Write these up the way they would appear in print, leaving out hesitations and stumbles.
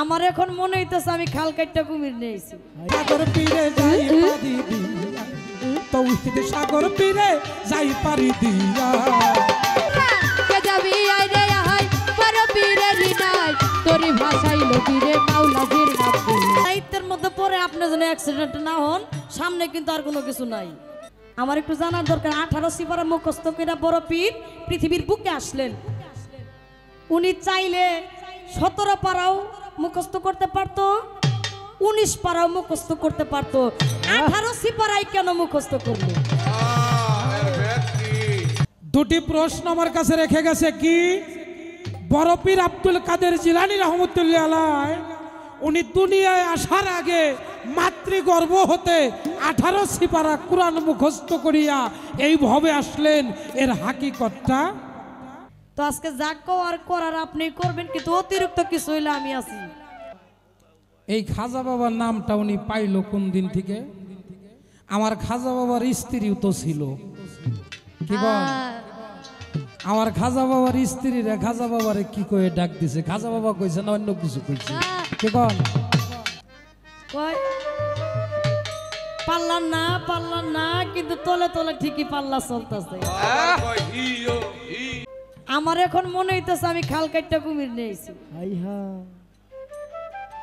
আমার এখন মনে হইতেছে আমি খাল কাটটা কুমির নিয়েছি। সাগর পীরে যাই পারি দিয়া, তৌহিদ সাগর পীরে যাই পারি দিয়া। কে যাবি আই রে আই পর পীরে রিনাই তোরি ভাষাইলো পীরে মাওলাজির নাম। দায়িত্বের মধ্যে পরে আপনি যেন অ্যাক্সিডেন্ট না হন, সামনে কিন্তু আর কোনো কিছু নাই। আমার একটু জানার দরকার, 18 সিপারা মুখস্থ করে বড় পীর পৃথিবীর বুকে আসলেন। উনি চাইলে 17 পারাও মুখস্থ করতে পারতো, 19 পারাও মুখস্থ করতে পারতো, 18 সিপারাই কেন মুখস্থ করলো? দুটি প্রশ্ন আমার কাছে রেখে গেছে। কি? বড় পীর আব্দুল কাদের জিলানী রহমতুল্লাহ আলাইহি উনি দুনিয়ায় আসার আগে মাতৃগর্ভ হতে 18 সিপারা কুরআন মুখস্থ করিয়া এইভাবে আসলেন, এর হাকিকতটা। তো আজকে যা আর করার আপনি করবেন, কিন্তু অতিরিক্ত কিছু হইলে আমি আছি। এই খাজা বাবার নামটা উনি পাইল কোন দিন থেকে? আমার খাজা বাবার স্ত্রীও তো ছিল। কি বল? আমার খাজা বাবার স্ত্রীরা খাজা বাবারে কি কয়ে ডাক দিছে? খাজা বাবা কইছে না অন্য কিছু কইছে? কি বল? কয় পাল্লা না, কিন্তু তলে তলে ঠিকই পাল্লা চলতেছে। আমার এখন মনে হইতেছে আমি খাল কাটটা কুমির নিয়েছি।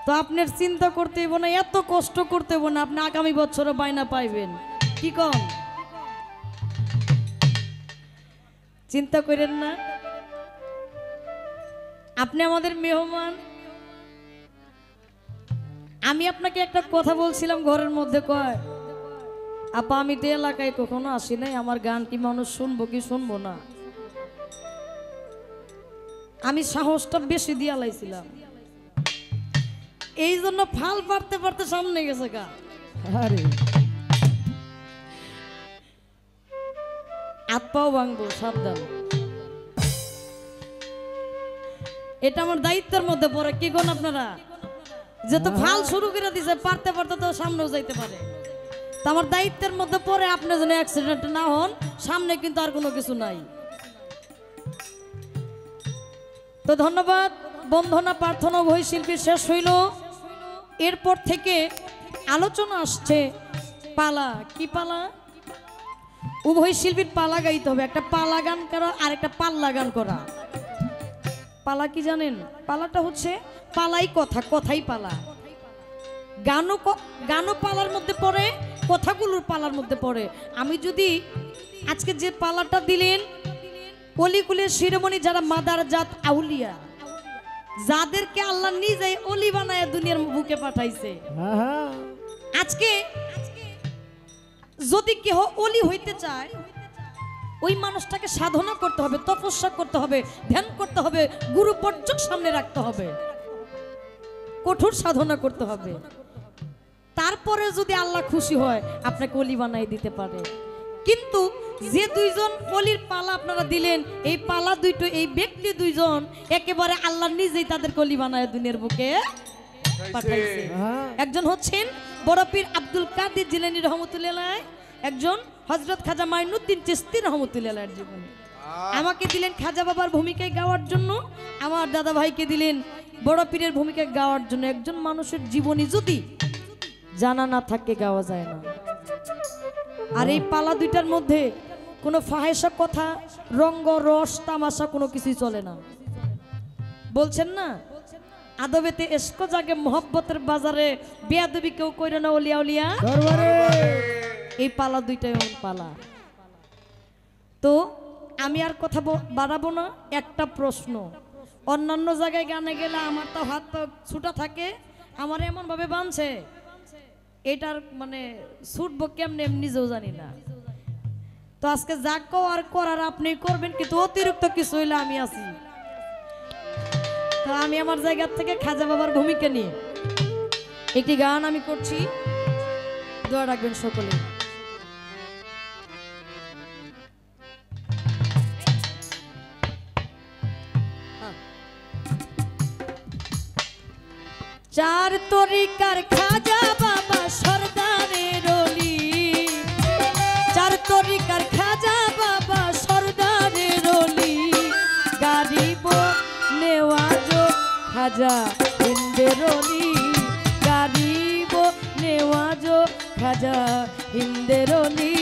তো আপনার চিন্তা করতে হইব না, এত কষ্ট করতে হইব না, আপনি আগামী বছরও বাইনা পাইবেন। কি কন? চিন্তা করেন না, আপনি আমাদের মেহমান। আমি আপনাকে একটা কথা বলছিলাম ঘরের মধ্যে, কয় আপা আমি তো এলাকায় কখনো আসি নাই, আমার গান কি মানুষ শুনবো কি শুনবো না? আমি সাহসটা বেশি দিয়া লাইছিলাম, এই জন্য ফাল পারতে পারতে সামনে গেছে গা। আরে হাত পাও ভাঙবো, সাবধান। এটা আমার দায়িত্বের মধ্যে পড়ে। কি কোন আপনারা যেহেতু ফাল শুরু করে দিছে, পারতে পারতে তো সামনেও যাইতে পারে। তো আমার দায়িত্বের মধ্যে পড়ে আপনি যেন অ্যাক্সিডেন্ট না হন, সামনে কিন্তু আর কোনো কিছু নাই। তো ধন্যবাদ। বন্ধনা প্রার্থনা উভয় শিল্পী শেষ হইল। এরপর থেকে আলোচনা আসছে পালা। কি পালা? উভয় শিল্পীর পালা গাইতে হবে, একটা পালা গান করা আর একটা পাল্লা গান করা। পালা কি জানেন? পালাটা হচ্ছে পালাই কথা, কথাই পালা। গানও পালার মধ্যে পড়ে, কথাগুলোর পালার মধ্যে পড়ে। আমি যদি আজকে যে পালাটা দিলেন, অলিকুলের শিরোমণি যারা মাদার জাত আউলিয়া, যাদেরকে আল্লাহ নিজেই অলি বানায় দুনিয়ার বুকে পাঠাইছে, আজকে যদি কেহ অলি হইতে চায়, ওই মানুষটাকে সাধনা করতে হবে, তপস্যা করতে হবে, ধ্যান করতে হবে, গুরু পর্যক সামনে রাখতে হবে, কঠোর সাধনা করতে হবে। তারপরে যদি আল্লাহ খুশি হয় আপনাকে অলি বানাই দিতে পারে। কিন্তু যে দুইজন অলির পালা আপনারা দিলেন, এই পালা দুইটো, এই ব্যক্তি দুইজন একেবারে আল্লাহ নিজেই তাদের অলি বানায় দুনিয়ার বুকে পাঠাইছে। একজন হচ্ছেন বড় পীর আব্দুল কাদের জিলানী রহমতুল্লাহ, একজন হযরত খাজা মাইনুদ্দিন চিশতি রহমতুল্লাহর জীবন। আমাকে দিলেন খাজা বাবার ভূমিকায় গাওয়ার জন্য, আমার দাদা ভাইকে দিলেন বড় পীরের ভূমিকায় গাওয়ার জন্য। একজন মানুষের জীবনী যদি জানা না থাকে গাওয়া যায় না। আর এই পালা দুইটার মধ্যে কোনো ফাহেসা কথা, রঙ্গ রস তামাশা কোনো কিছুই চলে না। বলছেন না আদবেতে এশক জাগে মোহব্বতের বাজারে, বেয়াদবি কেউ কইরে না ওলিয়া উলিয়া দরবারে। এই পালা দুইটাই এমন পালা। তো আমি আর কথা বাড়াবো না। একটা প্রশ্ন, অন্যান্য জায়গায় গানে গেলে আমার তো হাত পা ছুটা থাকে, আমার এমন ভাবে বাঁধছে, এটার মানে ছুটবো কেমনে নিজেও জানি না। তো আজকে যা আর করার আপনি করবেন, কিন্তু অতিরিক্ত কিছু হইলে আমি আছি। তো আমি আমার জায়গা থেকে খাজা বাবার ভূমিকা নিয়ে একটি গান আমি করছি, দোয়া রাখবেন সকলে। চার তরিকার খাজা বাবা সরদারের অলি, চার তরিকার খাজা বাবা সরদারের অলি, গারিব নেওয়াজ খাজা হিন্দেরলি গারিব নেওয়াজ খাজা হিন্দেরলি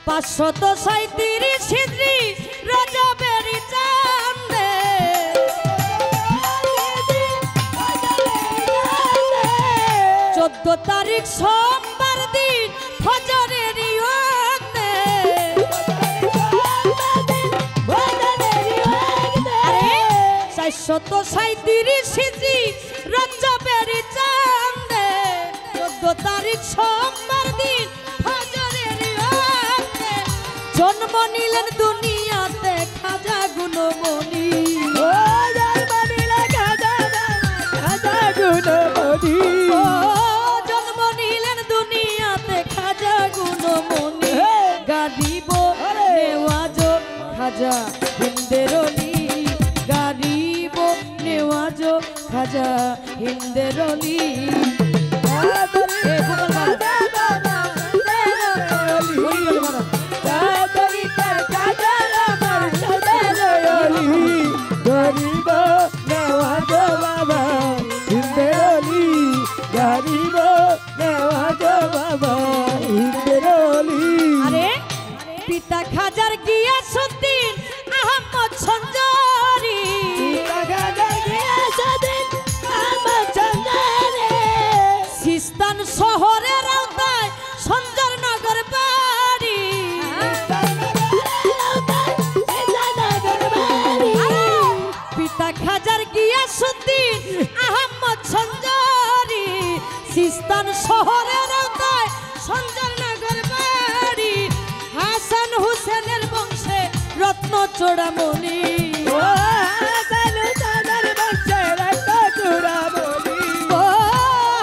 পাঁচশত 37 হিজরি রজবেরি চাঁদে 14 তারিখ সোমবার দিন ফজরের ওয়াক্তে 437 হিজরি রজবেরি চাঁদে 14 তারিখ সোমবার দিন জন্ম নিলেন দুনিয়াতে খাজা গুণমণি জন্ম নিলেন দুনিয়াতে খাজা গুণমণি গারিব নেওয়াজ খাজা হিন্দেরলি গারিব নেওয়াজ খাজা হিন্দেরলি পিতা খাজার গিয়াসউদ্দিন আহমদ সঞ্জরি সিস্তান শহরের আওতায় সঞ্জরনগর বাড়ি পিতা খাজার গিয়াসউদ্দিন আহমদ সঞ্জরি সিস্তান শহরের আওতায় সঞ্জরনগর বাড়ি হাসান হুসেনের বংশে রত্ন চূড়ামণি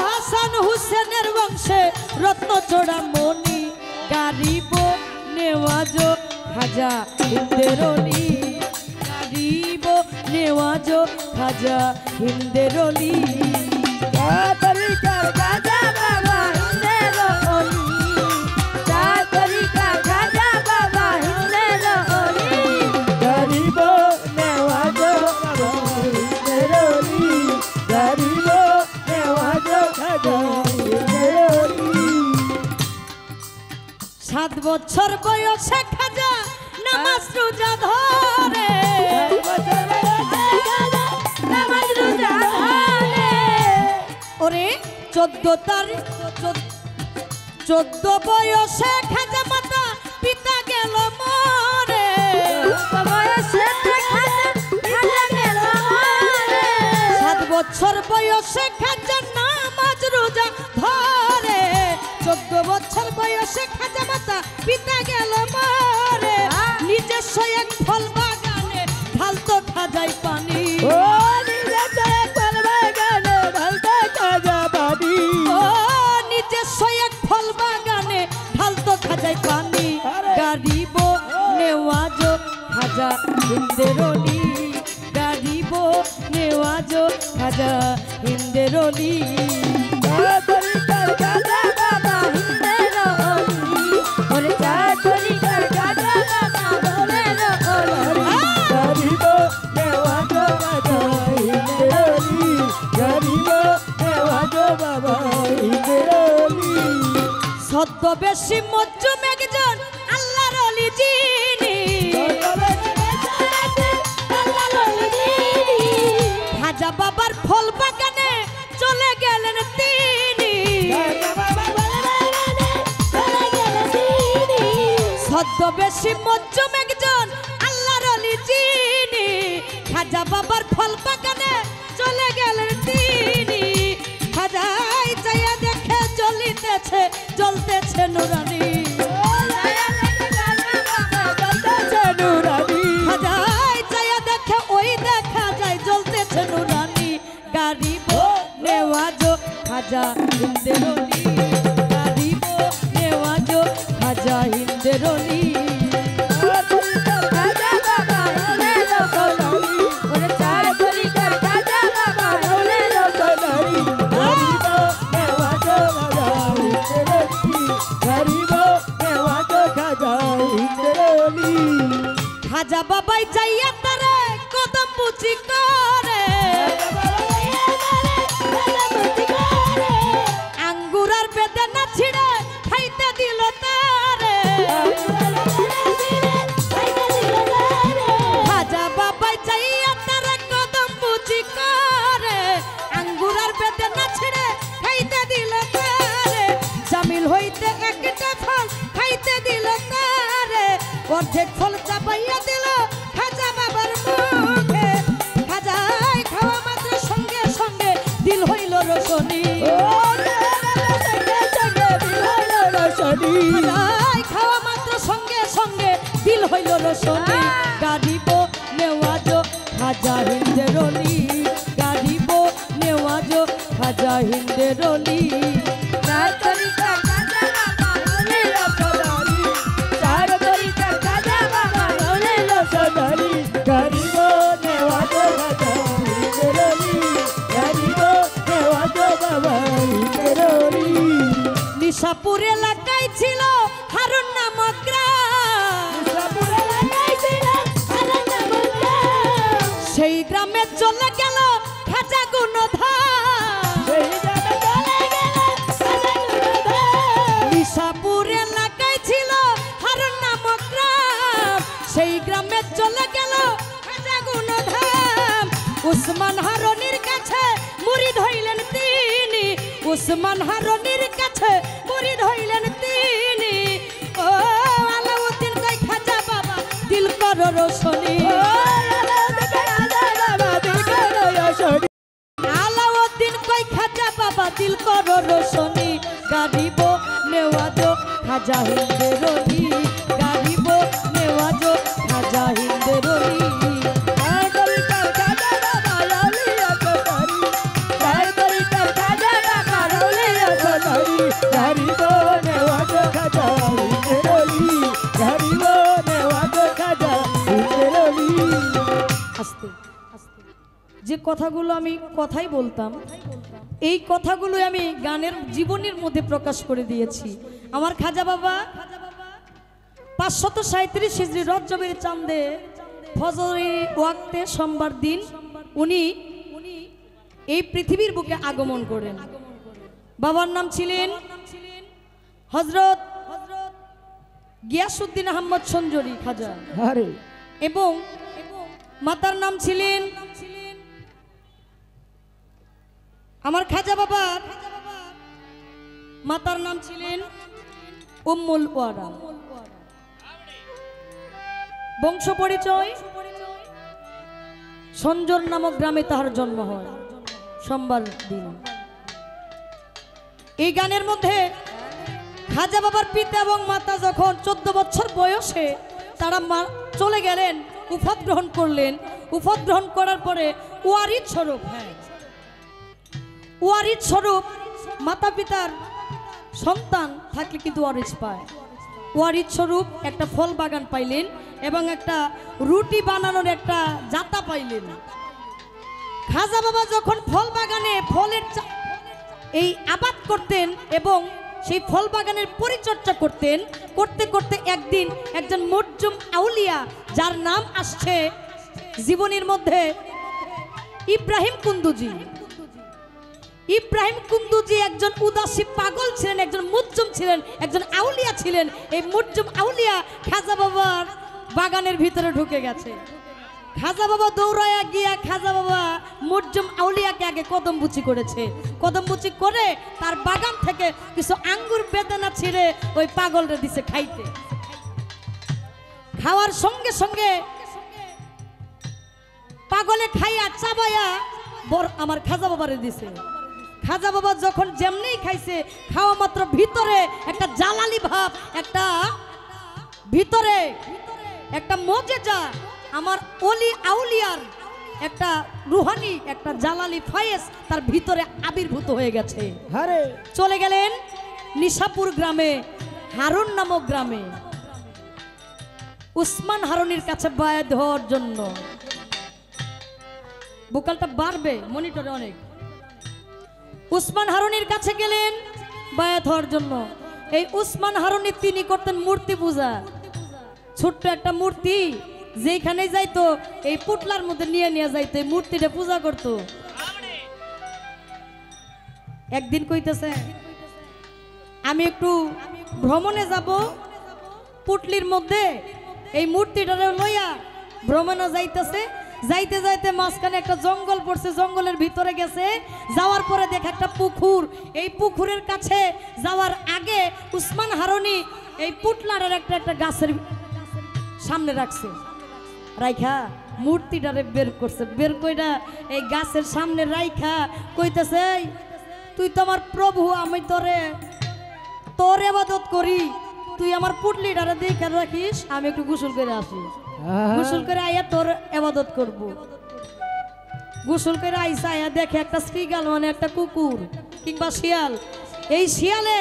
হাসান হুসেনের বংশে রত্ন চূড়ামণি গারিব নেওয়াজ খাজা হিন্দেরলি গারিব নেওয়াজ খাজা হিন্দেরলি সাত বছর বয়সে খাজা নামাজ রোজা ধরে ওরে 14 তারিখ 14 বয়সে খাজা মাতা পিতা গেল মরে 7 বছর বয়সে খাজা নামাজ রোজা ধরে 14 বছর বয়সে খাজা মাতা পিতা গেল মরে নিজস্ব এক ফল বাগানে ঢালতো খাজাই পানি নিজস্ব এক ফল বাগানে ঢালতো খাজাই পানি গারিব নেওয়াজ খাজা হিন্দেরলি গারিব নেওয়াজ খাজা হিন্দেরলি ছদ্মবেশী মজ্জুম একজন আল্লাহর ওলি যিনি খাজা বাবার ফল বাগানে চলে গেলেন তিনি ছদ্মবেশী মজ্জুম একজন আল্লাহর ওলি যিনি খাজা বাবার ফল বাগানে চলে গেলেন তিনি খাজাই চাইয়া দেখে জ্বলতেছে নুরানি খাজাই চাইয়া দেখে ওই দেখা যায় জ্বলতেছে নুরানি গারিব নেওয়াজ খাজা হিন্দেরলি গারিব নেওয়াজ খাজা হিন্দেরলি রলি খাজা বাবাই যাইয়া তারে কদম বুচি করে আঙ্গুরার বেদনা ছিড়ে খাইতে দিল তারে খাজা বাবাই যাইয়া তারে কদম বুচি করে আঙ্গুরার বেদনা ছিড়ে খাইতে দিল তারে জামিল হইতে একটা ফল খাইতে দিল তারে অর্ধেক ফল চাপাইয়া দিল খাজা বাবার মুখে খাজাই খাওয়া মাত্র সঙ্গে সঙ্গে দিল হইল রসনি খাজাই খাওয়া মাত্র সঙ্গে সঙ্গে দিল হইল রসনি গাড়িব নেওয়াজ খাজা হিন্দের রলি গাড়িব নেওয়াজ খাজা হিন্দের রলি নিশাপুর এলাকায় ছিল হারুন নামক গ্রাম সেই গ্রামে চলে গেল খাজা গুণধর নিশাপুর এলাকায় ছিল হারুন নামক গ্রাম সেই গ্রামে চলে গেল খাজা গুণধর উসমান হারুনের কাছে মুরিদ হইলেন তিনি উসমান হারুনের কাছে মুরিদ হইলেন তিনি ও আলাউদ্দিন কই খাজা বাবা দিল কর রোশনি আলাউদ্দিন কই খাজা বাবা দিল কর রোশনি গাড়িব নেওয়াজ খাজা হিন্দের রলি গাড়িব নেওয়াজ খাজা হিন্দের রলি যে কথাগুলো আমি কথাই বলতাম এই কথাগুলো আমি গানের জীবনের মধ্যে প্রকাশ করে দিয়েছি আমার খাজা বাবা 537 হিজরি রজবের চাঁদে ফজরের ওয়াক্তে সোমবার দিন উনি এই পৃথিবীর বুকে আগমন করেন বাবার নাম ছিলেন হযরত গিয়াসউদ্দিন আহমদ সঞ্জরি খাজা এবং মাতার নাম ছিলেন আমার খাজা বাবার মাতার নাম ছিলেন উম্মুল ওয়ারা বংশ পরিচয় সঞ্জর নামক গ্রামে তাহার জন্ম হয় সোমবার দিন এই গানের মধ্যে খাজা বাবার পিতা এবং মাতা যখন 14 বছর বয়সে তারা চলে গেলেন উফাত গ্রহণ করলেন উফাত গ্রহণ করার পরে ওয়ারিদ স্বরূপ ওয়ারিদ স্বরূপ মাতা পিতার সন্তান থাকলে কিন্তু ওয়ারিস পায় ওয়ারিদ স্বরূপ একটা ফল বাগান পাইলেন এবং একটা রুটি বানানোর একটা জাতা পাইলেন খাজা বাবা যখন ফল বাগানে ফলের এই আবাদ করতেন এবং সেই ফল বাগানের পরিচর্যা করতেন করতে করতে একদিন একজন মুরজুম আউলিয়া যার নাম আসছে জীবনের মধ্যে ইব্রাহিম কুন্দুজি একজন উদাসী পাগল ছিলেন একজন মুরজুম ছিলেন একজন আউলিয়া ছিলেন এই মুরজুম আউলিয়া খাজা বাবার বাগানের ভিতরে ঢুকে গেছে খাজা বাবা দৌড়ায়া গিয়া খাজা বাবা মুরজুম আউলিয়াকে আগে কদমবুচি করেছে কদমবুচি করে তার বাগান থেকে কিছু আঙ্গুর বেদানা ছিঁড়ে ওই পাগলরে দিছে খাইতে খাওয়ার সঙ্গে সঙ্গে পাগলে খাইয়া চাবাইয়া আমার খাজা বাবারে দিছে খাজা বাবা যখন যেমনি খাইছে খাওয়া মাত্র ভিতরে একটা জালালি ভাব একটা ভিতরে একটা মজেজা আমার ওলি আউলিয়ার একটা রুহানি একটা জালালি ফায়েজ তার ভিতরে আবির্ভূত হয়ে গেছে চলে গেলেন নিশাপুর গ্রামে হারুন নামক গ্রামে উসমান হারুনের কাছে বায়াত হওয়ার জন্য বোকালটা বাড়বে মনিটরে অনেক উসমান হারুনের কাছে গেলেন বায়াত হওয়ার জন্য এই উসমান হারুনি তিনি করতেন মূর্তি পূজা ছোট্ট একটা মূর্তি যেখানে যাইতো এই পুটলার মধ্যে নিয়ে নিয়ে যাইতো, এই মূর্তিটা পূজা করতো। একদিন কইতেছে আমি একটু ভ্রমণে যাব, পুটলির মধ্যে এই মূর্তিটারে লইয়া ভ্রমণে যাইতেছে। যাইতে যাইতে মাঝখানে একটা জঙ্গল পড়ছে, জঙ্গলের ভিতরে গেছে, যাওয়ার পরে দেখে একটা পুকুর। এই পুকুরের কাছে যাওয়ার আগে উসমান হারুনি এই পুটলারের একটা গাছের সামনে রাখছে, রাইখা মূর্তিটারে বের করছে। বের কইরা এই গাছের সামনে রাইখা কইতেছে, তুই তো আমার প্রভু, আমি তোর ইবাদত করি, তুই আমার পুটলিটারে দেখে রাখিস, আমি একটু গোসল করে আসি, গোসল করে আইয়া তোর ইবাদত করব। গোসল করে আইসা আইয়া দেখে একটা শ্রীগাল মানে একটা কুকুর কিংবা শিয়াল, এই শিয়ালে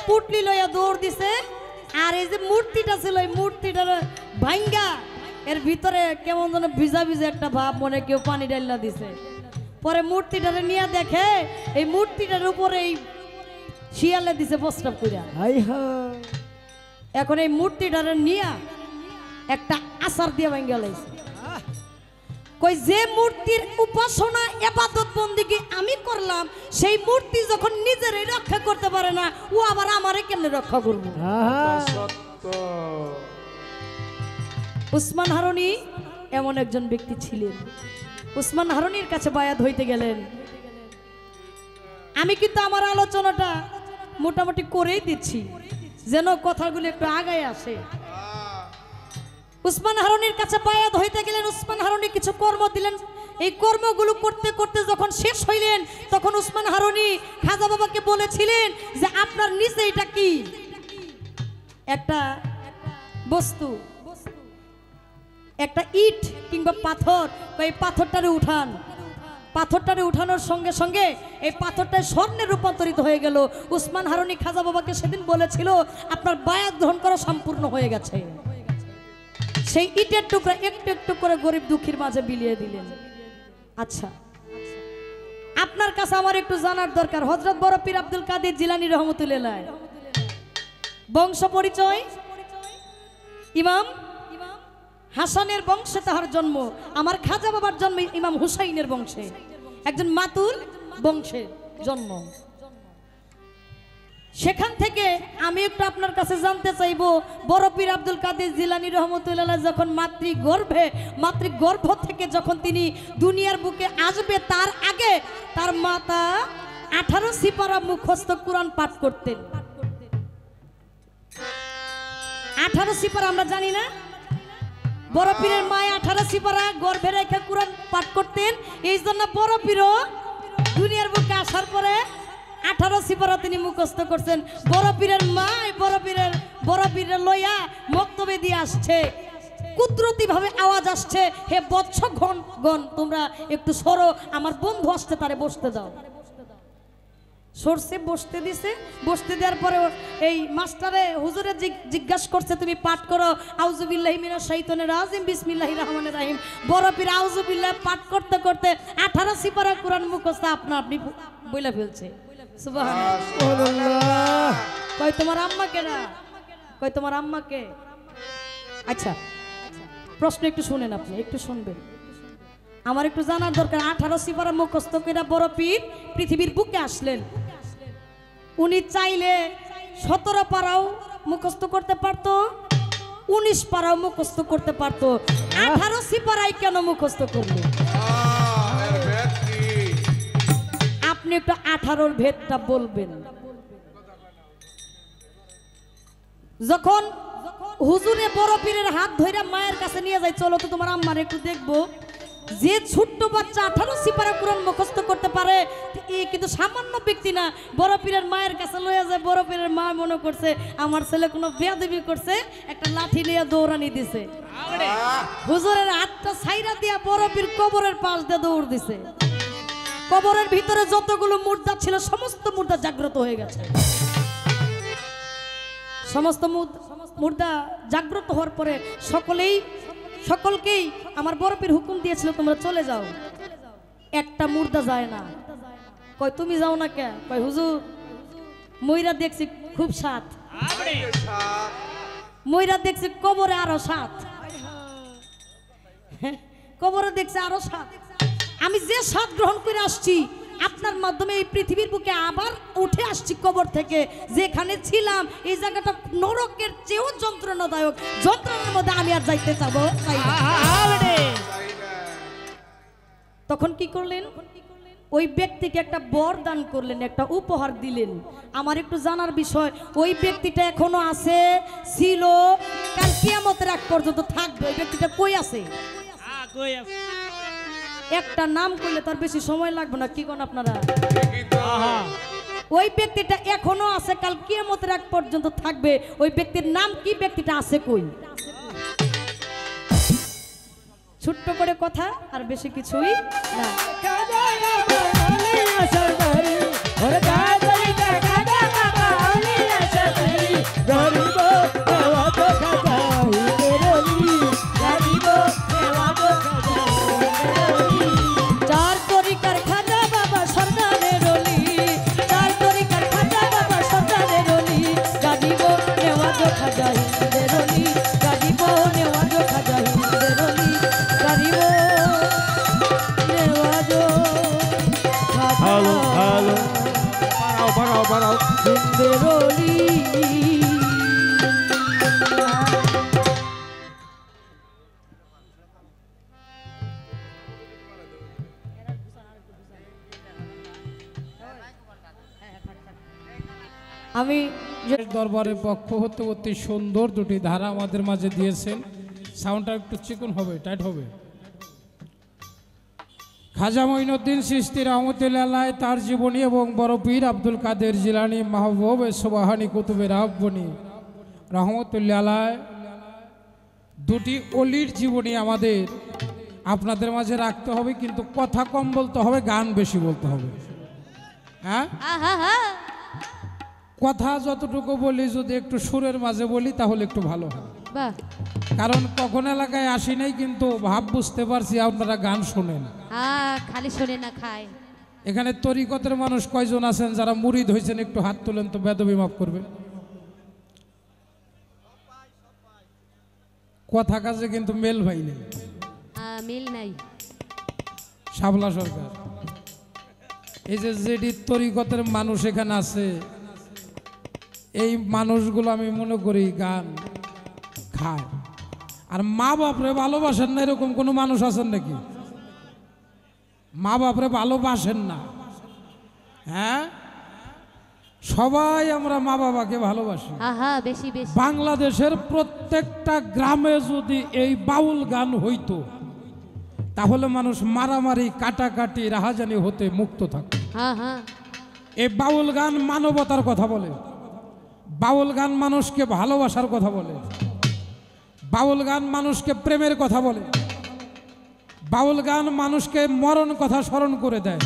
পুটলি লইয়া দৌড় দিছে। আর এই যে মূর্তিটা ছিল, এই মূর্তিটার ভাঙ্গা এর ভিতরে কেমন যেন ভিজা ভিজা একটা ভাব, মনে কেউ পানি ডাল্লা দিছে। পরে মূর্তিটারে নিয়ে দেখে এই মূর্তিটার উপরে এই শিয়ালে দিছে প্রস্রাব কইরা। এখন এই মূর্তিটারে নিয়ে একটা আচার দিয়ে ভাঙ্গা লাইছে। কই যে মূর্তির উপাসনা ইবাদত বন্দেগী আমি করলাম, সেই মূর্তি যখন নিজেরই রক্ষা করতে পারে না, ও আবার আমারে কেমনে রক্ষা করবো? উসমান হারুনি এমন একজন ব্যক্তি ছিলেন। উসমান হারুনির কাছে বায়াত হইতে গেলেন। আমি কিন্তু আমার আলোচনাটা মোটামুটি করেই দিচ্ছি, যেন কথাগুলো একটু আগায় আসে। উসমান হারুনির কাছে বায়াত হইতে গেলেন। উসমান হারুনি কিছু কর্ম দিলেন। এই কর্মগুলো করতে করতে যখন শেষ হইলেন, তখন উসমান হারুনি খাজা বাবাকে বলেছিলেন যে আপনার নিচে এটা কি? একটা বস্তু, একটা ইট কিংবা পাথর। এই পাথরটারে উঠান। পাথরটারে উঠানোর সঙ্গে সঙ্গে এই পাথরটা স্বর্ণে রূপান্তরিত হয়ে গেল। উসমান হারুনি খাজা বাবাকে সেদিন বলেছিল আপনার বায়াত গ্রহণ করা সম্পূর্ণ হয়ে গেছে। সেই ইটের টুকরা একটু একটু করে গরিব দুঃখীর মাঝে বিলিয়ে দিলেন। আচ্ছা, আপনার কাছে আমার একটু জানার দরকার, হযরত বড় পীর আব্দুল কাদের জিলানী রহমতুল্লাহ বংশ পরিচয়। ইমাম হাসানের বংশে তাহার জন্ম। আমার খাজা বাবার জন্ম ইমাম হুসাইনের বংশে, একজন মাতুল বংশের জন্ম। সেখান থেকে আমি একটু আপনার কাছে জানতে চাইবো, বড় পীর আব্দুল কাদের জিলানী রহমতুল্লাহ যখন মাতৃগর্ভ থেকে যখন তিনি দুনিয়ার বুকে আসবে, তার আগে তার মাতা 18 সিপারা মুখস্থ কুরআন পাঠ করতেন। 18 সিপারা আমরা জানি না? বড় পীরের মায় 18 সিপারা গর্ভে রেখে কুরআন পাঠ করতেন। এই জন্য বড় পীরও দুনিয়ার বুকে আসার পরে 18 সিপারা তিনি মুখস্থ করছেন। বড় পীরের মা বড় পীরের লইয়া মক্তবে দিয়ে আসছে, কুদরতি ভাবে আওয়াজ আসছে, হে বৎস গণ তোমরা একটু সরো, আমার বন্ধু আসছে, তারে বসতে দাও। সরছে, বসতে দিছে। বসতে দেওয়ার পরে এই মাস্টারে হুজুরে জিজ্ঞাসা করছে তুমি পাঠ করো আউযুবিল্লাহি মিনাশ শাইতানির রাজিম বিসমিল্লাহির রহমানির রহিম। বড় পীর আউযুবিল্লাহ পাঠ করতে করতে 18 সিপারা কুরআন মুখস্থ আপনা আপনি বইলা ফেলছে। সুবহানাল্লাহ। কই তোমার আম্মাকে না? কই তোমার আম্মাকে? আচ্ছা, প্রশ্ন একটু শুনেন, আপনি একটু শুনবেন, আমার একটু জানার দরকার। 18 সিপারা মুখস্থ কইরা বড় পীর পৃথিবীর বুকে আসলেন। উনি চাইলে 17 পারাও মুখস্থ করতে পারতো, 19 পারাও মুখস্থ করতে পারতো। 18 সিপারাই কেন মুখস্থ করলো? আপনি একটু 18-র ভেদটা বলবেন। যখন হুজুরে বড় পীরের হাত ধরে মায়ের কাছে নিয়ে যায়, চলো তো তোমার আম্মার একটু দেখবো, যে ছোট্ট বাচ্চা 18 সিপারা কুরআন মুখস্থ করতে পারে এই কিন্তু সামান্য ব্যক্তি না। বড় পীরের মায়ের কাছে লইয়া যায়। বড় পীরের মা মনে করছে আমার ছেলে কোনো বেয়াদবি করছে, একটা লাঠি নিয়ে দৌড়ানি দিছে। হুজুরের হাতটা ছাইরা দিয়া বড় পীর কবরের পাশ দিয়ে দৌড় দিছে। কবরের ভিতরে যতগুলো মুর্দা ছিল সমস্ত মুর্দা জাগ্রত হয়ে গেছে। সমস্ত মুর্দা জাগ্রত হওয়ার পরে সকলকেই আমার বড় পীর হুকুম দিয়েছিল তোমরা চলে যাও। একটা মুর্দা যায় না। কয় তুমি যাও না কে? কয় হুজুর ময়রা দেখছি খুব স্বাদ। ময়রা দেখছে কবরে আরো 7, কবরে দেখছে আরো 7। আমি যে 7 গ্রহণ করে আসছি আপনার মাধ্যমে এই পৃথিবীর বুকে আবার উঠে আসছি কবর থেকে। যেখানে ছিলাম এই জায়গাটা নরকের চেয়েও যন্ত্রণাদায়ক, যন্ত্রণার মধ্যে আমি আর যাইতে চাবো। তখন কি করলেন? ওই ব্যক্তিকে একটা বর দান করলেন, একটা উপহার দিলেন। আমার একটু জানার বিষয়, ওই ব্যক্তিটা এখনো আছে, ছিল, কাল কিয়ামতের আগ পর্যন্ত থাকবে। ওই ব্যক্তিটা কই আছে? একটা নাম করলে তার বেশি সময় লাগবে না, কি কোন আপনারা? ওই ব্যক্তিটা এখনো আছে, কাল কিয়ামতের আগ পর্যন্ত থাকবে। ওই ব্যক্তির নাম কি? ব্যক্তিটা আছে কই? ছোট্ট করে কথা, আর বেশি কিছুই না। চার তরিকার খাজা বাবা সরদারের অলি, চার তরিকার খাজা বাবা সরদারের অলি, গাদিব নেওয়াজ খাজা হিন্দের অলি, গাদিব নেওয়াজ খাজা হিন্দের অলি, গাদিব নেওয়াজ হিন্দের অলি। আমি দরবারের পক্ষ হতে অতি সুন্দর দুটি ধারা আমাদের মাঝে দিয়েছেন। সাউন্ডটা একটু চিকন হবে, টাইট হবে। খাজা মঈনুদ্দিন চিশতি রহমতুল্লাহ তার জীবনী এবং বড় পীর আব্দুল কাদের জিলানী মাহবুব সুবহানী কুতুবে রাব্বানী রহমতুল্লাহ দুটি অলির জীবনী আমাদের আপনাদের মাঝে রাখতে হবে, কিন্তু কথা কম বলতে হবে, গান বেশি বলতে হবে। হ্যাঁ, কথা যতটুকু বলি যদি একটু সুরের মাঝে বলি তাহলে একটু ভালো হয়। কারণ কখন এলাকায় আসি নাই, কিন্তু ভাব বুঝতে পারছি আপনারা গান শোনেন, খালি শোনে না খায়। এখানে তরিকতের মানুষ কয়জন আছেন যারা মুরিদ হয়েছেন? একটু হাত তোলেন তো, বেদবি মাফ করবে। কথা কাজে কিন্তু মেল ভাই নেই, মিল নাই। শাপলা সরকার, এই যে যেটি তরিকতের মানুষ এখানে আছে, এই মানুষগুলো আমি মনে করি গান খায়। আর মা বাপরে ভালোবাসেন না এরকম কোনো মানুষ আছেন নাকি? মা বাপরে ভালোবাসেন না? হ্যাঁ, সবাই আমরা মা বাবাকে ভালোবাসি। বেশি বেশি। বাংলাদেশের প্রত্যেকটা গ্রামে যদি এই বাউল গান হইতো তাহলে মানুষ মারামারি কাটাকাটি রাহাজানি হতে মুক্ত থাকতো। এই বাউল গান মানবতার কথা বলে, বাউল গান মানুষকে ভালোবাসার কথা বলে, বাউল গান মানুষকে প্রেমের কথা বলে, বাউল গান মানুষকে মরণ কথা স্মরণ করে দেয়।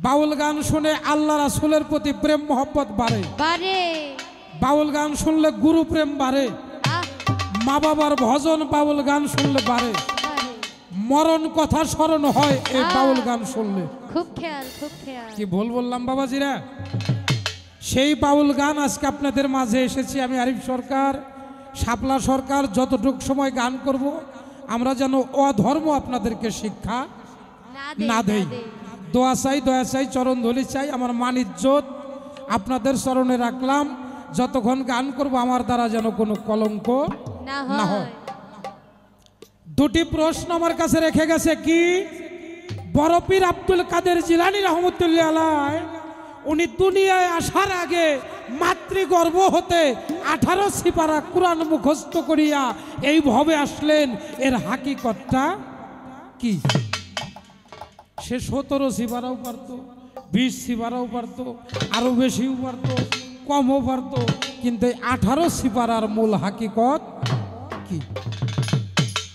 বাউল গান শুনে আল্লাহ রাসূলের প্রতি প্রেম মহব্বত বাড়ে, বাউল গান শুনলে গুরু প্রেম বাড়ে, মা বাবার ভজন বাউল গান শুনলে বাড়ে, মরণ কথা স্মরণ হয় এই বাউল গান শুনলে। খুব খেয়াল, খুব খেয়াল। কি ভুল বললাম বাবাজিরা? সেই বাউল গান আজকে আপনাদের মাঝে এসেছি আমি, আরিফ সরকার, শাপলা সরকার। যতটুকু সময় গান করব আমরা যেন অধর্ম আপনাদেরকে শিক্ষা না দেই। দোয়া চাই, দয়া চাই, চরণ ধলি চাই। আমার মান ইজ্জত আপনাদের চরণে রাখলাম। যতক্ষণ গান করব আমার দ্বারা যেন কোনো কলঙ্ক না হয়। দুটি প্রশ্ন আমার কাছে রেখে গেছে। কি? বড় পীর আব্দুল কাদের জিলানী রহমতুল্লাহ আলাইহি উনি দুনিয়ায় আসার আগে মাতৃগর্ভ হতে 18 সিপারা কোরআন মুখস্থ করিয়া এই ভবে আসলেন। এর হাকিকতটা কি? সে 17 সিপারাও পারত, 20 সিপারাও পারত, আরো বেশিও পারত, কমও পারত, কিন্তু 18 সিপারার মূল হাকিকত কি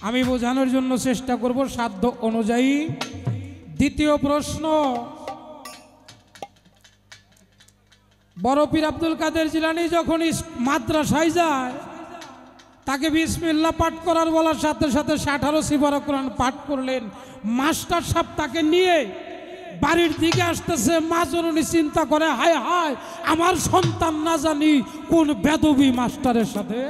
আমি বোঝানোর জন্য চেষ্টা করব সাধ্য অনুযায়ী। দ্বিতীয় প্রশ্ন, বড় পীর আব্দুল কাদের জিলানী যখন মাদ্রাসায় যায় তাকে বিসমিল্লাহ পাঠ করার বলার সাথে সাথে 18 সিপারা কোরআন পাঠ করলেন। মাস্টার সাহেব তাকে নিয়ে বাড়ির দিকে আসতেছে, মা জননী চিন্তা করে, হায় হায় আমার সন্তান না জানি কোন বেদবি মাস্টারের সাথে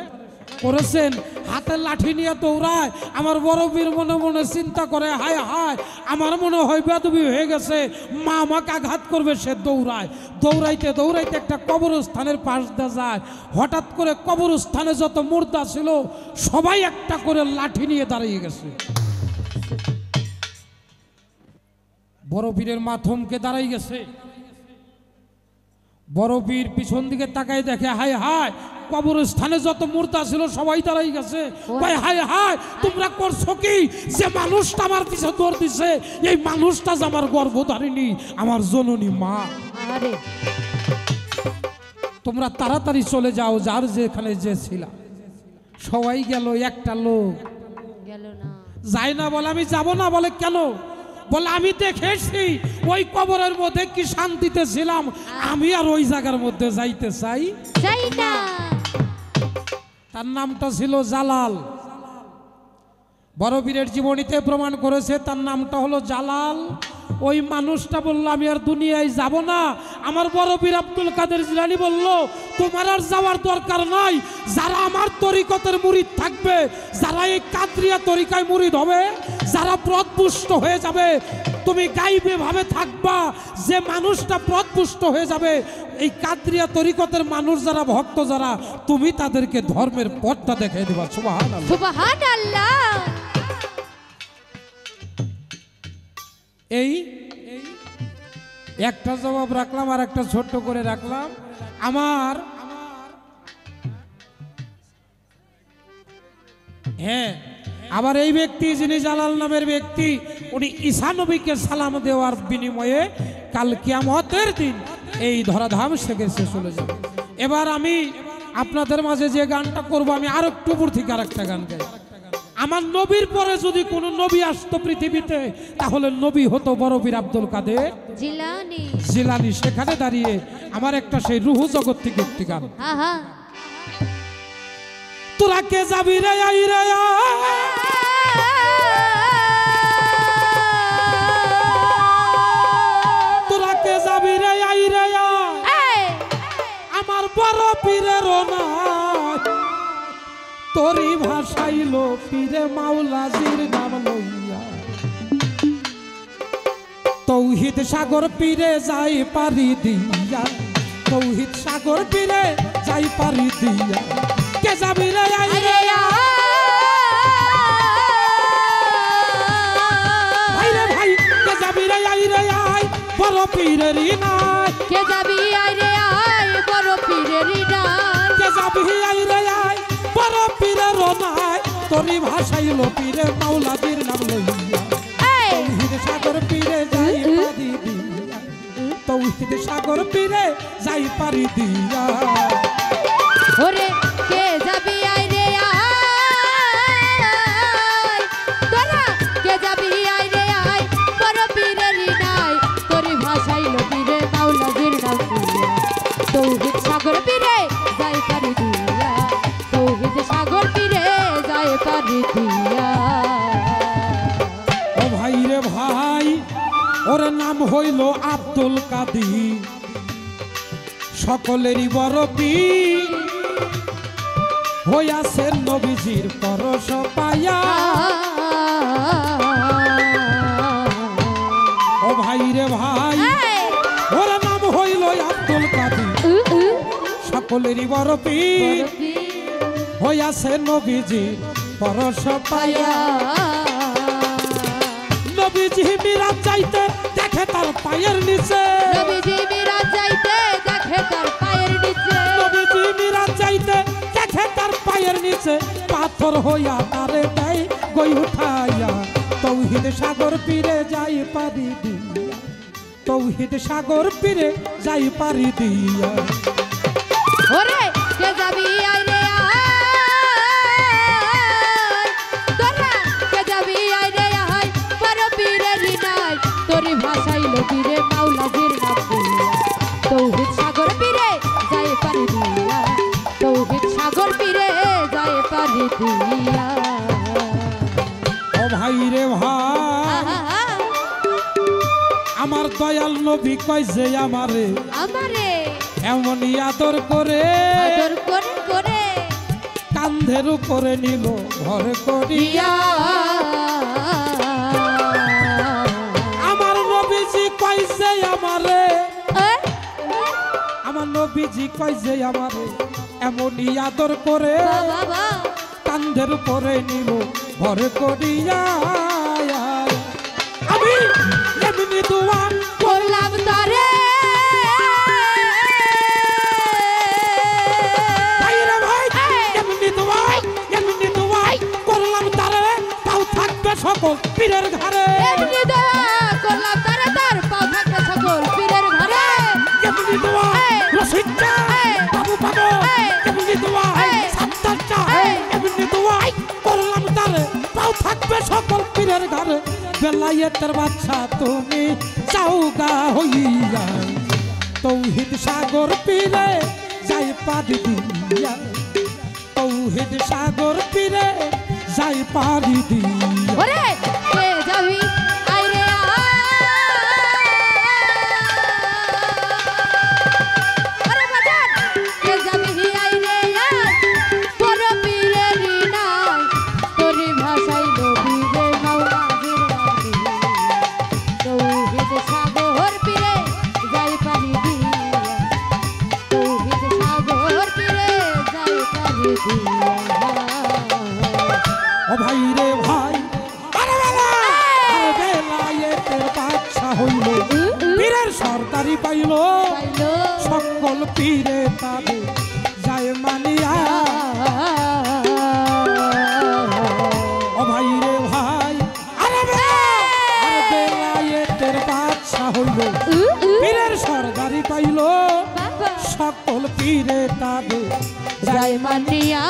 করেছেন, হাতে লাঠি নিয়ে দৌড়ায়। আমার বড় বীর মনে মনে চিন্তা করে, হায় হায় আমার মনে হয় বেদবি হয়ে গেছে, মা আমাকে আঘাত করবে, সে দৌড়ায়। দৌড়াইতে দৌড়াইতে একটা কবরস্থানের পাশ দিয়ে যায়। হঠাৎ করে কবরস্থানে যত মুর্দা ছিল সবাই একটা করে লাঠি নিয়ে দাঁড়িয়ে গেছে। বড় বীরের মা থমকে দাঁড়াই গেছে। বড় বীর পিছন দিকে তাকাই দেখে, হায় হায় কবরস্থানে যত মুর্দা ছিল সবাই দাঁড়াই গেছে। ভাই হায় হায় তোমরা করছো কি? যে মানুষটা আমার পিছে দৌড় দিছে এই মানুষটা যে আমার গর্ভধারিণী, আমার জননী মা। আরে তোমরা তাড়াতাড়ি চলে যাও, যার যেখানে যে ছিল। সবাই গেল, একটা লোক গেল না। যায় না বলে আমি যাব না। বলে কেন? বলে আমি দেখেছি ওই কবরের মধ্যে কি শান্তিতে ছিলাম, আমি আর ওই জায়গার মধ্যে যাইতে চাই যাই না। তার নামটা ছিল জালাল। বড় বীরের জীবনীতে প্রমাণ করেছে তার নামটা হলো জালাল। ওই মানুষটা বলল আমি আর দুনিয়ায় যাব না। আমার বড় বীর আব্দুল কাদের জিলানী বলল তোমার আর যাওয়ার দরকার নাই। যারা আমার তরিকতের মুরিদ থাকবে, যারা এই কাদরিয়া তরিকায় মুরিদ হবে, যারা পথপুষ্ট হয়ে যাবে, তুমি গাইবে ভাবে থাকবা। যে মানুষটা পথপুষ্ট হয়ে যাবে, এই কাদরিয়া তরিকতের মানুষ যারা, ভক্ত যারা, তুমি তাদেরকে ধর্মের পথটা দেখিয়ে দেবা। সুবহানাল্লাহ, সুবহানাল্লাহ। এই একটা জবাব রাখলাম, আর একটা ছোট্ট করে রাখলাম। আমার হ্যাঁ, আবার এই ব্যক্তি যিনি জালাল নামের ব্যক্তি, উনি ঈসা নবীকে সালাম দেওয়ার বিনিময়ে কাল কিয়ামতের দিন এই ধরাধাম থেকে সে চলে যাবে। এবার আমি আপনাদের মাঝে যে গানটা করব, আমি আর একটু উপর থেকে আর একটা গান গাই। আমার নবীর পরে যদি কোনো নবী আসতো পৃথিবীতে, তাহলে নবী হতো বড় বীর আব্দুল কাদের জিলানী। জিলানী। সেখানে দাঁড়িয়ে আমার একটা সেই রুহু জগৎ থেকে একটি গান। আহা তোরা কে যাবি রে আই রে তোরা কে যাবি রে আই রে আমার বড় পীরের না তোরি ভাষাইল পীরে মাওলাজির নাম লইয়া। তৌহিদ সাগর পীরে যাই পারি দিয়া, তৌহিদ সাগর পীরে যাই পারি দিয়া। কে যাবি রে আই রে ভাই রে ভাই, কে যাবি রে আই রে আই বড় পীরের নাই। কে যাবি আই রে আই বড় পীরের নাই। কে যাবি আই রে আই বড় পীরের নাই তোরি ভাষাইল পীরে মাওলাজির নাম লইয়া। তৌহিদ সাগর পীরে যাই পারি দিয়া, তৌহিদ সাগর পীরে যাই পারি দিয়া। ওরে কে যাবি আই রে আই তোরা, কে যাবি আই রে আই বড় পীরের নাই তোরি ভাষাইল পীরে মাওলাজির নাম লইয়া। তৌহিদ সাগর পীরে যাই পারি দিয়া, তৌহিদ সাগর পীরে যাই পারি দিয়া। ও ভাই রে ভাই, ওর নাম হইল আব্দুল কাদের, সকলেরই বড় পীর হইয়াছেন নবীজির পরশ পায়া। ও ভাই রে ভাই, ওর নাম হইল আব্দুল কাদের, সকলেরই বড় পীর হইয়াছেন নবীজির পরশ পায়া। নবীজি মিরাজ যাইতে দেখে তার পায়ের নিচে, নবীজি মিরাজ যাইতে দেখে তার পায়ের নিচে, নবীজি মিরাজ যাইতে দেখে তার পায়ের নিচে পাথর হইয়া তারে দেয় গই উঠাইয়া। তৌহিদ সাগর পীরে যাই পারি দিয়া, তৌহিদ সাগর পীরে যাই পারি দিয়া। ওরে কে যাবি আই রে আই তোরা, কে যাবি আই রে আই বড় পীরের নাই তোরি ভাষাইল পীরে মাওলাজির নাম লইয়া। তৌহিদ সাগর পীরে যাই পারি দিয়া, তৌহিদ সাগর পীরে যাই পারি দিয়া। ও ভাই রে ভাই, আমার দয়াল নবী কয় যে আমারে আমারে এমনই আদর করে আদর করে করে কান্ধের উপরে নিল ভর করিয়া। ইয়া আমার নবীজি কয় যে আমারে, এ? আমার নবীজি কয় যে আমারে এমনই আদর করে বাবা কান্ধের উপরে নিল ভর করিয়া। আমি এমনি দোয়া করলাম তারে ভাইরে ভাই, এমনি দোয়া করলাম তারে তাও থাকবে সকল পীরের ঘরে। এমনি দোয়া করলাম তারে তার পাও থাকবে সকল পীরের ঘরে। এমনি দোয়া এই, রসিদটা এই, বাবু পাবো, এই, এমনি দোয়া এই, সাত্তারটা, এই, এমনি দোয়া করলাম তারে তাও থাকবে সকল পীরের ঘরে। বেলায়েতের বাচ্চা তুমি চাউগা হইয়া তৌহিদ সাগর পীরে যাই পারি দিয়া, তৌহিদ সাগর পীরে যাই পারি দিয়া। ওরে কে যাবি আইরে আরে বাজার কে যাবি আইরে বড় পীরের নাই তোরি ভাষাই নবী রে মাওলাজির নামে তৌহিদ সাগর পীরে যাই পারি দিয়া তৌহিদ সাগর পীরে যাই পারি দিয়া। ও ভাই রে ভাই, আরে বেলায়েতের বাচ্চা হইল পীরের সরকারি পাইল পাইলো সকল পীরে তাবে যায় মানিয়া। ও ভাই রে ভাই, আরে বেলায়েতের বাচ্চা হইল পীরের সরকারি পাইল সকল পীরে তাবে জয় মানিয়া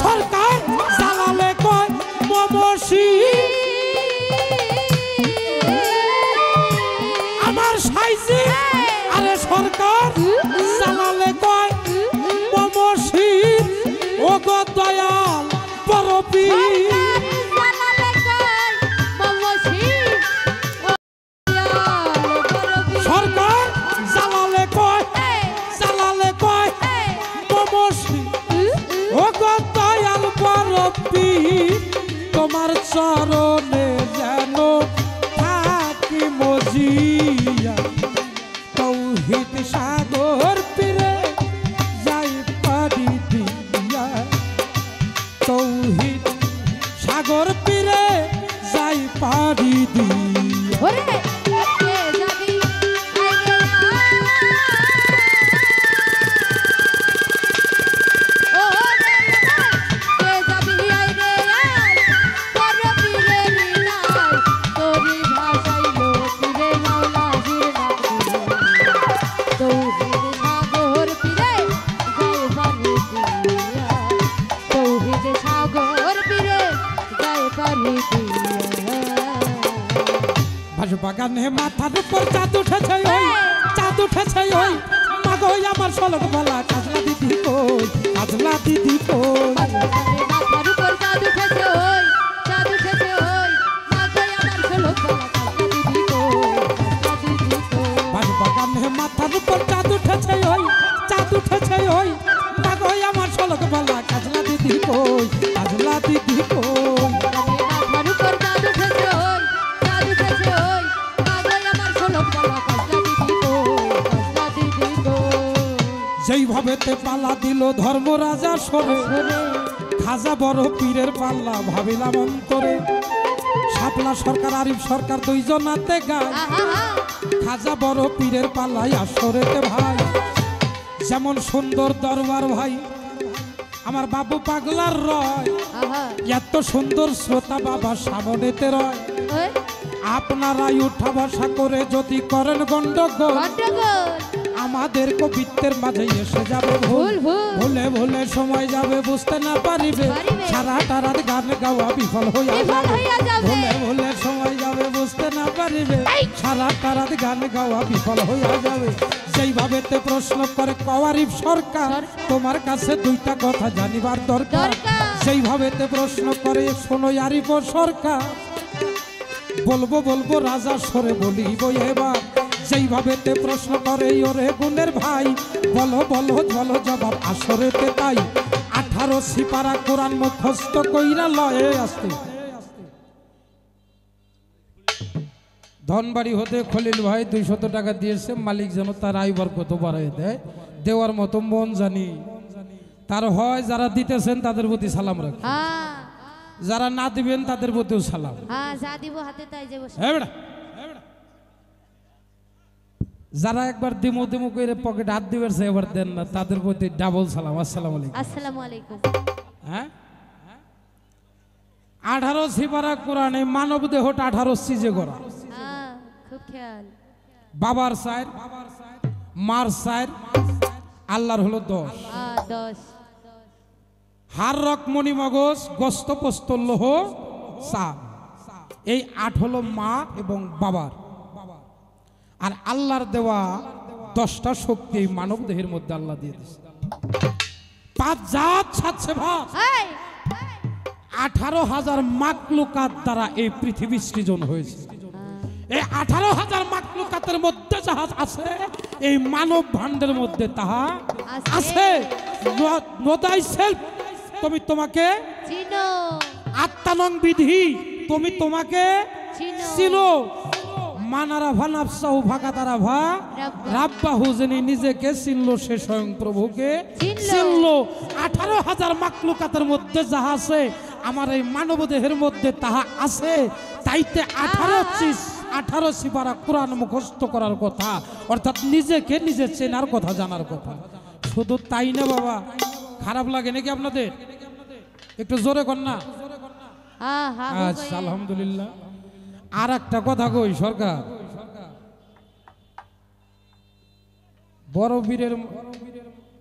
সরকার জালালে কয় মমসি আমার সাইজি। আরে সরকার জালালে কয় মমসি ও গো দয়াল বড় পীর। সরকার জালালে কয় মমসি ও গো দয়াল বড় পীর। তোমার চরণে যেন থাকি মজিয়া তৌহিদ সাগর পীরে যাই পারি দিয়া, তৌহিদ সাগর পীরে যাই পারি দিয়া। বাগানে মাথার উপর চাঁদ উঠেছে ওই, চাঁদ উঠেছে ওই মাগো আমার সলক বলা কাজলা দিদি কই, কাজলা দিদি কই। মাথার উপর চাঁদ উঠেছে ওই চাঁদ উঠেছে ওই মাথায় আমার ঝলক দিদি বাগানে মাথার উপর চাঁদ উঠেছে ওই, চাঁদ উঠেছে ওই মাগো আমার সলক বলা কাজলা দিদি কই, কাজলা দিদি কই। মাথার উপর চাঁদ উঠেছে ওই চাঁদ উঠেছে ওই মাথায় আমার ঝলক দিদি যেইভাবে তে পালা দিল ধর্মরাজা সরে, খাজা বড় পীরের পাল্লা ভাবিলাম অন্তরে। শাপলা সরকার আরিফ সরকার দুইজন হাতে গায়, খাজা বড় পীরের পাল্লাই আসরেতে ভাই। যেমন সুন্দর দরবার ভাই আমার বাবু পাগলার রয়, এত সুন্দর শ্রোতা বাবা সামনেতে রয়। আপনারাই উঠা বসা করে যদি করেন গন্ডগোল আমাদের কবিত্বের মাঝে এসে যাবে ভুল, ভুলে ভুলে সময় যাবে বুঝতে না পারিবে, সারাটা রাত গান গাওয়া বিফল হইয়া যাবে। ভুলে ভুলে সময় যাবে বুঝতে না পারিবে, সারাটা রাত গান গাওয়া বিফল হইয়া যাবে। যেইভাবে তে প্রশ্ন করে কওয়ারিফ সরকার তোমার কাছে দুইটা কথা জানিবার দরকার। সেইভাবে তে প্রশ্ন করে শোনো আরিফ সরকার বলবো বলবো রাজা সরে বলিব এবার, যেইভাবেতে প্রশ্ন করে ওরে গুণের ভাই, বলো বলো বলো জবাব আসরেতে তাই। 18 সিপারা কোরআন মুখস্থ কইরা লয়ে আসতে। ধনবাড়ি হতে খলিল ভাই 200 টাকা দিয়েছে, মালিক যেন তার আইবার কত বাড়াই দেয়, দেওয়ার মতো মন জানি তার হয়। যারা দিতেছেন তাদের প্রতি সালাম রাখি, হ্যাঁ যারা না দিবেন তাদের প্রতিও সালাম। হ্যাঁ যা দিব হাতে তাই যে বসে। হ্যাঁ বেটা, যারা একবার দিমো দিমো করে পকেট হাত দিবেন এবার দেন না, তাদের প্রতি ডাবল সালাম। আসসালামু আলাইকুম। আসসালামু আলাইকুম। হ্যাঁ 18 সিপারা কোরআনে মানব দেহটা 18 সিজে করা। হ্যাঁ খুব খেয়াল। বাবার সাইর, মার সাইর, আল্লাহর হলো 10। হ্যাঁ 10। হার রক মণি মগজ গোস্ত পোস্ত লৌহ চা, এই 8 হলো মা এবং বাবার। আর আল্লাহর দেওয়া 10টা শক্তি এই মানব দেহের মধ্যে আল্লাহ দিয়ে দিয়েছে। 5 জাত 7 ভাগ, এই 18,000 মাকলুকাত দ্বারা এই পৃথিবী সৃজন হয়েছে। এই 18,000 মাকলুকাতের মধ্যে যাহা আছে এই মানব ভাণ্ডের মধ্যে তাহা আছে। নোদাই সেলফ, তুমি তোমাকে চিনো। আত্মানং বিধি, তুমি তোমাকে চিনো। চিনো। মানারা ভানাফসাহু ভাগাতারা ভা রাব্বাহু, যিনি নিজেকে চিনলো সে স্বয়ং প্রভুকে চিনলো। 18,000 মাকলুকাতের মধ্যে যাহা আছে আমার এই মানব দেহের মধ্যে তাহা আছে। তাইতে 18 সিপারা কোরআন মুখস্থ করার কথা, অর্থাৎ নিজেকে নিজে চেনার কথা, জানার কথা। শুধু তাই না বাবা, খারাপ লাগে নাকি আপনাদের? একটু জোরে কর না। হ্যাঁ হ্যাঁ আচ্ছা আলহামদুলিল্লাহ। আর একটা কথা কই, সরকার বড় বীরের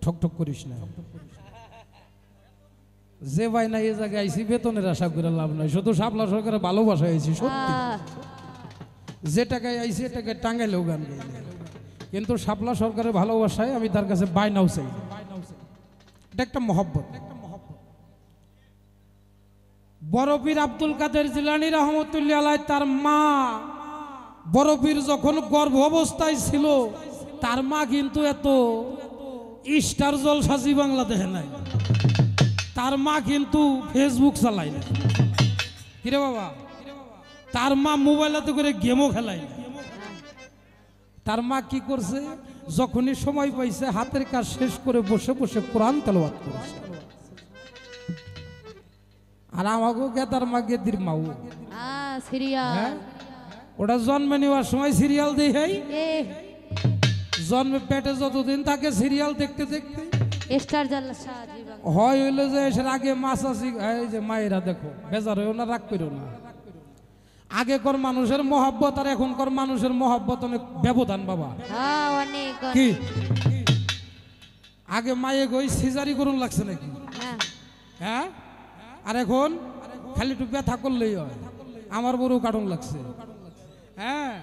ঠকঠক করিস না। যে ভাই না এই জায়গায় আইসি বেতনের আশা করে লাভ নাই, শুধু শাপলা সরকারের ভালোবাসা আইছি সত্যি। যে টাকায় আইসি এটাকে টাঙ্গাইলেও গান গাই, কিন্তু শাপলা সরকারের ভালোবাসায় আমি তার কাছে বাইনাও চাই। এটা একটা মহব্বত। বড় পীর আব্দুল কাদের জিলানী রহমতুল্লাহ আলাইহ, তার মা বড় পীর যখন গর্ভ অবস্থায় ছিল, তার মা কিন্তু এত স্টার জলসা জি বাংলা দেখে নাই। তার মা কিন্তু ফেসবুক চালায় না। কিরে বাবা, তার মা মোবাইলেতে করে গেমও খেলায় না। তার মা কি করছে, যখনই সময় পাইছে হাতের কাজ শেষ করে বসে বসে কোরআন তেলাওয়াত করেছে। আর আমাকেও গেদার মা গেদির মাও, সিরিয়াল ওটা জন্মে নেওয়ার সময় সিরিয়াল দেই। এ জন্মে পেটে যতদিন থাকে সিরিয়াল দেখতে দেখতে স্টার জলসা জীবন হয় হইলো যে এসের আগে মাছ আসি। এই যে মায়েরা দেখো, বেজার হইও না, রাগ করো না। আগেকার মানুষের মহব্বত আর এখনকার মানুষের মহব্বত অনেক ব্যবধান বাবা। হ্যাঁ অনেক কি আগে মায়ে গই সিজারি করুন লাগছে নাকি? হ্যাঁ হ্যাঁ, আর এখন খালি একটু ব্যথা করলেই হয়। আমার বড় কাটন লাগছে। হ্যাঁ,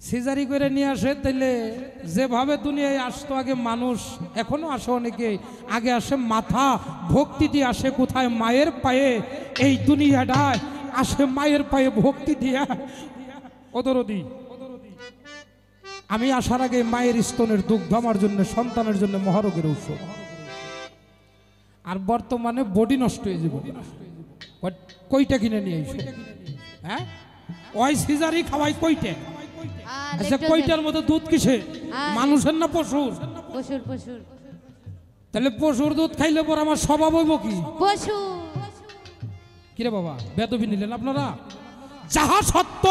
সিজারি করে নিয়ে আসে। তাইলে যেভাবে দুনিয়ায় আসতো আগে মানুষ, এখনো আসে অনেকে। আগে আসে মাথা ভক্তি দিয়ে আসে কোথায়? মায়ের পায়ে। এই দুনিয়াটায় আসে মায়ের পায়ে ভক্তি দিয়া। ওদরদি আমি আসার আগে মায়ের স্তনের দুগ্ধ আমার জন্য, সন্তানের জন্য মহারোগের ঔষধ। আর বর্তমানে বডি নষ্ট হয়ে যাবে। কইটা কিনে নিয়ে এসো। হ্যাঁ, ওই সিজারি খাওয়াই কইটা। আচ্ছা, কইটার মধ্যে দুধ কিসে? মানুষের না পশুর? পশুর পশুর। তাহলে পশুর দুধ খাইলে পর আমার স্বভাব হইব কি? পশু। কিরে বাবা, বেদবি নিলেন আপনারা? যাহা সত্য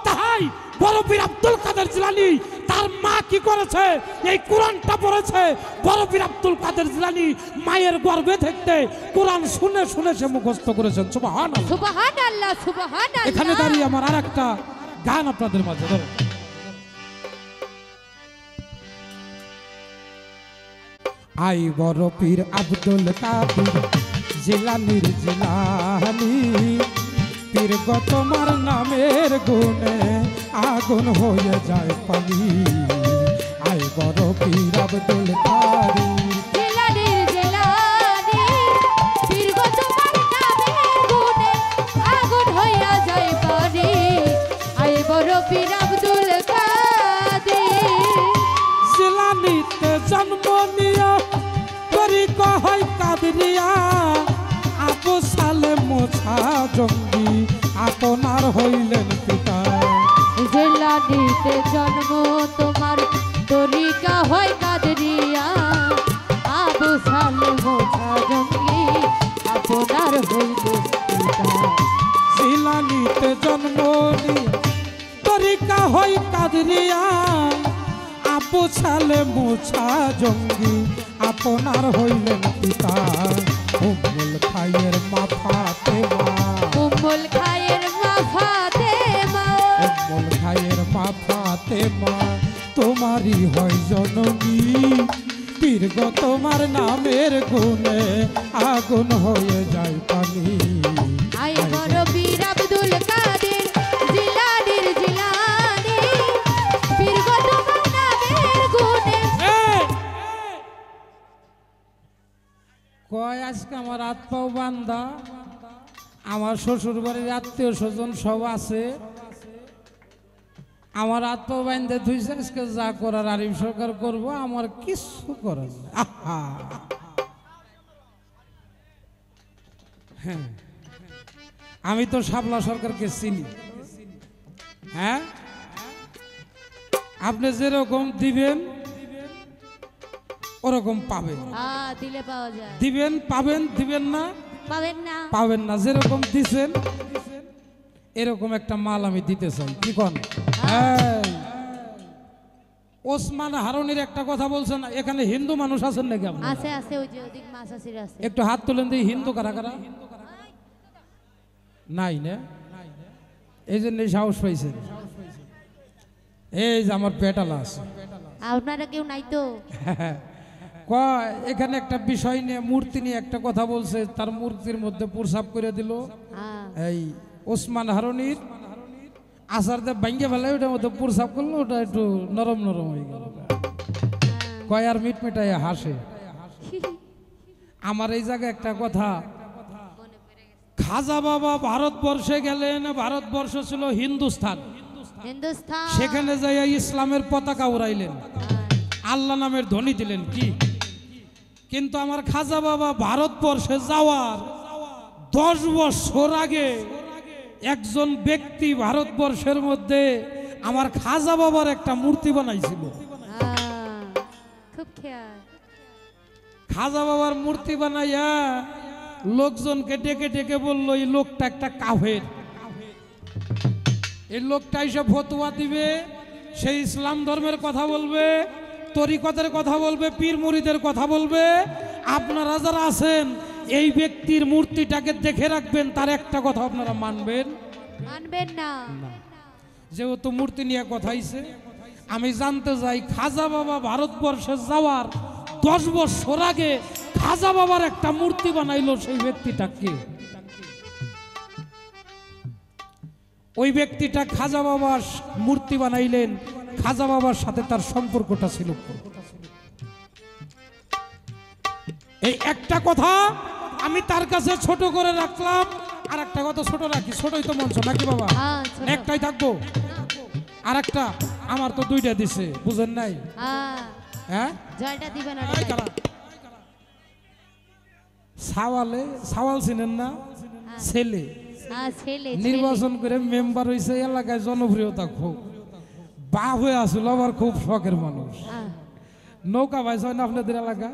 তাহাই বড় পীর আব্দুল কাদের জিলানী তার মা কি করেছে? এই কোরআনটা পড়েছে। বড় পীর আব্দুল কাদের জিলানী মায়ের গর্ভে থাকতে কোরআন শুনে শুনে সে মুখস্থ করেছেন। সুবহানাল্লাহ, সুবহানাল্লাহ, সুবহানাল্লাহ। এখানে দাঁড়িয়ে আমার আরেকটা গান আপনাদের মাঝে ধরো। আই বড় পীর আব্দুল কাদের জিলানীর জিলানী, পীর গো তোমার নামের গুণে আগুন হয়ে যায় পানি। আই বড় পীর আব্দুল কাদের জিলানীর জিলানী, পীর গো তোমার নামের গুণে আগুন হইয়া যায় পানি। কাদরিয়া আবু সালেম মোছা জঙ্গি আপনার হইলেন পিতা জিলানিতে জন্ম তোমার তরিকা হয় কাদরিয়া আবু সালেম মোছা জঙ্গি আপনার হইল পিতা জিলানিতে জন্ম তরিকা হয় কাদরিয়া আবু সালেম মোছা জঙ্গি আপনার হইলেন পিতা উম্মুল খায়ের মা ফাতেমা উম্মুল খায়ের মা ফাতেমা উম্মুল খায়ের মা ফাতেমা তোমারই হয় জননী দীর্ঘ তোমার নামের গুণে আগুন হয়ে যায় পানি আয় বড় বীর আব্দুল কাদের জিলানির জিলানি বীর গো তোমার নামের গুণে কয় আজকে আমার হাত পাও বান্ধা আমার শ্বশুর বাড়ির আত্মীয় স্বজন সব আছে আমার হাত পাও বান্ধে ধুইছে আজকে যা করার আরিফ সরকার করবো আমার কিছু করার নেই। আহা! হ্যাঁ আমি তো শাপলা সরকারকে চিনি হ্যাঁ আপনি যেরকম দিবেন ওরকম পাবেন দিলে পাওয়া যায় দিবেন পাবেন দিবেন না পাবেন না পাবেন না যেরকম দিছেন এরকম একটা মাল আমি দিতে চাই কি কোন এই, ওসমান হারুনির একটা কথা বলছেন এখানে হিন্দু মানুষ আছেন নাকি আপনি আছে আছে ওই যে ওদিক মাছ আসির আছে একটু হাত তুলেন দিই হিন্দু কারা কারা নাই না এই জন্য সাহস পাইছেন এই যে আমার পেটালা আছে আপনারা কেউ নাই তো কয় এখানে একটা বিষয় নিয়ে মূর্তি নিয়ে একটা কথা বলছে তার মূর্তির মধ্যে প্রসাব করে দিল এই ওসমান হারুনির আসার দিয়ে ভাঙ্গে ফেলে ওটার মধ্যে প্রসাব করলো ওটা একটু নরম নরম হয়ে গেল কয় আর মিট মিটাই হাসে আমার এই জায়গায় একটা কথা খাজা বাবা ভারতবর্ষে গেলেন ভারতবর্ষ ছিল হিন্দুস্তান হিন্দুস্তান সেখানে যাইয়া ইসলামের পতাকা উড়াইলেন আল্লাহ নামের ধ্বনি দিলেন কি কিন্তু আমার খাজা বাবা ভারতবর্ষে যাওয়ার 10 বছর আগে একজন ব্যক্তি ভারতবর্ষের মধ্যে আমার খাজা বাবার একটা মূর্তি বানাইছিল খুব খেয়াল খাজা বাবার মূর্তি বানাইয়া লোকজনকে ডেকে ডেকে বললো এই লোকটা একটা কাফের এই লোকটা এসে ফতোয়া দিবে সেই ইসলাম ধর্মের কথা বলবে তরিকতের কথা বলবে পীর মুরিদের কথা বলবে আপনারা যারা আছেন এই ব্যক্তির মূর্তিটাকে দেখে রাখবেন তার একটা কথা আপনারা মানবেন মানবেন না যেহেতু মূর্তি নিয়ে কথা হইছে আমি জানতে চাই খাজা বাবা ভারতবর্ষে যাওয়ার 10 বছর আগে খাজা বাবার একটা মূর্তি বানাইলো সেই ব্যক্তিটাকে ওই ব্যক্তিটা খাজা বাবার মূর্তি বানাইলেন খাজা বাবার সাথে তার সম্পর্কটা ছিল এই একটা কথা আমি তার কাছে ছোট করে রাখলাম আর একটা কথা ছোট রাখি ছোটই তো মঞ্চ নাকি বাবা একটাই থাকবো আর একটা আমার তো 2টা দিছে বুঝেন নাই হ্যাঁ জয়টা দিবেন সাওয়াল চিনেন না ছেলে নির্বাচন করে মেম্বার হয়েছে এলাকায় জনপ্রিয়তা খুব বাপ হয়ে আসলো আবার খুব শখের মানুষ নৌকা বাইজ হয় না আপনাদের এলাকা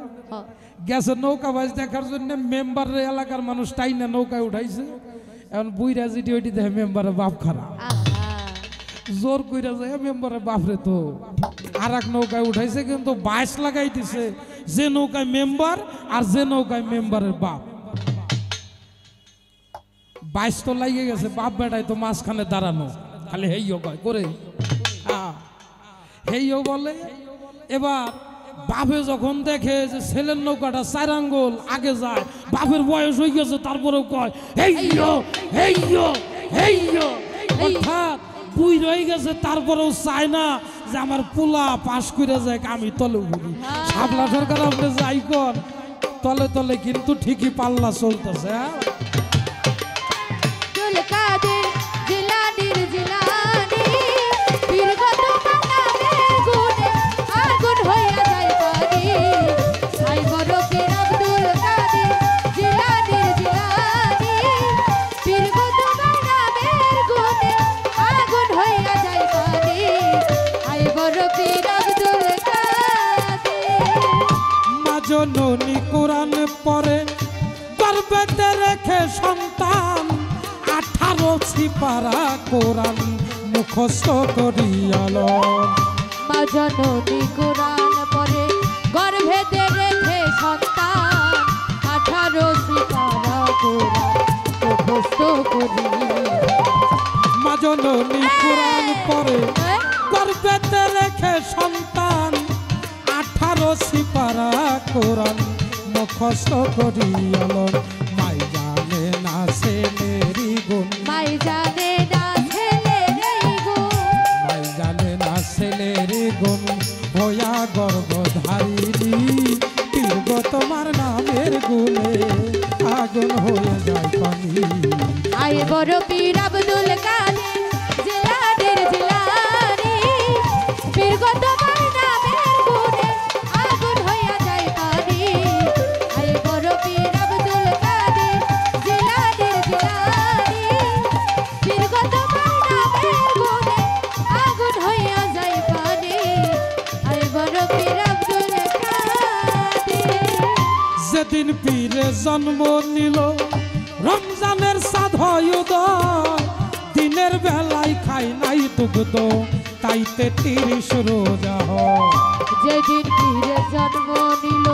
গেছে নৌকা বাইজ দেখার জন্য মেম্বার এলাকার মানুষ তাই না নৌকায় উঠাইছে এখন বুইরা জিটি ওইটি দেখে মেম্বারের বাপ খারাপ জোর কইরা যায় মেম্বারের বাপরে তো আর এক নৌকায় উঠাইছে কিন্তু 22 লাগাই দিছে যে নৌকায় মেম্বার আর যে নৌকায় মেম্বারের বাপ 22 তো লাগিয়ে গেছে বাপ বেটাই তো মাঝখানে দাঁড়ানো খালি হেইও কয় করে হেইও বলে এবার বাপে যখন দেখে যে ছেলের নৌকাটা 4 আঙ্গুল আগে যায় বাপের বয়স হয়ে গেছে তারপরেও কয় হেইও হেইও হেইও অর্থাৎ বুই রয়ে গেছে তারপরেও চায় না যে আমার পোলা পাশ করে যায় আমি তলে উঠি শাপলা সরকার আপনি যাই কর তলে তলে কিন্তু ঠিকই পাল্লা চলতেছে ছিপারা কোরআন মুখস্থ করিয়াল মা জননী কোরআন পড়ে গর্ভেতে রেখে সন্তান 18 সিপারা কোরআন মুখস্থ করি মা জননী কোরআন পড়ে গর্ভেতে রেখে সন্তান 18 সিপারা কোরআন মুখস্থ করিয়াল মাই জানে না ছেলেরি গুণ মাই জানে না ছেলের গুণ মাই জানে না ছেলেরি গুণ হইয়া গর্ভধারিণী তীর্ব তোমার নামের গুণে আগুন হয়ে যায় পানি আয় বড় পীর আব্দুল কাদের জিলানীর জিলানী পীর গো তোমার নামের গুণে আগুন হইয়া যায় পানি আয় বড় পীর আব্দুল কাদের জিলানীর জিলানী পীর গো তোমার নামের গুণে আগুন হইয়া যায় পানি আয় বড় পীর আব্দুল কাদের যেদিন পীরে জন্ম নিল রমজানের সাধ উদয় দিনের বেলায় খাই নাই দুগ্ধ তাইতে 30 রোজা হয় যেদিন পীরে জন্ম নিল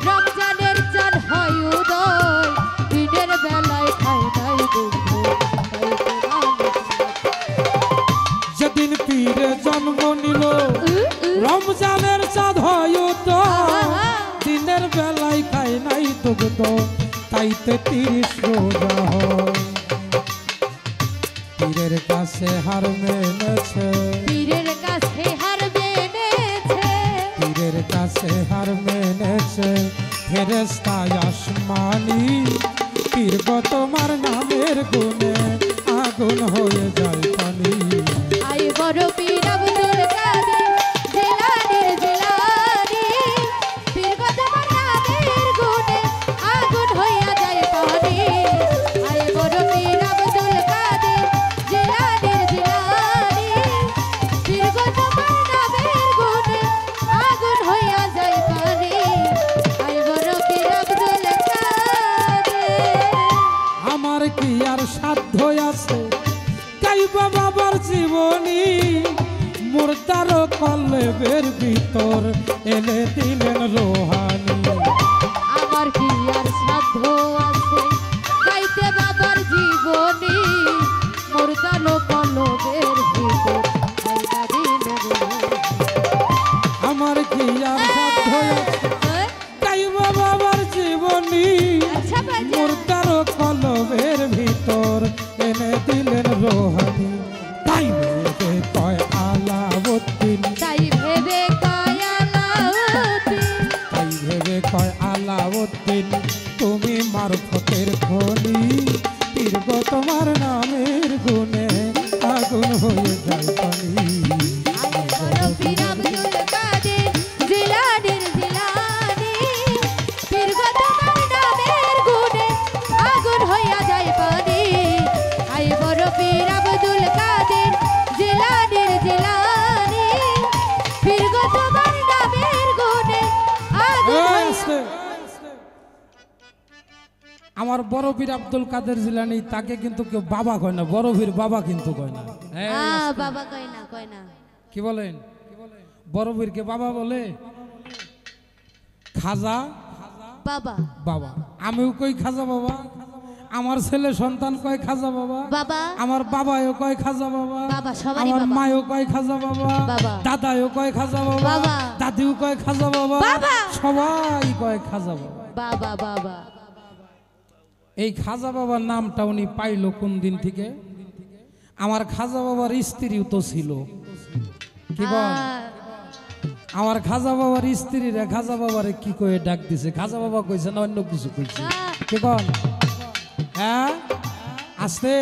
রমজানের চাঁদ হয় উদয় দিনের বেলায় খাই নাই দুঃখ যেদিন পীরে জন্ম নিল রমজানের চাঁদ হয় উদয় দিনের বেলায় খাই নাই দুগ্ধ তাইতে 30 রোজা হয় পীরের কাছে হার মেনেছে পীরের কাছে হার মেনেছে পীরের কাছে হার মেনেছে ফেরেশতা আসমানি পীর গো তোমার নামের গুণে আগুন হয়ে যায় পানি আই বড় পীর আব্দুল কাদের জিলানীর জিলানী পীর গো তোমার নামের গুণে আগুন হইয়া যায় পানি আই বড় পীর আব্দুল কাদের জিলানীর জিলানী পীর গো তোমার নামের গুণে আগুন হইয়া যায় পানি আই বড় পীর আব্দুল কাদের আমার কি আর সাধ্য আছে গাইবা বাবার জীবনী মুর্দার কলেবের ভিতর এলে দিলেন রোহানি আমার কি আর সাধ্য আছে গাইতে বাবার জীবনী মুর্দানো কলবের ভিতর আইনা দিলেন আমার কি আর সাধ্য আছে গাইবা বাবার জীবনী আচ্ছা বাজা মুর্দার কলবের ভিতর এনে দিলেন রোহানি তাই ভেবে কয় আলাউদ্দিন তাই ভেবে কায়ালাউদ্দিন তাই ভেবে কয় আলাউদ্দিন তুমি মারফতের খনি পীর গো তোমার নামের গুণে আগুন হয়ে যায় পানি বড় পীর আব্দুল কাদের জিলানীর জিলানী পীর গো তোমার নামের গুণে আগুন হইয়া যায় পানি আই বড় পীর আব্দুল কাদের জিলানীর জিলানী পীর গো তোমার নামের গুণে আগুন এই হইয়া আছে। আমার বড় পীর আব্দুল কাদের জিলানী তাকে কিন্তু কেউ বাবা কয় না বড় পীর বাবা কিন্তু কয় না এই বাবা কয় না কি বলেন বড় পীরকে বাবা বলে খাজা বাবা বাবা আমিও কই খাজা বাবা আমার ছেলে সন্তান কয় খাজা বাবা বাবা আমার বাবাও কয় খাজা বাবা বাবা, সবারই আমার বাবা। মায়ও কয় খাজা বাবা বাবা। দাদাও কয় খাজা বাবা বাবা। দাদিও কয় খাজা বাবা বাবা। সবাই কয় খাজা বাবা বাবা বাবা এই খাজা বাবার নামটা উনি পাইলো কোন দিন থেকে আমার খাজা বাবার স্ত্রীও তো ছিল কি বল আমার খাজা বাবার স্ত্রীরা খাজা বাবারে কি কয়ে ডাক দিছে খাজা বাবা কইছে না অন্য কিছু কইছে কি বল হ্যাঁ আসতে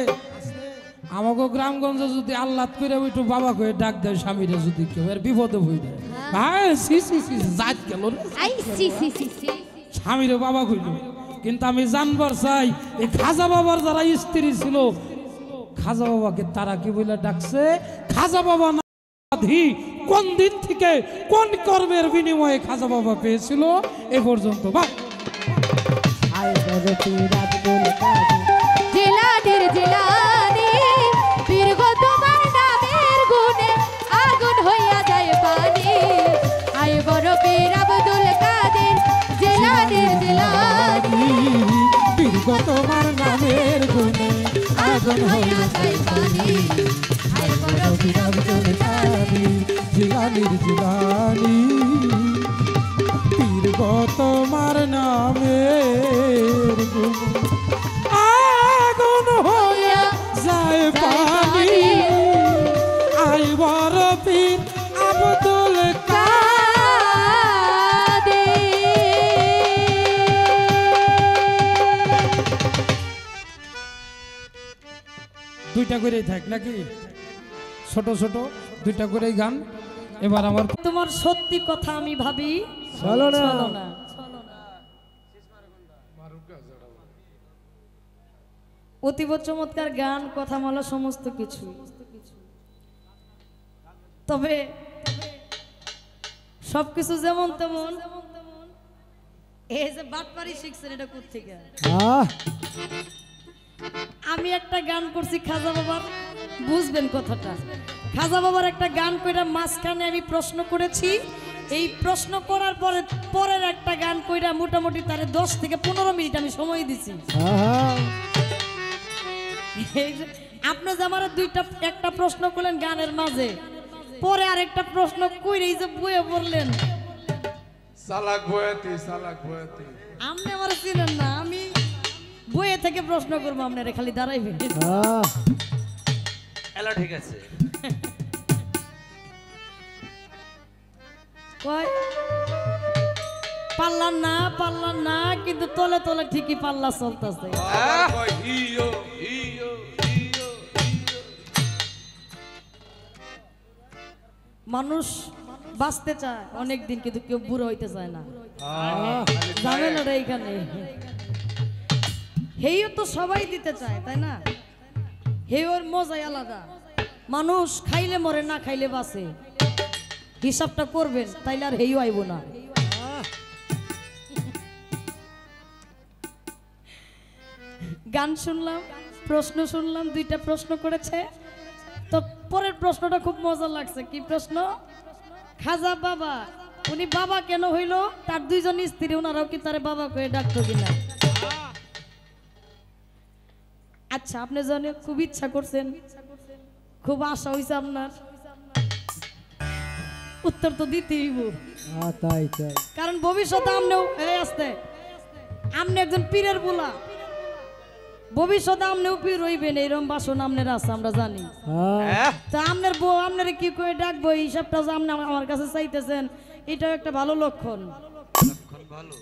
আমাকে গ্রামগঞ্জে যদি আল্লাহ করে একটু বাবা কয়ে ডাক দেয় স্বামীরা যদি কেউ এর বিপদে হয়ে যায় হ্যাঁ সি সি সি জাত গেল আই সি সি সি সি স্বামীরে বাবা কইল কিন্তু আমি জানবার চাই এই খাজা বাবার যারা স্ত্রী ছিল খাজা বাবাকে তারা কি বলে ডাকছে খাজা বাবা না কোন দিন থেকে কোন কর্মের বিনিময়ে খাজা বাবা পেয়েছিল এ পর্যন্ত বা জিলানীর জিলানী আগুন হইয়া যায় পানি হায় বরফির আব্দুল কাদের জিলানির জিলানি পীর গো তোমার নামের গুণ আগুন হইয়া যায় পানি আই বড় পীর আব্দুল দুইটা করেই থাক নাকি ছোট ছোট দুইটা করেই গান এবার আমার তোমার সত্যি কথা আমি ভাবি চলো না। চলো না। অতীব চমৎকার গান কথা মালা সমস্ত কিছু, তবে সবকিছু যেমন তেমন এই যে বাটপারি শিখছেন এটা কোত্থেকে? আমি একটা গান করছি খাজা বাবার, বুঝবেন কথাটা। খাজা বাবার একটা গান কইরা মাঝখানে আমি প্রশ্ন করেছি, এই প্রশ্ন করার পরে পরের একটা গান কইরা মোটামুটি তারে 10 থেকে 15 মিনিট আমি সময় দিছি। এই যে আপনি যে আমার একটা প্রশ্ন করলেন গানের মাঝে, পরে আরেকটা প্রশ্ন কইরা এই যে বইয়ে পড়লেন সালাক বয়াতি সালাক বয়াতি আপনি আমার চিনেন না, আমি বইয়ে থেকে প্রশ্ন করবো, আপনারা খালি দাঁড়াইবেন। এলা ঠিক আছে। কয় পাল্লা না কিন্তু তলে তলে ঠিকই পাল্লা চলতেছে। হিও হিও হিও মানুষ বাঁচতে চায় অনেক দিন, কিন্তু কেউ বুড়ো হইতে চায় না, জানেন ওরা এইখানে। হেইও তো সবাই দিতে চায়, তাই না? হেওর মজাই আলাদা। মানুষ খাইলে মরে, না খাইলে বাঁচে, হিসাবটা করবেন, তাইলে আর হেইও আইব না। গান শুনলাম, প্রশ্ন শুনলাম, দুইটা প্রশ্ন করেছে। তো পরের প্রশ্নটা খুব মজা লাগছে। কি প্রশ্ন? খাজা বাবা, উনি বাবা কেন হইল? তার দুইজন স্ত্রী, ওনারাও কি তারে বাবা করে ডাকতো কিনা? আচ্ছা, আপনি জানেন খুব ইচ্ছা করছেন, খুব আশা হইছে আপনার, উত্তর তো দিতেই হইব। তাই তাই কারণ ভবিষ্যতে আমনেও আসতে, আমনে একজন পীরের বুলা, ভবিষ্যতে আমনেও পীর হইবেন, এইরকম বাসন আমনের আছে আমরা জানি। তা আমনের বউ আমনের কি করে ডাকবো, এই হিসাবটা যে আপনি আমার কাছে চাইতেছেন, এটাও একটা ভালো লক্ষণ। ভালো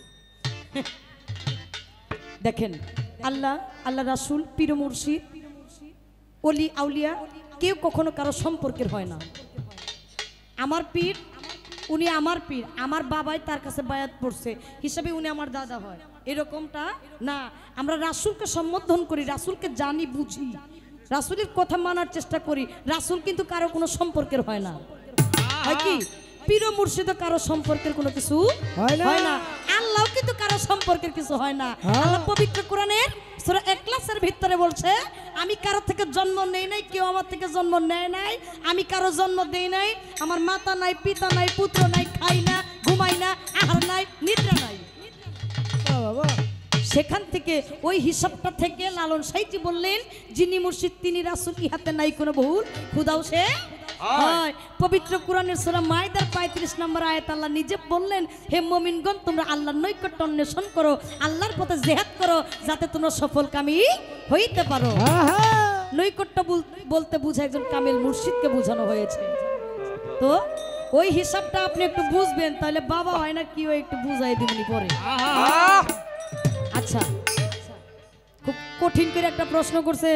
দেখেন, আল্লাহ রাসূল, পীর মুর্শিদ, ওলি আউলিয়া কেউ কখনো কারো সম্পর্কের হয় না। আমার পীর, উনি আমার পীর, আমার বাবাই তার কাছে বায়াত পড়ছে হিসাবে উনি আমার দাদা হয়, এরকমটা না। আমরা রাসূলকে সম্বোধন করি, রাসূলকে জানি বুঝি, রাসূলের কথা মানার চেষ্টা করি। রাসূল কিন্তু কারো কোনো সম্পর্কের হয় না, হয় কি? পীর মুর্শিদ কারো সম্পর্কের কোনো কিছু হয় না। আল্লাহ কিন্তু কারো সম্পর্কের কিছু হয় না। আল্লাহ পবিত্র কোরআনের সূরা ইখলাসের ভিতরে বলছে, আমি কারো থেকে জন্ম নেই নাই, কেউ আমার থেকে জন্ম নেয় নাই, আমি কারো জন্ম দেই নাই, আমার মাতা নাই, পিতা নাই, পুত্র নাই, খাই না, ঘুমাই না, আহার নাই, নিদ্রা নাই। সেখান থেকে ওই হিসাবটা থেকে লালন সাইজি বললেন, যিনি মুর্শিদ তিনি রাসূল, ইহাতে নাই কোনো ভুল, খুদাও সে হয়। পবিত্র কোরআনের সূরা মাইদার 35 নম্বর আয়াত আল্লাহ নিজে বললেন, হে মুমিনগণ, তোমরা আল্লাহর নৈকট্য অন্বেষণ করো, আল্লাহর পথে জিহাদ করো, যাতে তোমরা সফলকামী হইতে পারো। নৈকট্য বলতে বুঝায় একজন কামিল মুর্শিদকে বোঝানো হয়েছে। তো ওই হিসাবটা আপনি একটু বুঝবেন, তাহলে বাবা হয় না কি হয় একটু বুঝাই দিবনি পরে। আচ্ছা, খুব কঠিন করে একটা প্রশ্ন করছে।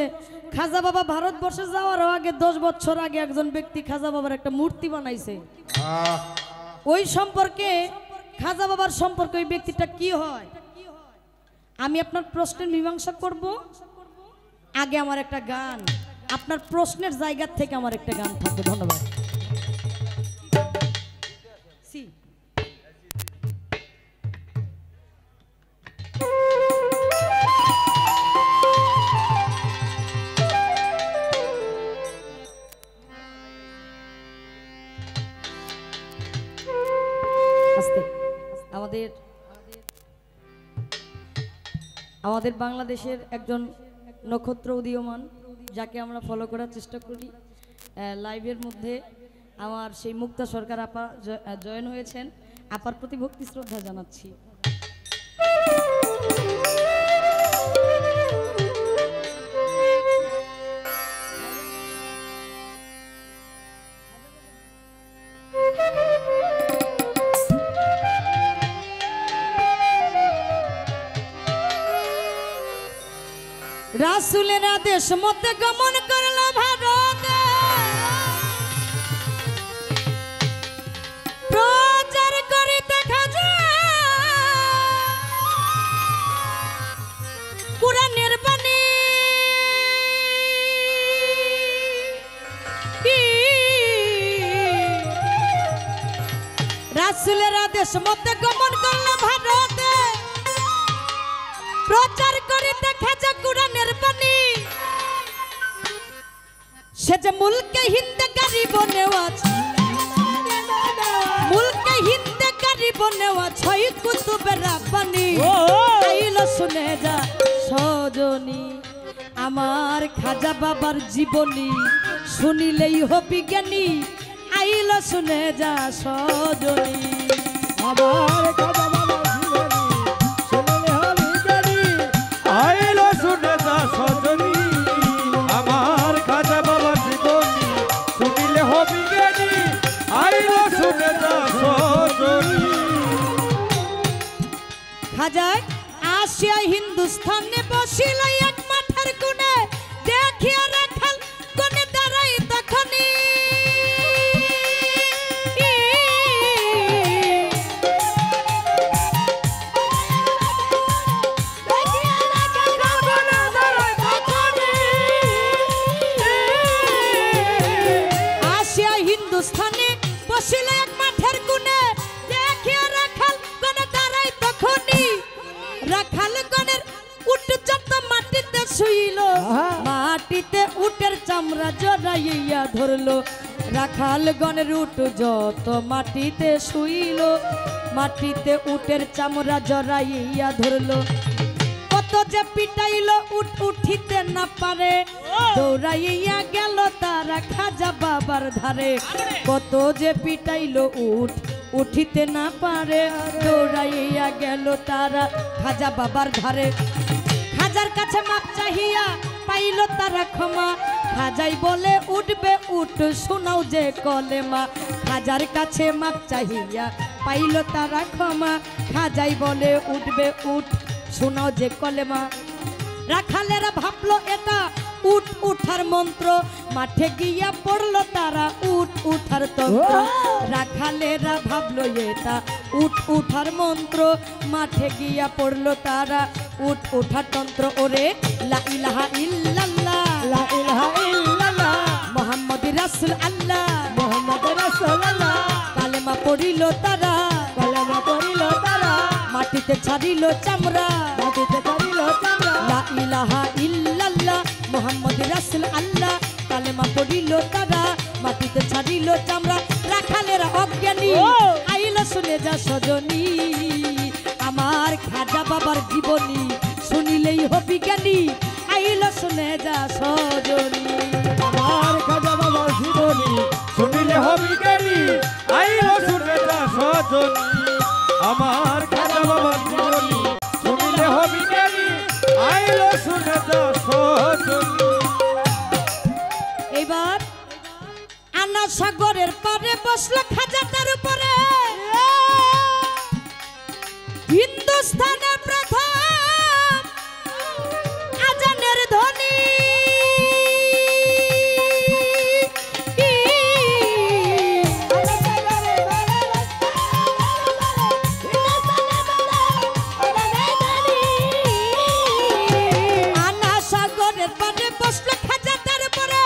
খাজা বাবা ভারতবর্ষে যাওয়ার আগে 10 বছর আগে একজন ব্যক্তি খাজা বাবার একটা মূর্তি বানাইছে। ওই সম্পর্কে, খাজা বাবার সম্পর্কে ওই ব্যক্তিটা কি হয়, আমি আপনার প্রশ্নের মীমাংসা করব। আগে আমার একটা গান, আপনার প্রশ্নের জায়গা থেকে আমার একটা গান থাকবে। ধন্যবাদ। আমাদের বাংলাদেশের একজন নক্ষত্র উদীয়মান যাকে আমরা ফলো করার চেষ্টা করি লাইভের মধ্যে আমার সেই মুক্তা সরকার আপা জয়েন হয়েছেন। আপার প্রতি ভক্তি শ্রদ্ধা জানাচ্ছি। রাসূলের আদেশ মতে গমন করল ভারতে, প্রচার করিতে খাজা কুরআনের বাণী। রাসূলের আদেশ মতে গমন করল ভারতে, প্রচার করিতে খাজা কুরআনের বাণী। সে যে মুলকে হিন্দে গরিব নেওয়াজ, মুলকে হিন্দে গরিব নেওয়াজ ছয় কুতুবের রাব্বানি। আইলো শুনে যা সজনী আমার খাজা বাবার জীবনী, শুনিলেই হবি জ্ঞানী। আইলো শুনে যা সজনী আমার খাজা বাবার জীবনী, শুনলে হবি জ্ঞানী। আইলো শুনে যা সজনী আমার খাজা বাবার জীবনী, শুনিলে হবি জ্ঞানী। আইলো শুনে যা সজনী। খাজায় আসিয়া হিন্দুস্থানে বসিল এক মাথার কোণে, দেখিয়া রাখাল কোণে দাঁড়াই তখনই। আসিয়া হিন্দুস্থানে বসিল এক মাঠের কোণে, দেখিয়া রাখাল কোণে দাঁড়াই তখনই। রাখাল গণের উট যত মাটিতে শুইল, মাটিতে উটের চামড়া জড়াইয়া ধরলো। রাখাল গণের উট যত মাটিতে শুইল, মাটিতে উটের চামড়া জড়াইয়া ধরলো। কত যে পিটাইল উট উঠিতে না পারে, দৌড়াইয়া গেল তারা খাজা বাবার ধারে। কত যে পিটাইল উট উঠিতে না পারে, দৌড়াইয়া গেল তারা খাজা বাবার ধারে। খাজার কাছে মাপ চাহিয়া পাইল তারা ক্ষমা, খাজাই বলে উঠবে উঠ শোনাও যে কলেমা। খাজার কাছে মাপ চাহিয়া পাইল তারা ক্ষমা, খাজাই বলে উঠবে উঠ শোনাও যে কলেমা। রাখালেরা ভাবলো এটা উঠ উঠার মন্ত্র, মাঠে গিয়া পড়লো তারা উঠ উঠার তন্ত্র। রাখালেরা ভাবলো এটা উঠ উঠার মন্ত্র, মাঠে গিয়া পড়লো তারা উঠ উঠার তন্ত্র। ওরে লা ইলাহা ইল্লাল্লাহ, লা ইলাহা ইল্লাল্লাহ মুহাম্মাদুর রাসূল আল্লাহ, মুহাম্মাদুর রাসূলুল্লাহ। কালেমা পড়িল তারা, কালেমা পড়িল তারা, মাটিতে ছাড়িল চামড়া। মাটিতে ছাড়িল চামড়া। লা ইলাহা ইল্লাল্লাহ মুহাম্মাদুর রাসূল আল্লাহ, কালেমা পড়িল তারা, মাটিতে ছাড়িল চামড়া। রাখালেরা অজ্ঞানী আইলো শুনে যা সজনী আমার খাজা বাবার জীবনী, শুনিলেই হবি জ্ঞানী। আইলো শুনে যা সজনী আমার খাজা বাবার জীবনী, শুনিলে হবি জ্ঞানী। আইলো শুনে যা সজনী আমার খাজা বাবার জীবনী, শুনিলে হবি জ্ঞানী। আইলো শুনে যা সজনী। এবার আনা সাগরের পারে বসলো খাজা তার উপরে, হিন্দুস্তানে প্রথম আজানের ধ্বনি। আনা সাগরের পারে বসলো খাজা তার উপরে,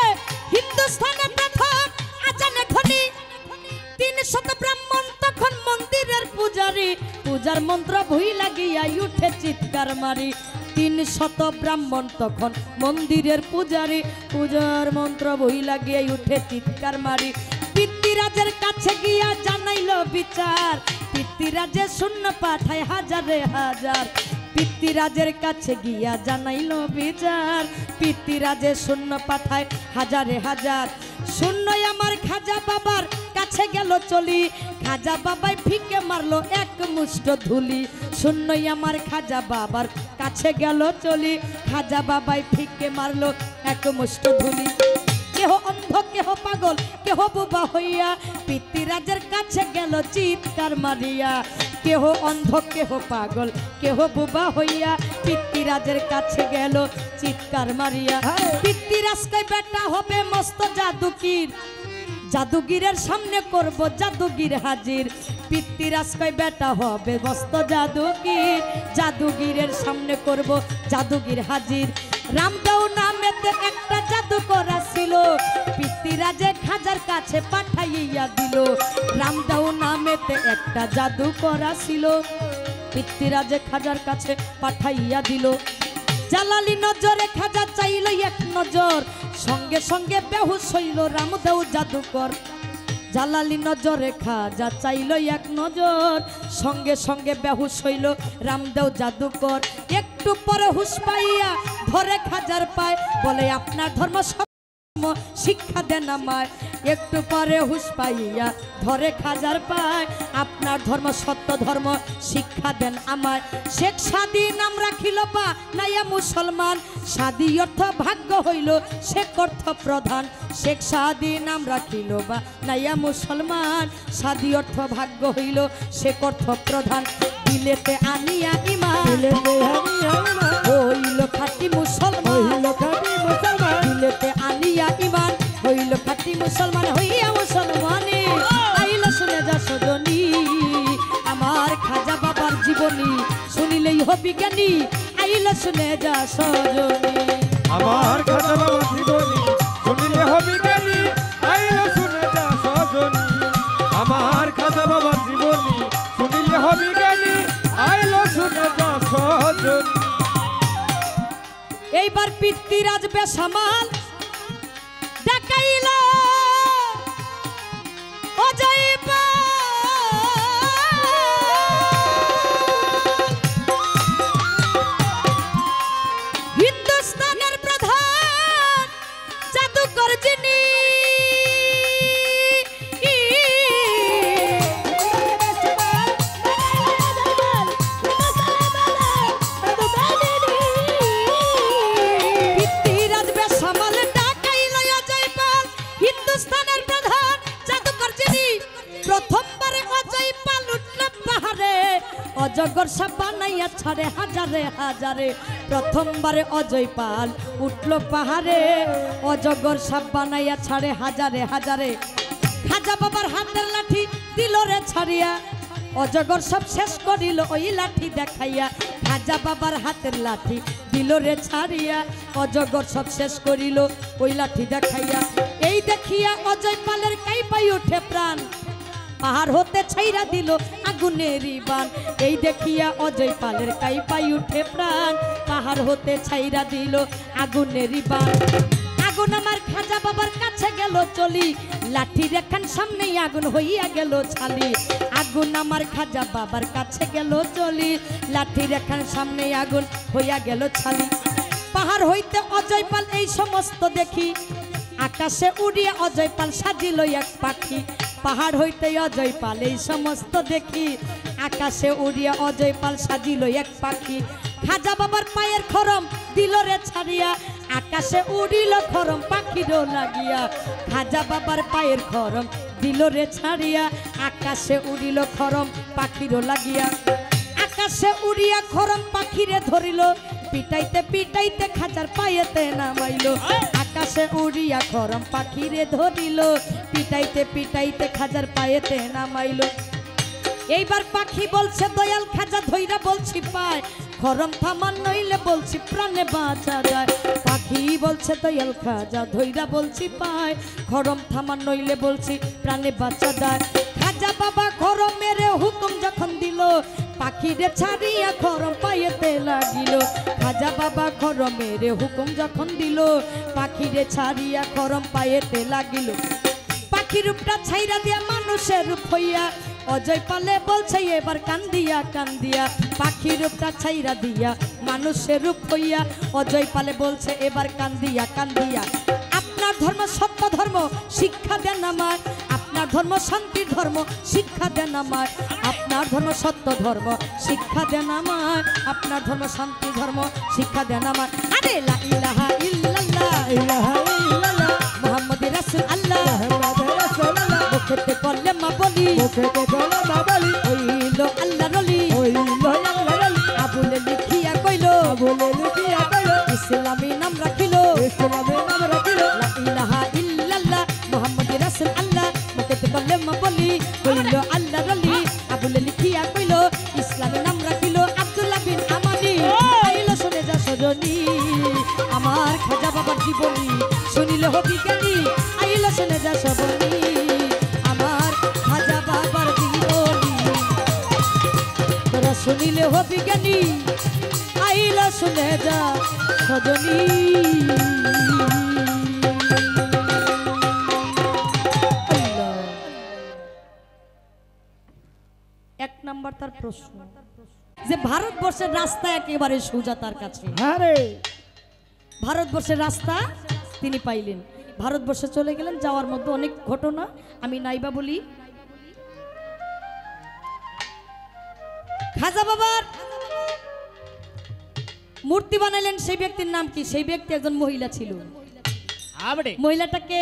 হিন্দুস্তানে প্রথম আজানের ধ্বনি। 300 ব্রাহ্মণ তখন মন্দিরের পূজারী, পূজার মন্ত্র ভুই লাগিয়া উঠে চিৎকার মারি। 300 ব্রাহ্মণ তখন মন্দিরের পূজারী, পূজার মন্ত্র ভুই লাগিয়া উঠে চিৎকার মারি। পিতৃরাজের কাছে গিয়া জানাইল বিচার, পিতৃরাজে শূন্য পাঠায় হাজারে হাজার। পিতৃরাজের কাছে গিয়া জানাইল বিচার, পিতৃরাজে শূন্য পাঠায় হাজারে হাজার। শূন্যই আমার খাজা বাবার কাছে গেল চলি, খাজা বাবাই ফিকে মারলো এক মুষ্ট ধুলি। শূন্যই আমার খাজা বাবার কাছে গেল চলি, খাজা বাবাই ফিকে মারলো এক মুষ্ট ধুলি। কেহ অন্ধ কেহ পাগল কেহ বোবা হইয়া পিতৃরাজের কাছে গেল চিৎকার মারিয়া। কেহ অন্ধ কেহ পাগল কেহ বোবা হইয়া পিতৃরাজের কাছে গেল চিৎকার মারিয়া। পিতৃরাজ কয় বেটা হবে মস্ত জাদুকির, জাদুগিরের সামনে করব জাদুগির হাজির। পিতৃরাজ কয় বেটা হবে মস্ত জাদুগির, জাদুগিরের সামনে করব জাদুগির হাজির। রামদাও নামেতে একটা জাদু করা ছিল, পিতৃরাজে খাজার কাছে পাঠাইয়া দিল। রামদাও নামেতে একটা জাদু করা ছিল, পিতৃরাজে খাজার কাছে পাঠাইয়া দিল। জালালি নজরে খাজা চাইল এক নজর, সঙ্গে সঙ্গে বেহুশ হইল রামদাও জাদুকর। জালালি নজরে খাজা চাইল এক নজর, সঙ্গে সঙ্গে বেহুশ হইল রামদাও জাদুকর। একটু পরে হুশ পাইয়া ধরে খাজার পায়, বলে আপনার ধর্ম শিক্ষা দেন আমায়। একটু পরে হুশ পাইয়া ধরে খাজার পায়, আপনার ধর্ম সত্য ধর্ম শিক্ষা দেন আমায়। শেখ সাদী নাম রাখিল বা নাইয়া মুসলমান, সাদী অর্থ ভাগ্য হইল শেখ অর্থ প্রধান। শেখ সাদী নাম রাখিল বা নাইয়া মুসলমান, সাদী অর্থ ভাগ্য হইল শেখ অর্থ প্রধান। দিলেতে আনিয়া ইমান হইল খাঁটি মুসলমান, দিলেতে আনিয়া ইমান হইল খাঁটি মুসলমান। হইয়া মুসলমানে আইল শুনে যা সজনী, আমার খাজা বাবার জীবনী শুনিলেই হবি জ্ঞানী। আইল শুনে যা সজনী, আমার খাজা বাবার জীবনী শুনিলে হবি জ্ঞানী। আইল শুনে যা সজনী, আমার খাজা বাবার জীবনী শুনিলে হবি জ্ঞানী। আইল শুনে যা সজনী। এইবার পিতৃরাজ বেসামাল দেখাইল অজয় হিন্দুস্তানের প্রধান জাদুকর যিনি, হিন্দুস্তানের প্রধান জাদুকর যিনি। প্রথমবারে অজয় পাল উঠল পাহাড়ে, অজগর সাপ বানাইয়া ছাড়ে হাজারে হাজারে। প্রথমবারে অজয় পাল উঠল পাহাড়ে, অজগর সাপ বানাইয়া ছাড়ে হাজারে হাজারে। খাজা বাবার হাতের লাঠি দিল রে ছাড়িয়া, অজগর সব শেষ করিল ওই লাঠি দেখাইয়া। খাজা বাবার হাতের লাঠি দিল রে ছাড়িয়া, অজগর সব শেষ করিল ওই লাঠি দেখাইয়া। এই দেখিয়া অজয় পালের কাইপাই উঠে প্রাণ, পাহাড় হতে ছাইরা দিল আগুনেরই বান। এই দেখিয়া অজয় পালের কাইপাই উঠে প্রাণ, পাহাড় হতে ছাইরা দিল আগুনেরই বান। আগুন আমার খাজা বাবার কাছে গেল চলি, লাঠি রেখান সামনেই আগুন হইয়া গেল ছালি। আগুন আমার খাজা বাবার কাছে গেল চলি, লাঠি রেখান সামনে আগুন হইয়া গেল ছালি। পাহাড় হইতে অজয় পাল এই সমস্ত দেখি, আকাশে উড়িয়া অজয় পাল সাজিল এক পাখি। পাহাড় হইতে অজয় পাল এই সমস্ত দেখি, আকাশে উড়িয়া অজয় পাল সাজিল এক পাখি। খাজা বাবার পায়ের খরম দিল রে ছাড়িয়া, আকাশে উড়িল খরম পাখিরও লাগিয়া। খাজা বাবার পায়ের খরম দিল রে ছাড়িয়া, আকাশে উড়িল খরম পাখিরও লাগিয়া। আকাশে উড়িয়া খরম পাখিরে ধরিল, পিটাইতে পিটাইতে খাজার পায়েতে নামাইল। আকাশে উড়িয়া খরম পাখিরে ধরিল, পিটাইতে পিটাইতে খাজার পায়েতে নামাইল। এইবার পাখি বলছে দয়াল খাজা ধইরা বলছি পায়, খরম থামান নইলে বলছি প্রাণে বাঁচা যায়। পাখি বলছে দয়াল খাজা ধইরা বলছি পায়, খরম থামান নইলে বলছি প্রাণে বাঁচা যায়। খাজা বাবা খরম মেরে হুকুম যখন দিল, পাখিরে ছাড়িয়া খরম পায়েতে লাগিল। খাজা বাবা খরম মেরে হুকুম যখন দিল, পাখিরে ছাড়িয়া খরম পায়েতে লাগিল। পাখির রূপটা ছাইরা দিয়া মানুষের রূপ হইয়া, অজয় পালে বলছে এবার কান্দিয়া কান্দিয়া পাখির রূপটা ছাইরা দিয়া মানুষের রূপ হইয়া। অজয় পালে বলছে এবার কান্দিয়া কান্দিয়া আপনার ধর্ম সত্য ধর্ম শিক্ষা দেন আমার, আপনার ধর্ম শান্তির ধর্ম শিক্ষা দেন আমার, আপনার ধর্ম সত্য ধর্ম শিক্ষা দেন আমার, আপনার ধর্ম শান্তি ধর্ম শিক্ষা দেন আমার। আরে লা ইলাহা ইল্লাল্লাহ ইলাহা ইল্লাল্লাহ মুহাম্মাদুর রাসূলুল্লাহ মুহাম্মাদুর রাসূলুল্লাহ মুখেতে কলেমা বলি মুখেতে কলেমা বলি হইল আল্লাহর ওলি হইল আল্লাহর ওলি আবুলে লিখিয়া কইল বলে লিখিয়া কইল ইসলামী নাম রাখিল ইসলামের নাম রাখিল লা ইলাহা ইল্লাল্লাহ মুহাম্মাদুর রাসূলুল্লাহ মুখেতে কলেমা বলি হইল আল্লাহর ওলি আবুলে লিখিয়া কইল ইসলামী নাম রাখিল আব্দুল্লাহ বিন আমানি। আইল শুনে যা সজনী আমার খাজা বাবার জীবনী শুনিলে হবি জ্ঞানী। আইল শুনে যা সজনী আমার খাজা বাবার জীবনী তোরা শুনিলে হবি জ্ঞানী। আইল শুনে যা সজনী। এক নাম্বার তার প্রশ্ন যে ভারতবর্ষের রাস্তা একেবারে সোজা তার কাছে। আরে ভারতবর্ষের রাস্তা তিনি পাইলেন, ভারতবর্ষে চলে গেলেন। যাওয়ার মধ্যে অনেক ঘটনা আমি নাইবা বলি। খাজা বাবার মূর্তি বানাইলেন, সেই ব্যক্তির নাম কি? সেই ব্যক্তি একজন মহিলা ছিল। মহিলাটাকে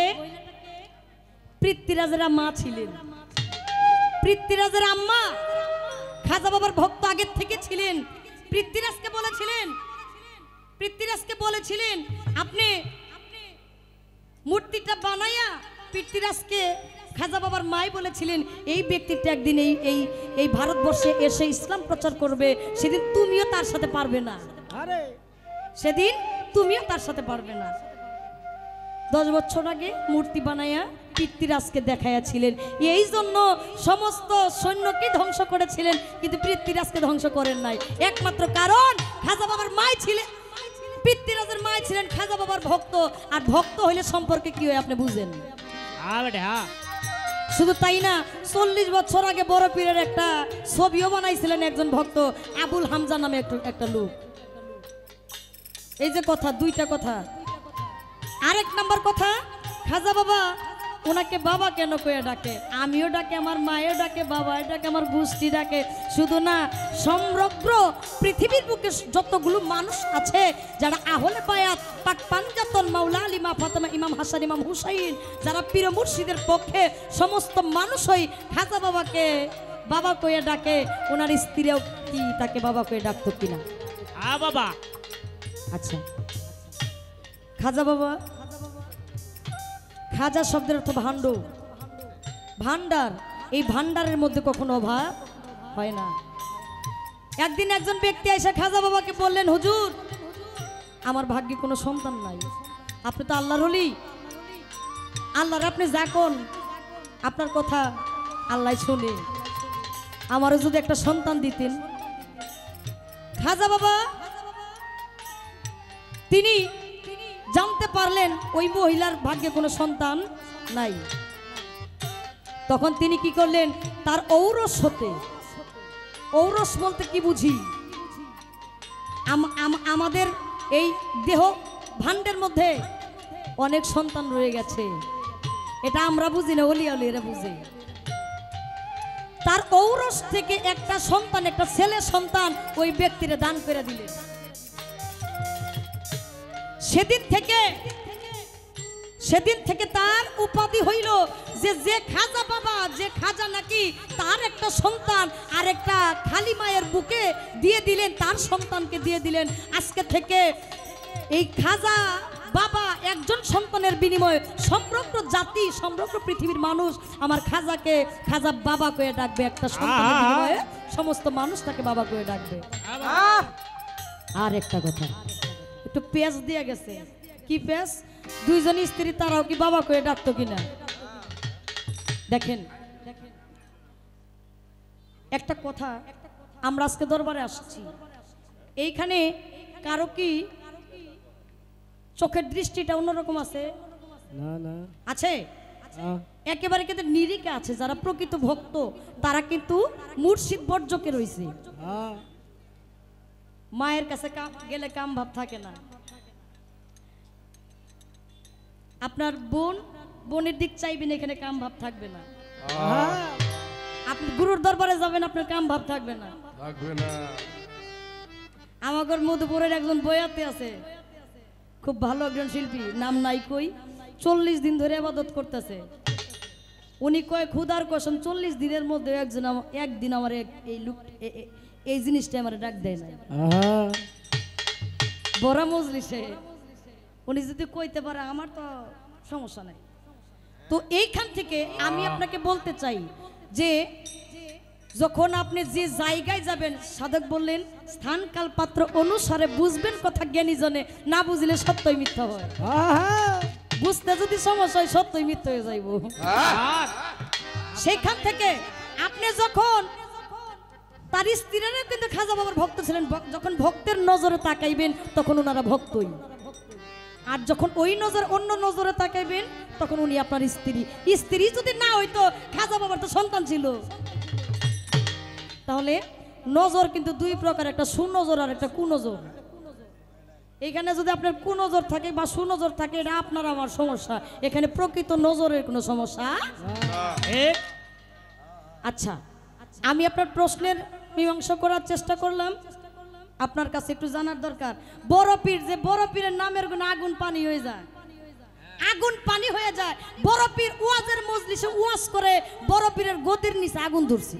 পৃথ্বীরাজের মা ছিলেন। পৃথ্বীরাজের আম্মা খাজা বাবার ভক্ত আগে থেকে ছিলেন। পৃথ্বীরাজকে বলেছিলেন আপনি মূর্তিটা বানাইয়া। পৃথ্বীরাজকে খাজা বাবার মাই বলেছিলেন এই ব্যক্তিটা একদিন এই ভারতবর্ষে এসে ইসলাম প্রচার করবে, সেদিন তুমিও তার সাথে পারবে না, আরে সেদিন তুমিও তার সাথে পারবে না। 10 বছর আগে মূর্তি বানাইয়া পৃথ্বীরাজকে দেখাইয়াছিলেন, এই জন্য সমস্ত সৈন্যকে ধ্বংস করেছিলেন, কিন্তু পৃথ্বীরাজকে ধ্বংস করেন নাই। একমাত্র কারণ খাজা বাবার মাই ছিলেন, পৃথ্বীরাজের মাই ছিলেন খাজা বাবার ভক্ত। আর ভক্ত হইলে সম্পর্কে কি হয় আপনি বুঝেন। শুধু তাই না, 40 বছর আগে বড় পীরের একটা ছবিও বানাইছিলেন একজন ভক্ত, আবুল হামজা নামে একটা লোক। এই যে কথা, দুইটা কথা। আরেক নাম্বার কথা, খাজা বাবা ওনাকে বাবা কেন কয়ে ডাকে? আমিও ডাকে, আমার মায়েও ডাকে, বাবা ডাকে, আমার গোষ্ঠী ডাকে। শুধু না, সমগ্র পৃথিবীর বুকে যতগুলো মানুষ আছে যারা আহলে বায়াত, পাক পাঞ্জাতন, মাওলা আলী, মা ফাতেমা, ইমাম হাসান, ইমাম হুসাইন, যারা পীর মুর্শিদের পক্ষে, সমস্ত মানুষই খাজা বাবাকে বাবা কয়ে ডাকে। ওনার স্ত্রীও কি তাকে বাবা কয়ে ডাকতো কিনা? বাবা আচ্ছা, খাজা বাবা, খাজা শব্দের অর্থ ভাণ্ড, ভান্ডার। এই ভান্ডারের মধ্যে কখনো অভাব হয় না। একদিন একজন ব্যক্তি এসে খাজা বাবাকে বললেন, হুজুর আমার ভাগ্যে কোনো সন্তান নাই, আপনি তো আল্লাহর ওলি, আল্লাহর আপনি যাকন, আপনার কথা আল্লাহ শুনে, আমারও যদি একটা সন্তান দিতেন। খাজা বাবা তিনি জানতে পারলেন ওই মহিলার ভাগ্যে কোনো সন্তান নাই। তখন তিনি কি করলেন, তার ঔরস হতে, ঔরস বলতে কি বুঝি, আমাদের এই দেহ ভাণ্ডের মধ্যে অনেক সন্তান রয়ে গেছে, এটা আমরা বুঝি না, অলি এরা বুঝে। তার ঔরস থেকে একটা সন্তান, একটা ছেলে সন্তান ওই ব্যক্তিরে দান করে দিলেন। সেদিন থেকে তার উপাধি হইল যে খাজা বাবা, যে খাজা নাকি তার একটা সন্তান আর একটা খালি মায়ের বুকে দিয়ে দিলেন, তার সন্তানকে দিয়ে দিলেন। আজকে থেকে এই খাজা বাবা একজন সন্তানের বিনিময়ে সমগ্র জাতি, সমগ্র পৃথিবীর মানুষ আমার খাজাকে খাজা বাবা কয়ে ডাকবে। একটা সন্তানের বিনিময়ে সমস্ত মানুষ তাকে বাবা কয়ে ডাকবে। আর একটা কথা, একটু পেঁয়াজ দিয়ে গেছে, কি পেঁয়াজ? দুইজন স্ত্রী তারাও কি বাবা কয়ে ডাকতো কিনা? দেখেন একটা কথা, আমরা আজকে দরবারে আসছি, এইখানে কারো কি চোখের দৃষ্টিটা অন্যরকম আছে? না না আছে? একেবারে কিন্তু নিরিকে আছে যারা প্রকৃত ভক্ত তারা কিন্তু মুর্শিদ বর্জকে রয়েছে। মায়ের কাছে গেলে কাম ভাব থাকে না। আপনার বোনের দিক চাইবেন, এখানে কাম ভাব থাকবে না। আপনি গুরুর দরবারে যাবেন, আপনার কাম ভাব থাকবে না। থাকবে না। আমাদের মধুপুরের একজন বয়াতে আছে, খুব ভালো একজন শিল্পী, নাম নাই কই, 40 দিন ধরে ইবাদত করতেছে। উনি কয় খুদার কসম 40 দিনের মধ্যে একদিন আমার এই জিনিসটা আমার ডাক দেয় না। বড় মজলিসে উনি যদি কইতে পারে আমার তো সমস্যা নাই। তো এইখান থেকে আমি আপনাকে বলতে চাই যে যখন আপনি যে জায়গায় যাবেন, সাধক বললেন স্থান কাল পাত্র অনুসারে বুঝবেন কথা জ্ঞানী জনে, না বুঝলে সত্যই মিথ্যা হয়। বুঝতে যদি সমস্যা হয় সত্যই মিথ্যা হয়ে যাইব। সেইখান থেকে আপনি যখন তার স্ত্রীরা কিন্তু খাজা বাবার ভক্ত ছিলেন, যখন ভক্তের নজরে তাকাইবেন তখন ওনারা ভক্তই, আর যখন ওই নজর অন্য নজরে তাকাইবেন তখন উনি আপনার স্ত্রী যদি না হইতো খাজা বাবার তো সন্তান ছিল। তাহলে নজর কিন্তু দুই প্রকার, একটা সুনজর আর একটা কুনজর। এখানে যদি আপনার কুনজর থাকে বা সুনজর থাকে এটা আপনার আমার সমস্যা, এখানে প্রকৃত নজরের কোনো সমস্যা। আচ্ছা, আমি আপনার প্রশ্নের মীমাংসা করার চেষ্টা করলাম, আপনার কাছে একটু জানার দরকার। বড় পীর, যে বড় পীরের নামের গুণ আগুন পানি হয়ে যায়, আগুন পানি হয়ে যায়। বড় পীর ওয়াজের মজলিসে ওয়াজ করে বড় পীরের গদির নিচে আগুন ধরছে।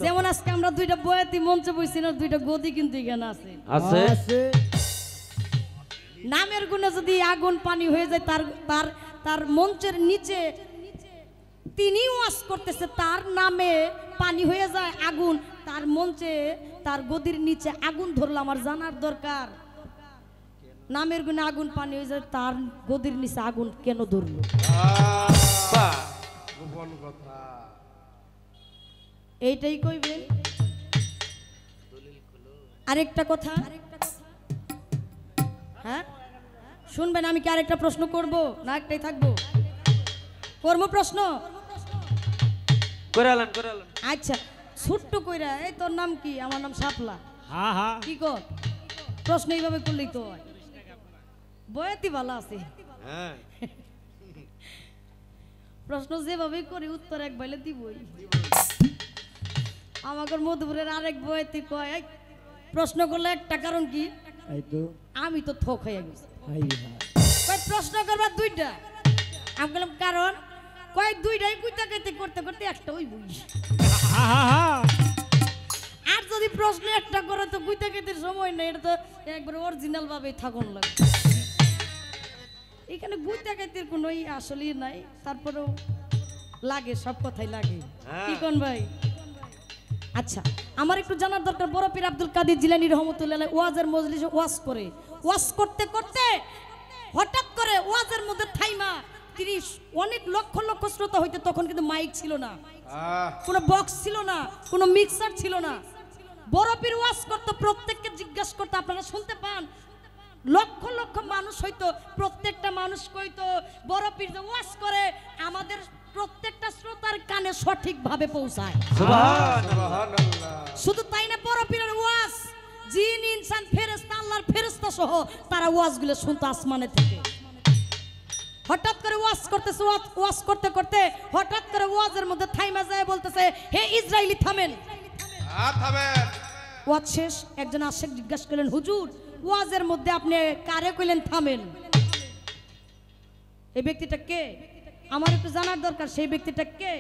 যেমন আজকে আমরা দুইটা বয়াতি মঞ্চে বসছি না, দুইটা গদি কিন্তু এখানে আছে। নামের গুণে যদি আগুন পানি হয়ে যায়, তার মঞ্চের নিচে তিনি ওয়াজ করতেছে, তার নামে পানি হয়ে যায় আগুন, তার মঞ্চে তার গদির নিচে আগুন ধরলো। আমার জানার দরকার নামের গুণে আগুন পানি হয়ে যায়, তার গদির নিচে আগুন কেন ধরলো? গোপন কথা এইটাই কইবেন। আরেকটা কথা, হ্যাঁ শুনবেন, আমি কি আরেকটা প্রশ্ন করব না একটাই থাকবো? করবো প্রশ্ন? আচ্ছা, ছোট্ট কইরা, এই তোর নাম কি? আমার নাম শাপলা। কি কর? প্রশ্ন এইভাবে করলেই তো হয়, বয়াতি ভালো আছে। প্রশ্ন যেভাবে করি উত্তর এক বাইলে দিবই। আমাকে মধুপুরের আরেক বয়াতি কয় প্রশ্ন করলে একটা কারণ কি, আমি তো থোক হয়ে গেছি। কয় প্রশ্ন করবার দুইটা, আমি বললাম কারণ, কয় দুইটাই কুইতাকাইতে করতে করতে একটা ওই বই। আর যদি প্রশ্ন একটা করে তো কুইতাকাইতে সময় নেই, এটা তো একবার অরিজিনাল ভাবে থাকুন লাগে। এখানে কুইতাকাইতে কোনো আসলেই নাই, তারপরেও লাগে, সব কথাই লাগে। কি কোন ভাই? আচ্ছা, আমার একটু জানার দরকার, বড় পীর আব্দুল কাদের জিলানী রহমতুল্লাহ ওয়াজের মজলিসে ওয়াজ করে, ওয়াজ করতে করতে হঠাৎ করে ওয়াজের মধ্যে থাইমা, তিনি অনেক লক্ষ লক্ষ শ্রোতা হইতে, তখন কিন্তু মাইক ছিল না, কোনো বক্স ছিল না, কোনো মিক্সার ছিল না। বড় পীর ওয়াজ করতে, প্রত্যেককে জিজ্ঞাসা করতে, আপনারা শুনতে পান, লক্ষ লক্ষ মানুষ হইতো, প্রত্যেকটা মানুষ কইতো বড় পীর যে ওয়াজ করে আমাদের প্রত্যেকটা শ্রোতার কানে সঠিকভাবে পৌঁছায়। শুধু তাই না, বড় পীরের ওয়াজ জিন ইনসান ফেরেশতা, আল্লাহর ফেরেশতা সহ তারা ওয়াজগুলো শুনতো আসমানে থেকে। হঠাৎ করে ওয়াজ করতেছে, ওয়াজ করতে করতে হঠাৎ করে ওয়াজের মধ্যে থাইমা যায়, বলতেছে হে ইসরাইলি থামেন। ওয়াজ শেষ, একজন আশেক জিজ্ঞাসা করলেন হুজুর ওয়াজের মধ্যে আপনি কারে কইলেন থামেন? এই ব্যক্তিটা কে? আমার একটু জানার দরকার, সেই ব্যক্তিটা কে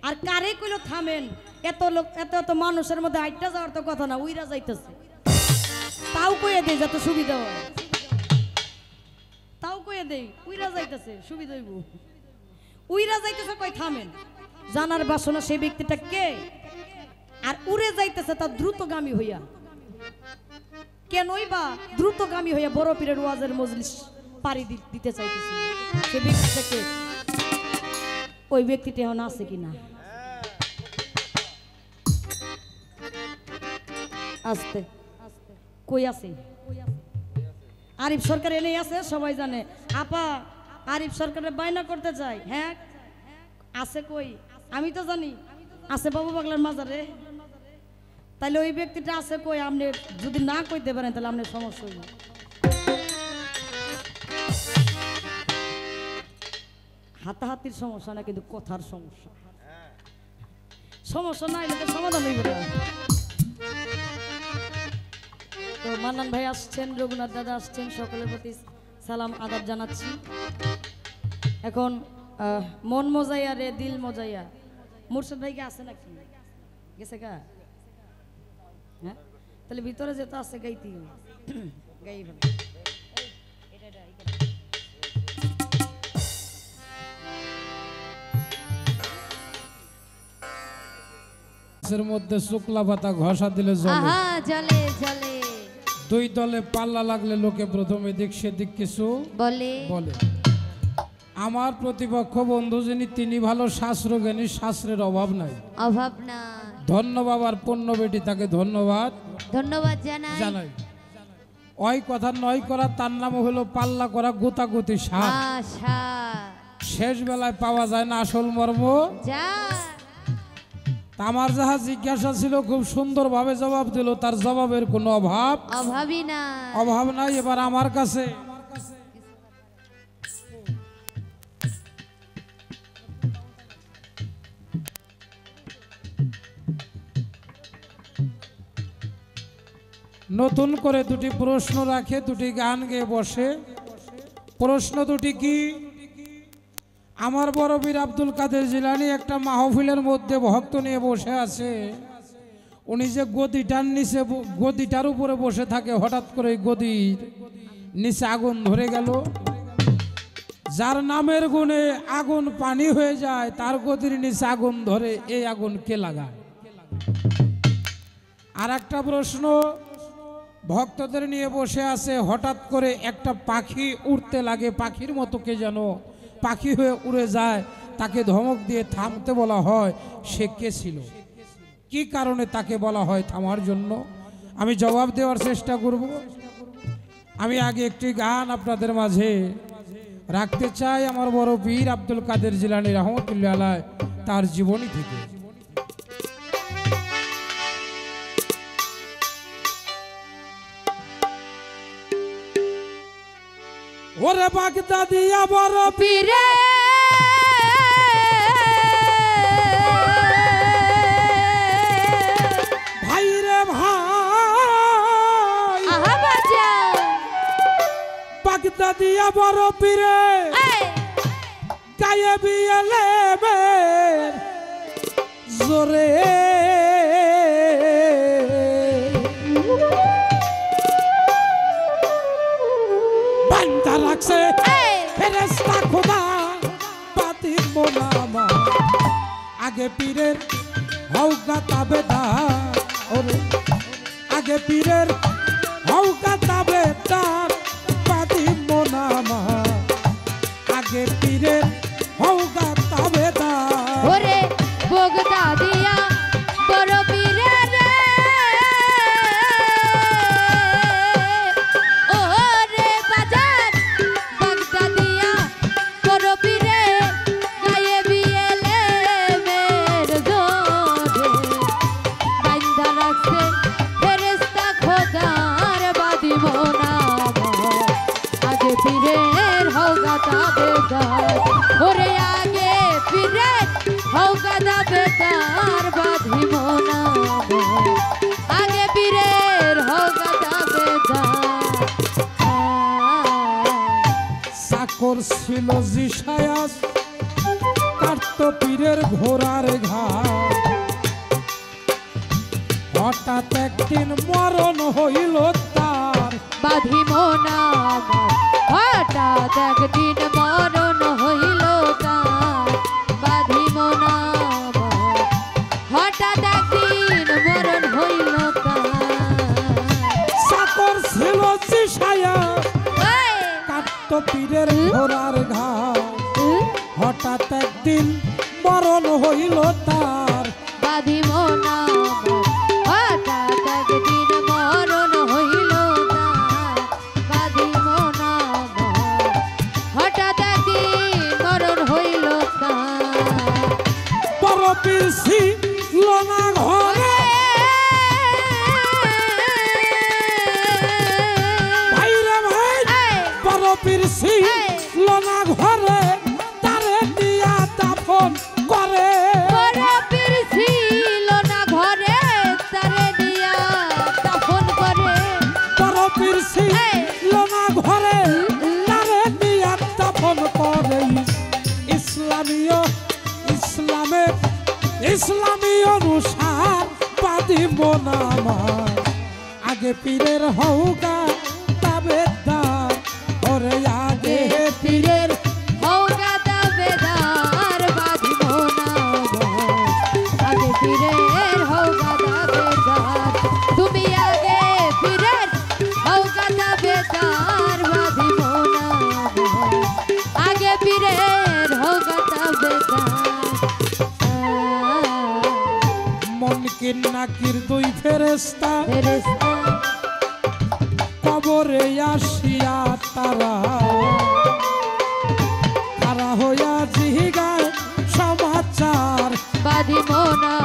আর কারে কইলো থামেন? এত লোক, এত মানুষের মধ্যে আইটা যাওয়ার তো কথা না, উইরা যাইতেছে। তাও কইয়ে দেয় যাতে সুবিধা হয়, তাও কইয়ে দেই উইরা যাইতেছে, সুবিধা হইব। উইরা যাইতেছে, কই থামেন। জানার বাসনা সেই ব্যক্তিটা কে, আর উড়ে যাইতেছে তার দ্রুতগামী হইয়া। কেনই বা দ্রুতগামী হইয়া বড় পীরের ওয়াজের মজলিস পাড়ি দিতে চাইতেছে? সেই ব্যক্তিটাকে, ওই ব্যক্তিটা এখন আছে কিনা? আস্তে কই আছে? আরিফ সরকার এনেই আছে, সবাই জানে। আপা আরিফ সরকারের বায়না করতে চাই। হ্যাঁ আছে কই আমি তো জানি আছে বাবু পাগলার মাজারে। তাইলে ওই ব্যক্তিটা আছে কই আপনি যদি না কইতে পারেন তাহলে আপনার সমস্যা হইব। হাতাহাতির সমস্যা না কিন্তু কথার সমস্যা। সমস্যা না এলে তো সমাধান হইব না। তো মান্নান ভাই আসছেন, রঘুনাথ দাদা আসছেন, সকলের প্রতি সালাম আদাব জানাচ্ছি। এখন মন মজাইয়া রে দিল মজাইয়া মুর্শিদ ভাই কি আছে নাকি গেছে গা? হ্যাঁ তাহলে ভিতরে যেতে আছে গাইতে গাই ভালো। এর মধ্যে শুক্লা পাতা ঘষা দিলে জ্বলে। আহা জ্বলে জ্বলে দুই দলে পাল্লা লাগলে লোকে প্রথমে দিক সেদিক কিছু বলে বলে। আমার প্রতিপক্ষ বন্ধু যিনি তিনি ভালো শাস্ত্রজ্ঞানী, শাস্ত্রের অভাব নাই। অভাব না। ধন্য বাবার পণ্য বেটি, তাকে ধন্যবাদ ধন্যবাদ জানাই। জানাই। ওই কথা নয় করা, তার নাম হলো পাল্লা করা গোতাগুতি সার। আশা শেষ বেলায় পাওয়া যায় না আসল মর্ম। যা তা আমার যাহা জিজ্ঞাসা ছিল খুব সুন্দরভাবে জবাব দিল, তার জবাবের কোনো অভাবই না। অভাব নাই। এবার আমার কাছে নতুন করে দুটি প্রশ্ন রাখে, দুটি গান গেয়ে বসে। প্রশ্ন দুটি কি? আমার বড় বীর আব্দুল কাদের জিলানী একটা মাহফিলের মধ্যে ভক্ত নিয়ে বসে আছে। উনি যে গদিটার নিচে, গদিটার উপরে বসে থাকে, হঠাৎ করে গদির নিচে আগুন ধরে গেল। যার নামের গুণে আগুন পানি হয়ে যায়, তার গদির নিচে আগুন ধরে, এই আগুন কে লাগায়? আর একটা প্রশ্ন, ভক্তদের নিয়ে বসে আছে, হঠাৎ করে একটা পাখি উড়তে লাগে, পাখির মতো কে যেন পাখি হয়ে উড়ে যায়, তাকে ধমক দিয়ে থামতে বলা হয়, সে কে ছিল? কি কারণে তাকে বলা হয় থামার জন্য? আমি জবাব দেওয়ার চেষ্টা করব। আমি আগে একটি গান আপনাদের মাঝে রাখতে চাই, আমার বড় বীর আব্দুল কাদের জিলানী রহমতুল্লাহ আলাইহি তার জীবনী থেকে। ওরে বাগদাদি আবার পীরে ভাই রে ভাই, আহা বাজা বাগদাদি আবার পীরে গায়ে বিয়েলে মের জোরে বান্দা রাখছে ফেরেশতা খোদা পাতি মোনামা। আগে পীরের হৌকা তাবেদার, ওরে আগে পীরের হৌকা তাবেদার পাতি মোনামা। আগে পীরের হৌকা তাবেদার। ওরে বগদা দিয়া বড় পীরে রে ওরে বাজার বগদা দিয়া বড় পীরে গায়ে বিয়েলে মের জোরে বান্দা রাখছে ফেরেশতা খোদার বাদি মোনাম। আগে পীরের হওগা তাবেদার, ওরে আগে পীরের হওগা তাবেদার বাদি মোনাম। আগে পীরের হওগা তাবেদার। চাকর ছিল জিসায়াস, কাটত পীরের ঘোড়ার ঘাট। হঠাৎ একদিন মরণ হইল তার, বাধি মোনাম। হঠাৎ একদিন মরণ হইল তার, বাধি মোনাম। হঠাৎ একদিন মরণ হইল তার। চাকর ছিল জিসায়াস, এই, কাটত পীরের ঘোড়ার ঘাট। উহ, হঠাৎ একদিন মরণ হইল তার, বাধি মোনাম। হঠাৎ একদিন মরণ হইল তার, বাধি মোনাম। হঠাৎ একদিন পীর ছিল না ঘরে তারে দিয়া দাফন করে বড় পীর ছিল না ঘরে তারে দিয়া দাফন করে বড় পীর ছিল না ঘরে তারে দিয়া দাফন করে ইসলামী অনুসার বাদী মোনামার আগে পীরের হৌগা তাবেদার ওরে আগে পীরের হৌগা দাবেদার বাঁধিব না আগে পীরের হৌগা দাবেদার তুমি আগে পীরের হৌগা দাবেদার বাঁধিব না আগে পীরের হৌগা দাবেদার মনকির নাকির দুই ফেরেস্তা ফেরেশতা কবরে আসিয়া তারা তারা হইয়া জিগায় সমাচার বাঁধিব না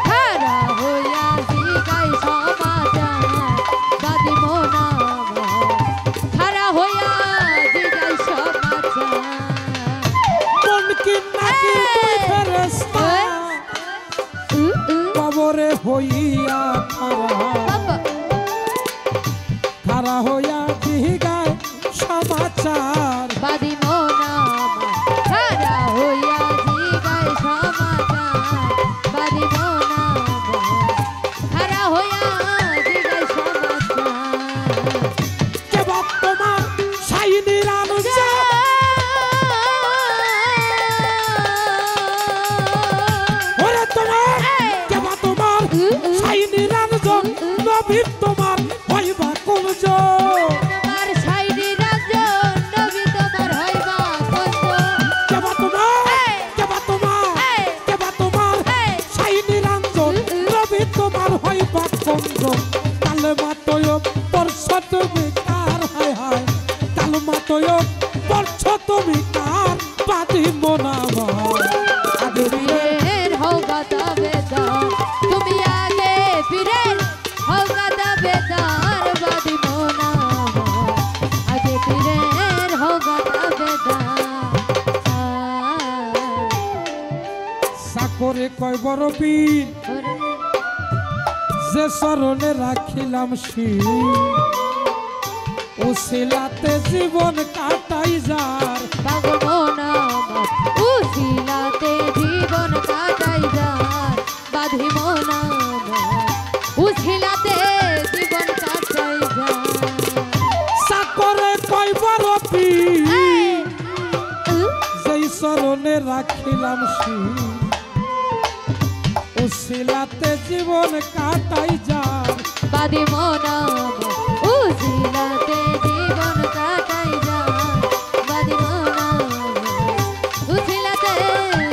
খারা হইয়া জিগাই সমাচার বাঁধিব না খারা হইয়া জিগাই সমাচার মনকির নাকির দুই ফেরেস্তা কবরে হইয়া বাবা তারা হইয়া জিগায় সমাচার বাঁধিব না খারা হইয়া জিগাই সমাচার বাঁধিব না খারা হইয়া জিগাই সমাচার কে বর্তমান সাইনির আনুজা ওরে তোমার কেবা তোমার সাইনির আনুজন নবীর তোমার হইবা কুলজ তোমার সাইডি রাজন নবী তোমার হইবা কত কেবা তোমার কেবা তোমার কেবা তোমার সাইনির আনুজন নবীর তোমার হইবা কুলজ কালেমা তয়ব পরশ তুমি কার হায় হায় কালেমা তয়ব পরশ তুমি কার বাদি মোনামা আগে পীরের হৌগা দাবেদার তুমি আগে পীরের হৌগা দাবেদার বাঁধিব না আগে পীরের হৌগা দাবেদার সাকরে কয় বড় পীর যে চরণে রাখিলাম শির উসিলাতে জীবন কাটাই যার বাঁধিব না উসিলাতে জীবন কাটাই যার বাঁধিব না উসিলাতে জীবন কাটাই যার সাকরে কয় বড় পীর যেই চরণে রাখিলাম শির উসিলাতে জীবন কাটাই যার বাঁধিব না উসিলাতে জীবন কাটাই যার বাঁধিব না উসিলাতে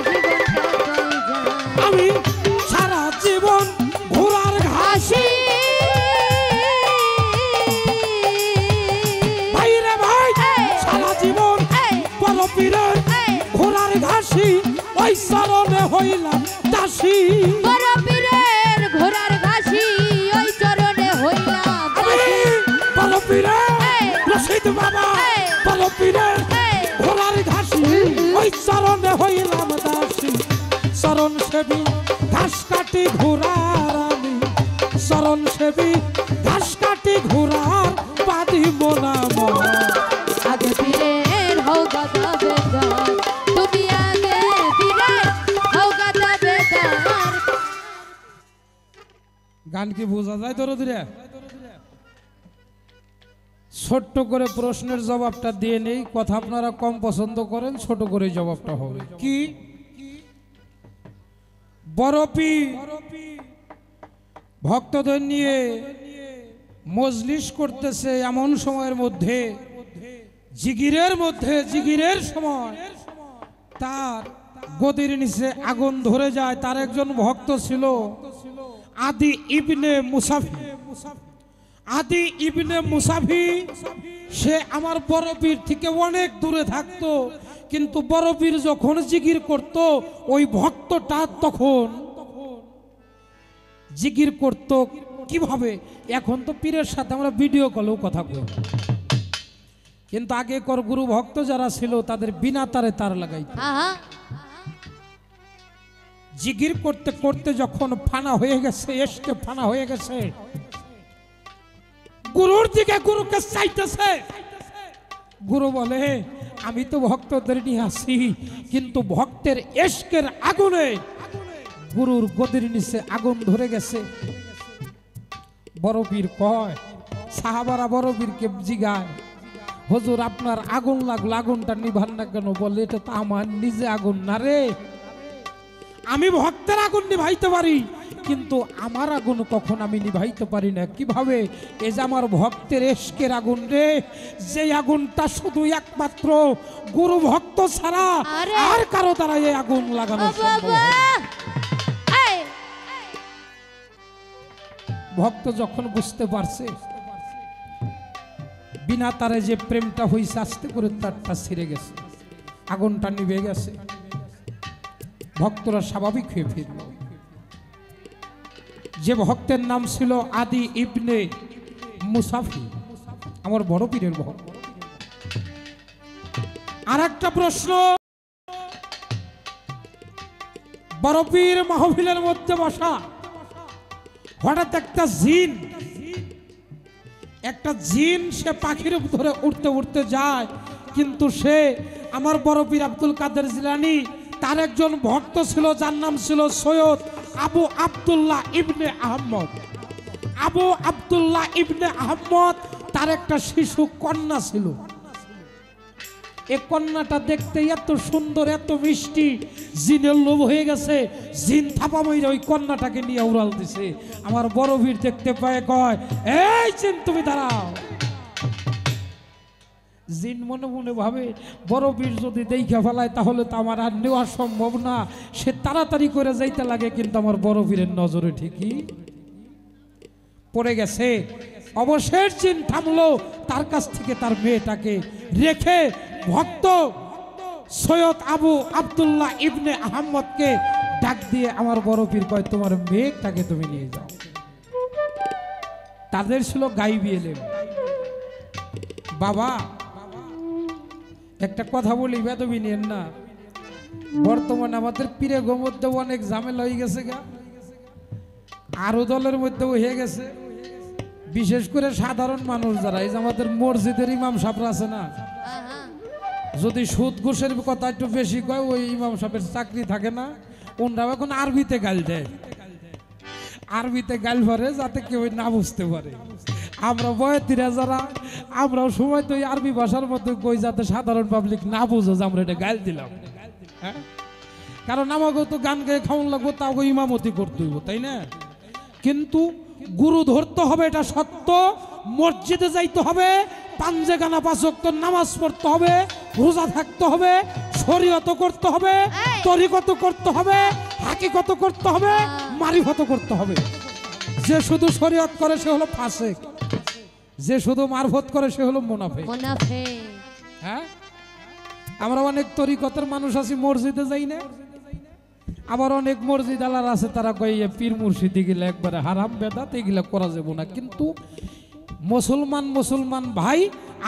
জীবন কাটাই যার আমি সারা জীবন ঘোড়ার ঘাসি ভাইরে ভাই সারা জীবন বড় পীরের ঘোড়ার ঘাসি ওই চরণে হইলাম দাসী বড় পীরের ঘোড়ার ঘাসি ওই চরণে হইলাম আমি বড় পীরের রশিদ বাবা বড় পীরের ঘোড়ার ঘাসি ওই চরণে হইলাম দাসী চরণ সেবী ঘাস কাটি ঘোড়ার আমি চরণ সেবী ঘাস কাটি ঘোড়ার বাদি মোনাম আগে পীরের হৌগা দাবেদার তুমি আগে পীরের হৌগা দাবেদার গান কি বোঝা যায় তোর দিরে ছোট্ট করে প্রশ্নের জবাবটা দিয়ে নেই কথা আপনারা কম পছন্দ করেন ছোট করে জবাবটা হবে কি বরপি ভক্তদের নিয়ে মজলিস করতেছে এমন সময়ের মধ্যে জিগিরের সময় তার গদির নিচে আগুন ধরে যায় তার একজন ভক্ত ছিল আদি ইবনে মুসাফি সে আমার বড় পীর থেকে অনেক দূরে থাকতো কিন্তু বড় পীর যখন জিকির করত ওই ভক্তটা তখন জিকির করত কিভাবে এখন তো পীরের সাথে আমরা ভিডিও কলেও কথা বলি কিন্তু আগেকার গুরু ভক্ত যারা ছিল তাদের বিনা তারে তার লাগাইত। আহা জিগির করতে করতে যখন ফানা হয়ে গেছে, এসকে ফানা হয়ে গেছে, গুরুর দিকে গুরুকে চাইতেছে। গুরু বলে আমি তো ভক্তদের নিয়ে আসি, কিন্তু ভক্তের এসকের আগুনে গুরুর গদির নিচে আগুন ধরে গেছে। বড় পীর কয়, সাহাবারা বড় পীরকে জিগায়, হুজুর আপনার আগুন লাগলো, আগুনটা নিভান না কেন? বলে এটা তো আমার নিজে আগুন না রে, আমি ভক্তের আগুন নিভাইতে পারি, কিন্তু আমার আগুন কখন আমি নিভাইতে পারি না। কিভাবে? এ যে আমার ভক্তের এশকের আগুন রে, যে আগুনটা শুধু একমাত্র গুরু ভক্ত ছাড়া আরে! আর কারো দ্বারা এই আগুন লাগানো ও সম্ভব বাবা হয় না। এই ভক্ত যখন বুঝতে পারছে বিনা তারে যে প্রেমটা হইছে, আস্তে করে তারটা ছিঁড়ে গেছে, আগুনটা নিভে গেছে, ভক্তরা স্বাভাবিক হয়ে ফিরল। যে ভক্তের নাম ছিল আদি ইবনে মুসাফি, আমার বড় পীরের ভক্ত। আর একটা প্রশ্ন, বড় পীর মাহফিলের মধ্যে বসা, হঠাৎ একটা জিন সে পাখির ধরে উঠতে উঠতে যায়, কিন্তু সে আমার বড় পীর আব্দুল কাদের জিলানী, তার একজন ভক্ত ছিল যার নাম ছিল সৈয়দ আবু আব্দুল্লাহ ইবনে আহমদ। আবু আব্দুল্লাহ ইবনে আহমদ তার একটা শিশু কন্যা ছিল। এই কন্যাটা দেখতে এত সুন্দর, এত মিষ্টি, জিনের লোভ হয়ে গেছে, জিন থাপা মইরা ওই কন্যাটাকে নিয়ে উড়াল দিছে। আমার বড় বীর দেখতে পায়, কয় এই জিন তুমি দাঁড়াও। জিন মনে মনে ভাবে বড় বীর যদি দেখা ফেলায় তাহলে তো আমার আর নেওয়া সম্ভব না, সে তাড়াতাড়ি করে যাইতে লাগে, কিন্তু আমার বড় বীরের নজরে ঠিকই পড়ে গেছে। অবশেষ জিন থামলো, তার কাছ থেকে তার মেয়েটাকে রেখে ভক্ত সৈয়দ আবু আব্দুল্লাহ ইবনে আহমদকে ডাক দিয়ে আমার বড় পীর কয় তোমার মেয়েটাকে তুমি নিয়ে যাও। তাদের ছিল গাইবি এলেম। বাবা একটা কথা বলি, বেদবি নিয়েন না, বর্তমানে আমাদের পীরে মধ্যে অনেক ঝামেলা হয়ে গেছে গা, আরো দলের মধ্যেও হয়ে গেছে, বিশেষ করে সাধারণ মানুষ যারা, এই যে আমাদের মসজিদের ইমাম সাহেবরা আছে না, আহা যদি সুদ ঘুষের কথা একটু বেশি কয়, ওই ইমাম সাহেবের চাকরি থাকে না, ওনারাও এখন আরবিতে গাল দেয়, আরবিতে গাল ভরে যাতে কেউ না বুঝতে পারে। আমরা বয়তিরা যারা, আমরাও সময় তো আরবি ভাষার মধ্যে কই যাতে সাধারণ পাবলিক না বুঝো যে আমরা এটা গাল দিলাম। হ্যাঁ, কারণ আমাকেও তো গান গায়ে খাওয়ান লাগবো, তাও ইমামতি করতে হইব, তাই না? কিন্তু গুরু ধরতে হবে, এটা সত্য। মসজিদে যাইতে হবে, পাঞ্জে গানা 5 ওয়াক্ত নামাজ পড়তে হবে, রোজা থাকতে হবে, শরীয়ত করতে হবে, তরিকত করতে হবে, হাকিকত করতে হবে, মারিফত করতে হবে। যে শুধু শরীয়ত করে সে হলো ফাসিক, যে শুধু মারফত করে সে হলো মুনাফিক। মুনাফিক হ্যাঁ, আমরা অনেক তরিকতের মানুষ আছি, মসজিদে যাই না। আবার অনেক মসজিদ আলার আছে, তারা কই পীর মুর্শিদি গেলে একবারে হারাম বেদাত, এগুলা করা যাবে না। কিন্তু মুসলমান ভাই,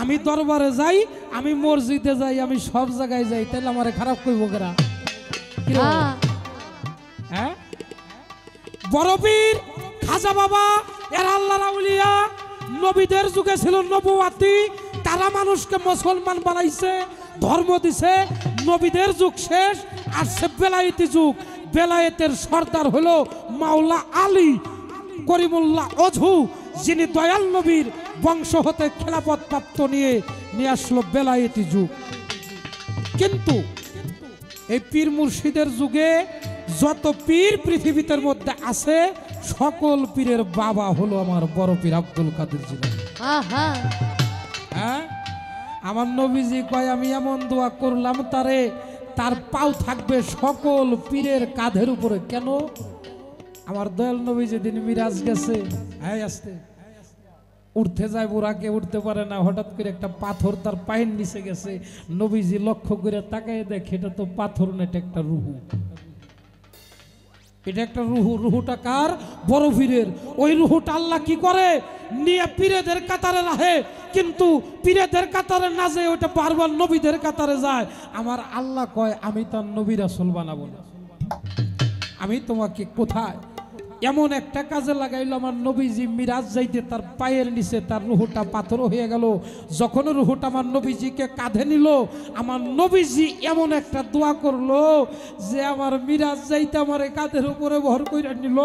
আমি দরবারে যাই, আমি মসজিদে যাই, আমি সব জায়গায় যাই, তাহলে আমারে খারাপ কইব কেরা? হ্যাঁ, বড় পীর খাজা বাবা এরা আল্লাহর আউলিয়া, নবীদের যুগে ছিল নবুয়াতি, তারা মানুষকে মুসলমান বানাইছে, ধর্ম দিছে। নবীদের যুগ শেষ, আসছে বেলায়েতি যুগ। বেলায়েতের সর্দার হলো মাওলা আলী করিমুল্লাহ অজহু, যিনি দয়াল নবীর বংশ হতে খেলাফত প্রাপ্ত নিয়ে আসলো বেলায়েতি যুগ। কিন্তু এই পীর মুর্শিদের যুগে যত পীর পৃথিবীতে মধ্যে আছে, সকল পীরের বাবা হলো আমার বড় পীর আব্দুল কাদের জিলানী। আহা হ্যাঁ, আমার নবীজি কয় আমি এমন দোয়া করলাম তারে, তার পাও থাকবে সকল পীরের কাঁধের উপরে। কেন? আমার দয়াল নবী যেদিন মিরাজ গেছে, হ্যাঁ আসতে উঠতে যায়, বুড়াকে উঠতে পারে না, হঠাৎ করে একটা পাথর তার পায়ের নিচে গেছে। নবীজি লক্ষ্য করে তাকায় দেখে এটা তো পাথর না, এটা একটা রুহু। এটা একটা রুহু। রুহুটা কার? বড় পীরের। ওই রুহুটা আল্লাহ কি করে? নিয়ে পীরেদের কাতারে রাখে, কিন্তু পীরেদের কাতারে না যায়, ওটা বারবার নবীদের কাতারে যায়। আমার আল্লাহ কয় আমি তার নবী রাসূল বানাবো না। আমি তোমাকে কোথায় এমন একটা কাজে লাগাইলো, আমার নবীজি মিরাজ যাইতে তার পায়ের নিচে তার রুহটা পাথর হয়ে গেল। যখন রুহটা আমার নবীজিকে কাঁধে নিল, আমার নবীজি এমন একটা দোয়া করলো যে আমার মিরাজ যাইতে আমার কাঁধের উপরে ভর করে নিল।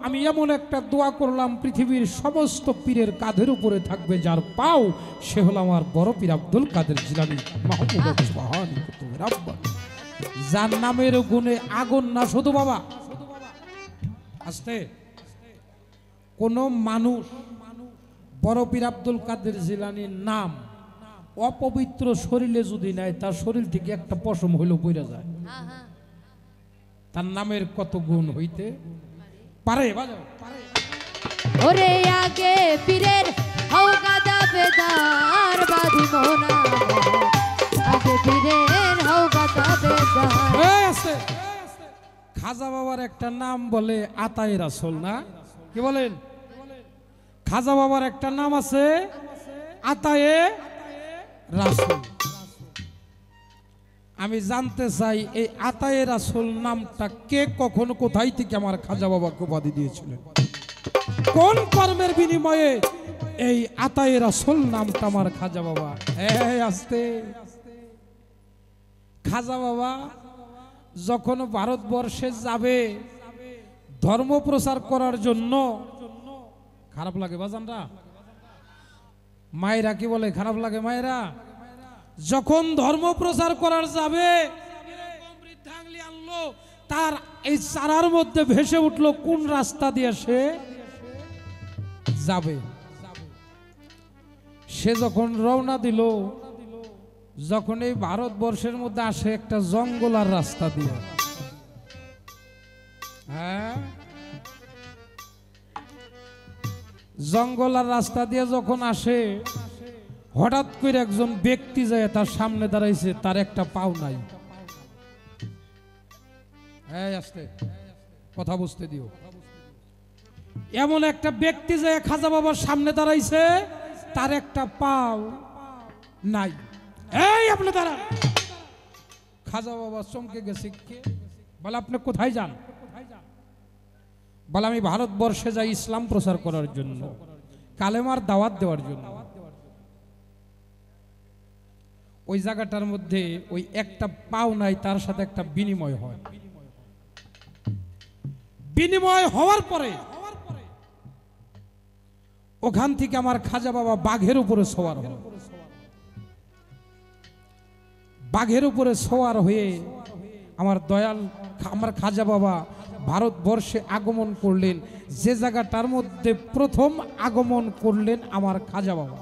আমি এমন একটা দোয়া করলাম, পৃথিবীর সমস্ত পীরের কাঁধের উপরে থাকবে যার পাও, সে হলো আমার বড় পীর আব্দুল কাদের জিলানী মাহমুদ সুবহান রাব্বান, যার নামের গুণে আগুন না শুধু বাবা। আসতে কোন মানুষ বড় পীর আব্দুল কাদের জিলানীর নাম অপবিত্র শরীরে যদি নেয়, তার শরীর থেকে একটা পশম হইল পইরা যায়। তার নামের কত গুণ হইতে পারে। বাজাও ওরে আগে পীরের হও গাদা বেদার বাদি মোনা, আগে পীরের হও গাদা বেদার। এই আছে খাজা বাবার একটা নাম বলে আতায়ে রাসূল, না কি বলেন? খাজা বাবার একটা নাম আছে আতায়ে রাসূল। আমি জানতে চাই এই আতায়ে রাসূল নামটা কে, কখন, কোথায় থেকে আমার খাজা বাবাকে উপাধি দিয়েছিলেন? কোন কর্মের বিনিময়ে এই আতায়ে রাসূল নামটা আমার খাজা বাবা? এই আস্তে, খাজা বাবা যখন ভারতবর্ষে যাবে ধর্ম প্রচার করার জন্য, খারাপ লাগে বাজানরা, মায়েরা কি বলে খারাপ লাগে? মায়েরা যখন ধর্ম প্রচার করার যাবে, বৃদ্ধাঙ্গুলি আনলো, তার এই চারার মধ্যে ভেসে উঠলো কোন রাস্তা দিয়ে সে যাবে। সে যখন রওনা দিল, যখন এই ভারতবর্ষের মধ্যে আসে একটা জঙ্গলার রাস্তা দিয়ে, হ্যাঁ জঙ্গলার রাস্তা দিয়ে যখন আসে, হঠাৎ করে একজন ব্যক্তি যায় তার সামনে দাঁড়াইছে, তার একটা পাও নাই। হ্যাঁ আসতে কথা বুঝতে দিও। এমন একটা ব্যক্তি যায় খাজা বাবার সামনে দাঁড়াইছে, তার একটা পাও নাই। এই আপনি দাঁড়ান। খাজা বাবা চমকে গেছে, বলে আপনি কোথায় যান? বলে আমি ভারতবর্ষে যাই ইসলাম প্রচার করার জন্য, কালেমার দাওয়াত দেওয়ার জন্য। ওই জায়গাটার মধ্যে ওই একটা পাও নাই, তার সাথে একটা বিনিময় হয়। বিনিময় হওয়ার পরে ওখান থেকে আমার খাজা বাবা বাঘের উপরে সওয়ার হয়। বাঘের উপরে সওয়ার হয়ে আমার দয়াল আমার খাজা বাবা ভারতবর্ষে আগমন করলেন। যে জায়গাটার মধ্যে প্রথম আগমন করলেন আমার খাজা বাবা,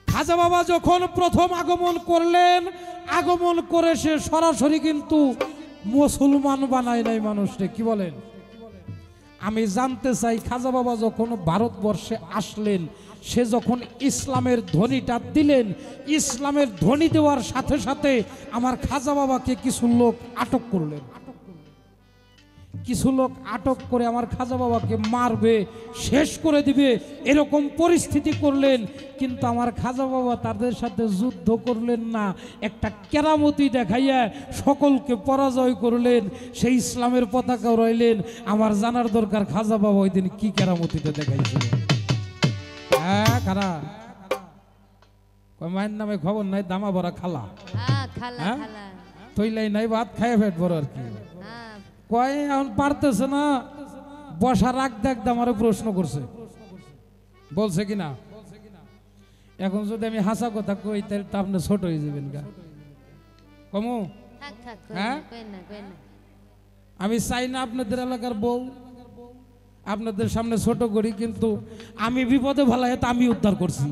খাজা বাবা যখন প্রথম আগমন করলেন, আগমন করে সে সরাসরি কিন্তু মুসলমান বানায় নাই মানুষকে। কি বলেন? আমি জানতে চাই খাজা বাবা যখন ভারতবর্ষে আসলেন, সে যখন ইসলামের ধ্বনিটা দিলেন, ইসলামের ধ্বনি দেওয়ার সাথে সাথে আমার খাজা বাবাকে কিছু লোক আটক করলেন। কিছু লোক আটক করে আমার খাজা বাবাকে মারবে, শেষ করে দিবে, এরকম পরিস্থিতি করলেন। কিন্তু আমার খাজা বাবা তাদের সাথে যুদ্ধ করলেন না, একটা কেরামতি দেখাইয়া সকলকে পরাজয় করলেন, সেই ইসলামের পতাকা রইলেন। আমার জানার দরকার খাজা বাবা ওই দিন কি কেরামতিটা দেখাইছিল। হ্যাঁ খারা মায়ের নামে খবর নাই, দামা ভরা খালা, খালা তৈলাই নাই, ভাত খাইয়ে ফেট বড় আর কি। হ্যাঁ কয় এখন পারতেছে না, বসা রাখ দেখ আমারে প্রশ্ন করছে, বলছে কিনা। এখন যদি আমি হাসা কথা কই তাহলে তো আপনি ছোট হয়ে যাবেন গা কমু। হ্যাঁ আমি চাই না আপনাদের এলাকার বউ আপনাদের সামনে ছোট করি, কিন্তু আমি বিপদে ভালাই তো আমি উদ্ধার করছি।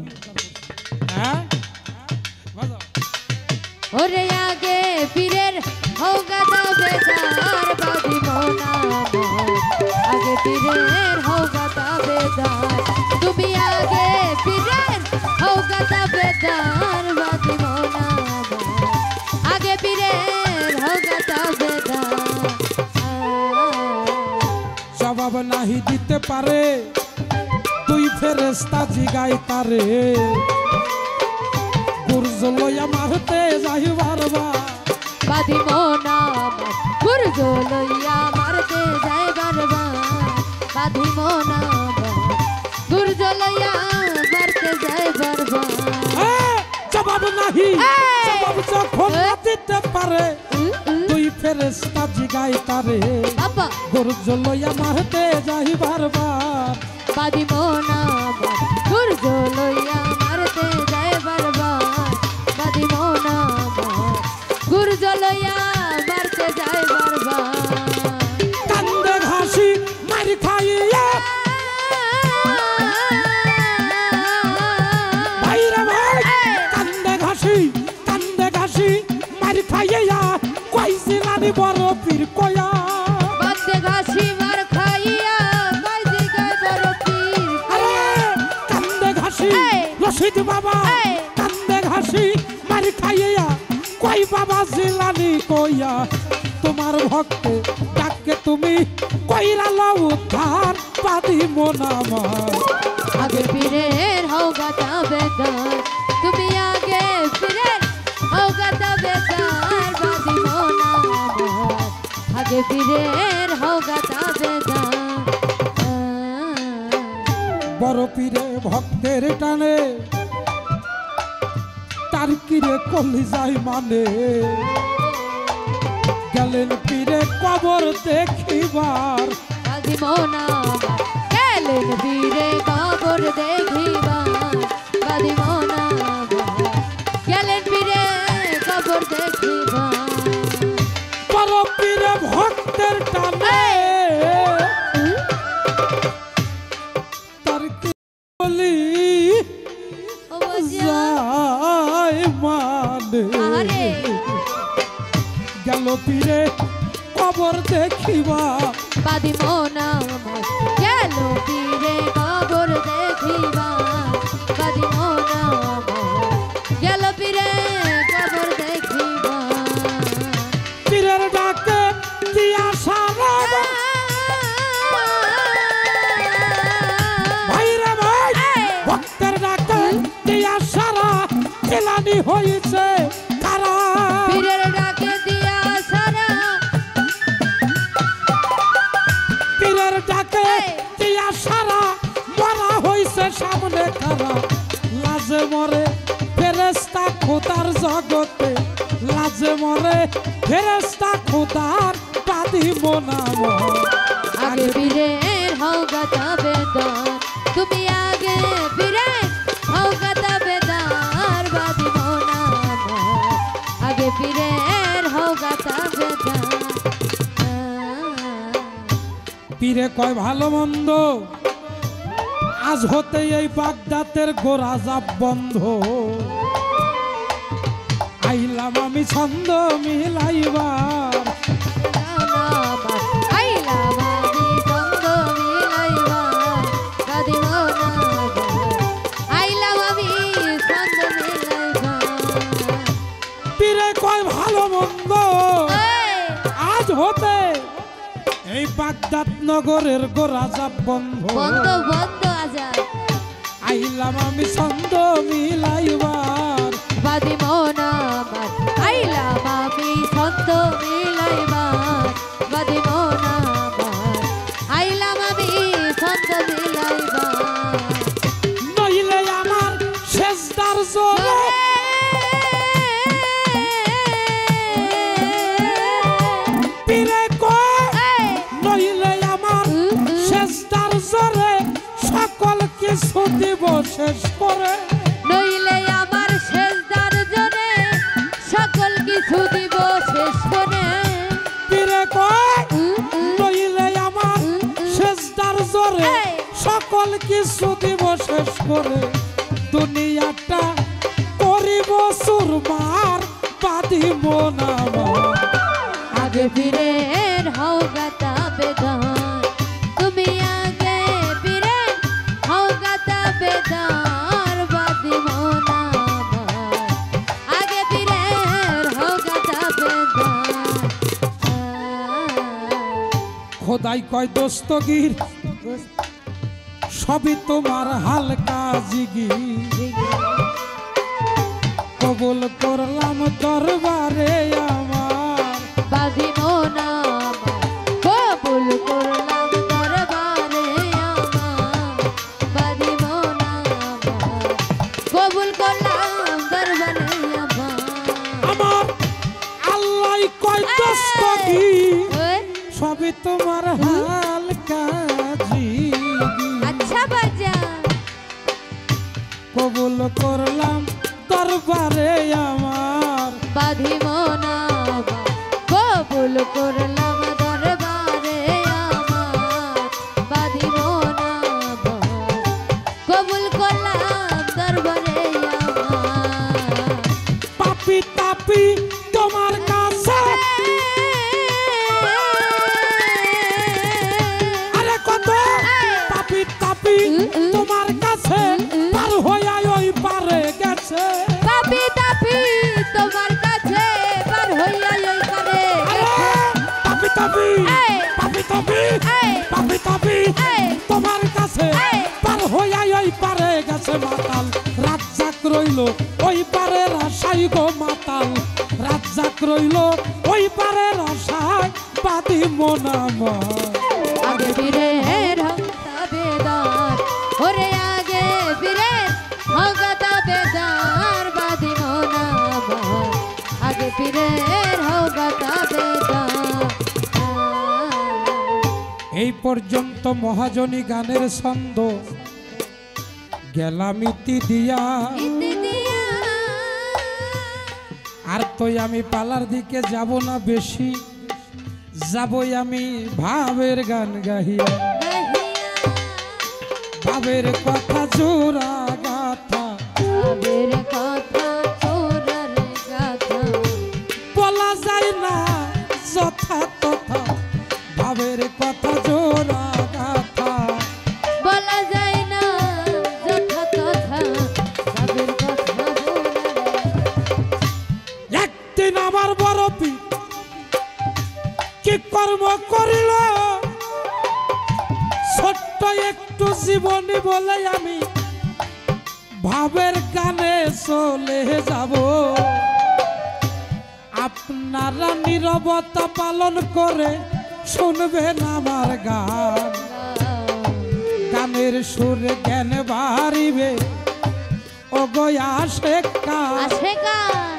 হ্যাঁ ওরে আগে পীরের হও গাদা বেদার বাদি মোনা, আগে পীরের হও গাদা বেদার। তুমি আগে পীরের হও গাদা বেদার বাদি মোনা, আগে পীরের হও গাদা বেদার। জবাব নাহি দিতে পারে তুই ফেরেস্তা জিগাই তারে গুরজ লইয়া মারতে যাই বারবার বাদি মোনা গুরজ লইয়া মারতে যায় বারবার বাদি মোনা গুরজ লইয়া মারতে যায় বারবার জবাব নাহি জবাব যখন না দিতে পারে তুই ফেরেস্তা জিগাই তারে বাবা গুরজ লইয়া মারতে যাই বারবার বাদি মোনা গুরজ লইয়া মারতে যায় বারবার বাদি মোনা গুরজ লইয়া মারতে যায় বারবার কান্দে ঘাসি মারি খাইয়া ভাইরে ভাই কান্দে ঘাসি মারি খাইয়া কইছি নানি বড় পীর কয়া বাদে ঘাসি মার খাইয়া কইছি কই বড় পীর আরে কান্দে ঘাসি রশিদ বাবা কান্দে ঘাসি মারি খাইয়া কই বাবা জিলানি কইয়া তোমার ভক্ত ডাকে তুমি কইরা লও উদ্ধার পাদি মোনামার আগে পীরের হও গাতা বেদার তুমি আগে পীরের হও গাতা বেদার বাদি মোনা আগে পীরের হও গাতা বেদার বড় পীরে ভক্তের টানে তার কিরে কলি যাই মানে গেলেন পীরে কবর দেখিবার বাদি মোনা গেলেন পীরে কবর দেখিবার বাদি মোনা গেলেন পীরে কবর দেখিবার বড় পীরে ভক্তের টানে তার কি কলি যাই মানে আরে গেল পীরে কবর দেখিবা বাদি মোনা গেল পীরে কবর দেখিবা বাদি মোনা গেল পীরে কবর দেখিবা পীরের ডাকে দিয়া সারা ভাইরে ভাই ভক্তের ডাকে দিয়া সারা খেলানি হয়েছে কারা পীরের ডাকে দিয়া সারা পীরের ডাকে দিয়া সারা মরা হয়েছে সামনে কারা লাজে মরে ফেরেস্তা খোদার জগতে লাজে মরে ফেরেস্তা খোদার পাদি মোনাম আগে পীরের হও গাতা বেদার তুমি আগে পীরের হও গাতা বেদার বাদি মোনা আগে পীরের হও গাতা বেদার পীরে কয় ভালো মন্দ আজ হতে এই বাগদাতের গোরা যাব বন্ধ আইলাম আমি ছন্দ মিলাইবার পীরে কয় ভালো মন্দ আজ হতে এই বাগদাত নগরের গোরা যাব বন্ধ বন্ধ বন্ধ আজাদ আইলাম আমি ছন্দ মিলাইবার বাদি মোনা আইলাম আমি ছন্দ মিলাইবার বাদি মোনা আইলাম আমি ছন্দ মিলাইবার নইলে আমার শেষদার জোরে পীরে কয় নইলে আমার শেষদার জোরে সকল কিছু দিব শেষ করে নইলে আমার শেষদার জনে সকল কিছু দিব শেষ করে পীরে কয় নইলে আমার শেষদার জোরে সকল কিছু দিব শেষ করে দুনিয়াটা করিব সুরমার পাদিব না আগে পীরের হও গাতা বেদার তুমি আগে পীরের হও গাতা বেদার বাদি মোনা আগে পীরের হও গাতা বেদার খোদাই কয় দস্তগীর সবই তোমার হালকা জিগি কবুল করলাম দরবারে আমার বাঁধিব না কবুল করলাম দরবারে আমার বাঁধিব না কবুল করলাম দরবারে আমার আমার আল্লাহ কয় দোস্ত কি ওই, সবই তোমার হালকা জিগি আচ্ছা বাজান কবুল করলাম দরবারে আমার বাঁধিব না কবুল করলাম দরবারে আমার বাঁধিব না কবুল করলাম দরবারে আমার পাপি তাপি তোমার কাছে আরে কত পাপি তাপি তোমার কাছে পার হইয়া ওই পারে গেছে পাপি তাপি তোমার কাছে পার হইয়া ওই করে আরে পাপি তাপি এই, পাপি তাপি এই, পাপি তাপি এই, তোমার কাছে এই। পার হইয়া ওই পারে গেছে মাতাল রাজ্জাক রইল ওই পারে রাশাই গো মাতাল রাজ্জাক রইল ওই পারে রাশাই বাদি মোনামা আগে ফিরে হংসা বেদার ওরে আগে ফিরে হংসা বেদার বাঁধিব না আগে ফিরে হংসা বেদার এই পর্যন্ত মহাজনী গানের ছন্দ গেলামিতি দিয়া ইতি দিয়া আর তোই আমি পালার দিকে যাব না বেশি যাবই আমি ভাবের গান গাহিয়া ভাবের কথা জোড়া গাথা ভাবের কথা চোরার গাথা বলা যায় না যথা তথা ভাবের কথা জোড়া গাথা বলা যায় না যথা তথা ভাবের কথা একদিন আমার বড় পি কি কর্ম করিল ছোট্ট একটু জীবনী বলে আমি ভাবের গানে চলে যাব আপনারা নীরবতা পালন করে শুনবেন আমার গান গানের সুরে জ্ঞান বাড়িবে ও গয়া শেখা আসে গান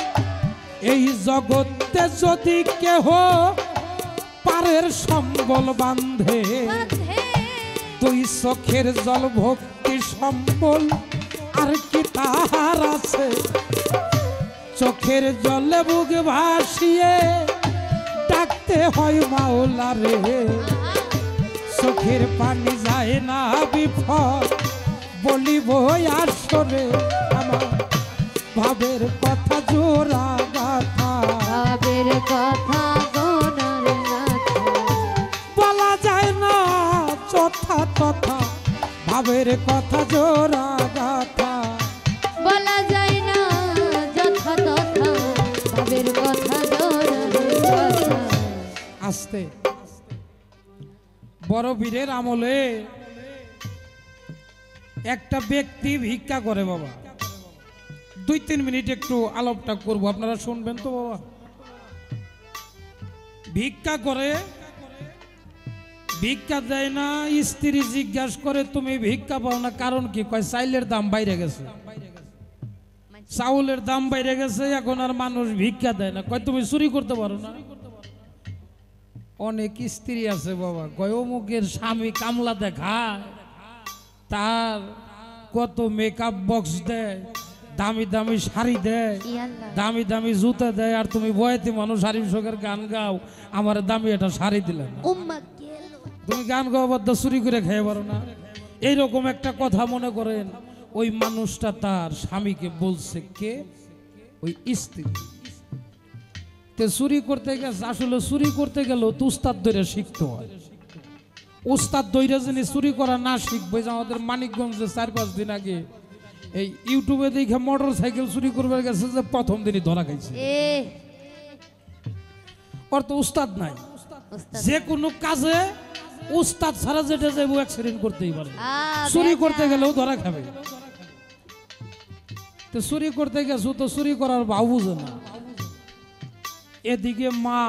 এই জগতে যদি কেহ পারের সম্বল বান্ধে দুই চোখের জল ভক্তি সম্বল আর কি তাহার আছে চোখের জলে বুক ভাসিয়ে ডাকতে হয় মাওলা রে চোখের পানি যায় না বিফল বলিব আসরে আমার ভাবের কথা জোড়া গাথা ভাবের কথা গোনার গাথা বলা যায় না চথা তথা ভাবের কথা জোড়া গাথা বলা যায় না যথা তথা ভাবের কথা গোনার গাথা আসতে বড় বীরের আমলে একটা ব্যক্তি ভিক্ষা করে বাবা 2-3 মিনিট একটু আলাপটা করব আপনারা শুনবেন তো বাবা ভিক্ষা করে ভিক্ষা দেয় না স্ত্রী জিজ্ঞাসা করে তুমি ভিক্ষা পাও না কারণ কি কয় চাইলের দাম বাইরে গেছে চাউলের দাম বাইরে গেছে এখন আর মানুষ ভিক্ষা দেয় না কয় তুমি চুরি করতে পারো না অনেক স্ত্রী আছে বাবা কয় অমুকের স্বামী কামলা দেখায় তার কত মেকআপ বক্স দেয় দামি দামি শাড়ি দেয় ইয়াল্লাহ দামি দামি জুতা দেয় আর তুমি বয়তি মানুষ হারিম শোকের গান গাও আমার দামি এটা শাড়ি দিলে না উম্মা গেল তুমি গান গাও বাদ চুরি করে খেয়ে পারো না এইরকম একটা কথা মনে করেন ওই মানুষটা তার স্বামীকে বলছে কে ওই স্ত্রী তে চুরি করতে গেছে আসলে চুরি করতে গেলেও তো উস্তাদ ধরে শিখতে হয় উস্তাদ ধরে যিনি চুরি করা না শিখবে যে আমাদের মানিকগঞ্জে 4-5 দিন আগে এই ইউটিউবে দেখে মোটর সাইকেল চুরি করবে গেছে যে প্রথম দিনই ধরা খাইছে এ ওর তো উস্তাদ নাই উস্তাদ যে কোনো কাজে উস্তাদ ছাড়া যেটা যাবো অ্যাক্সিডেন্ট করতেই পারে, চুরি দেখা। করতে গেলেও ধরা খাবে। তো চুরি করতে গেছো তো চুরি করার ভাও বুঝে না। এদিকে মা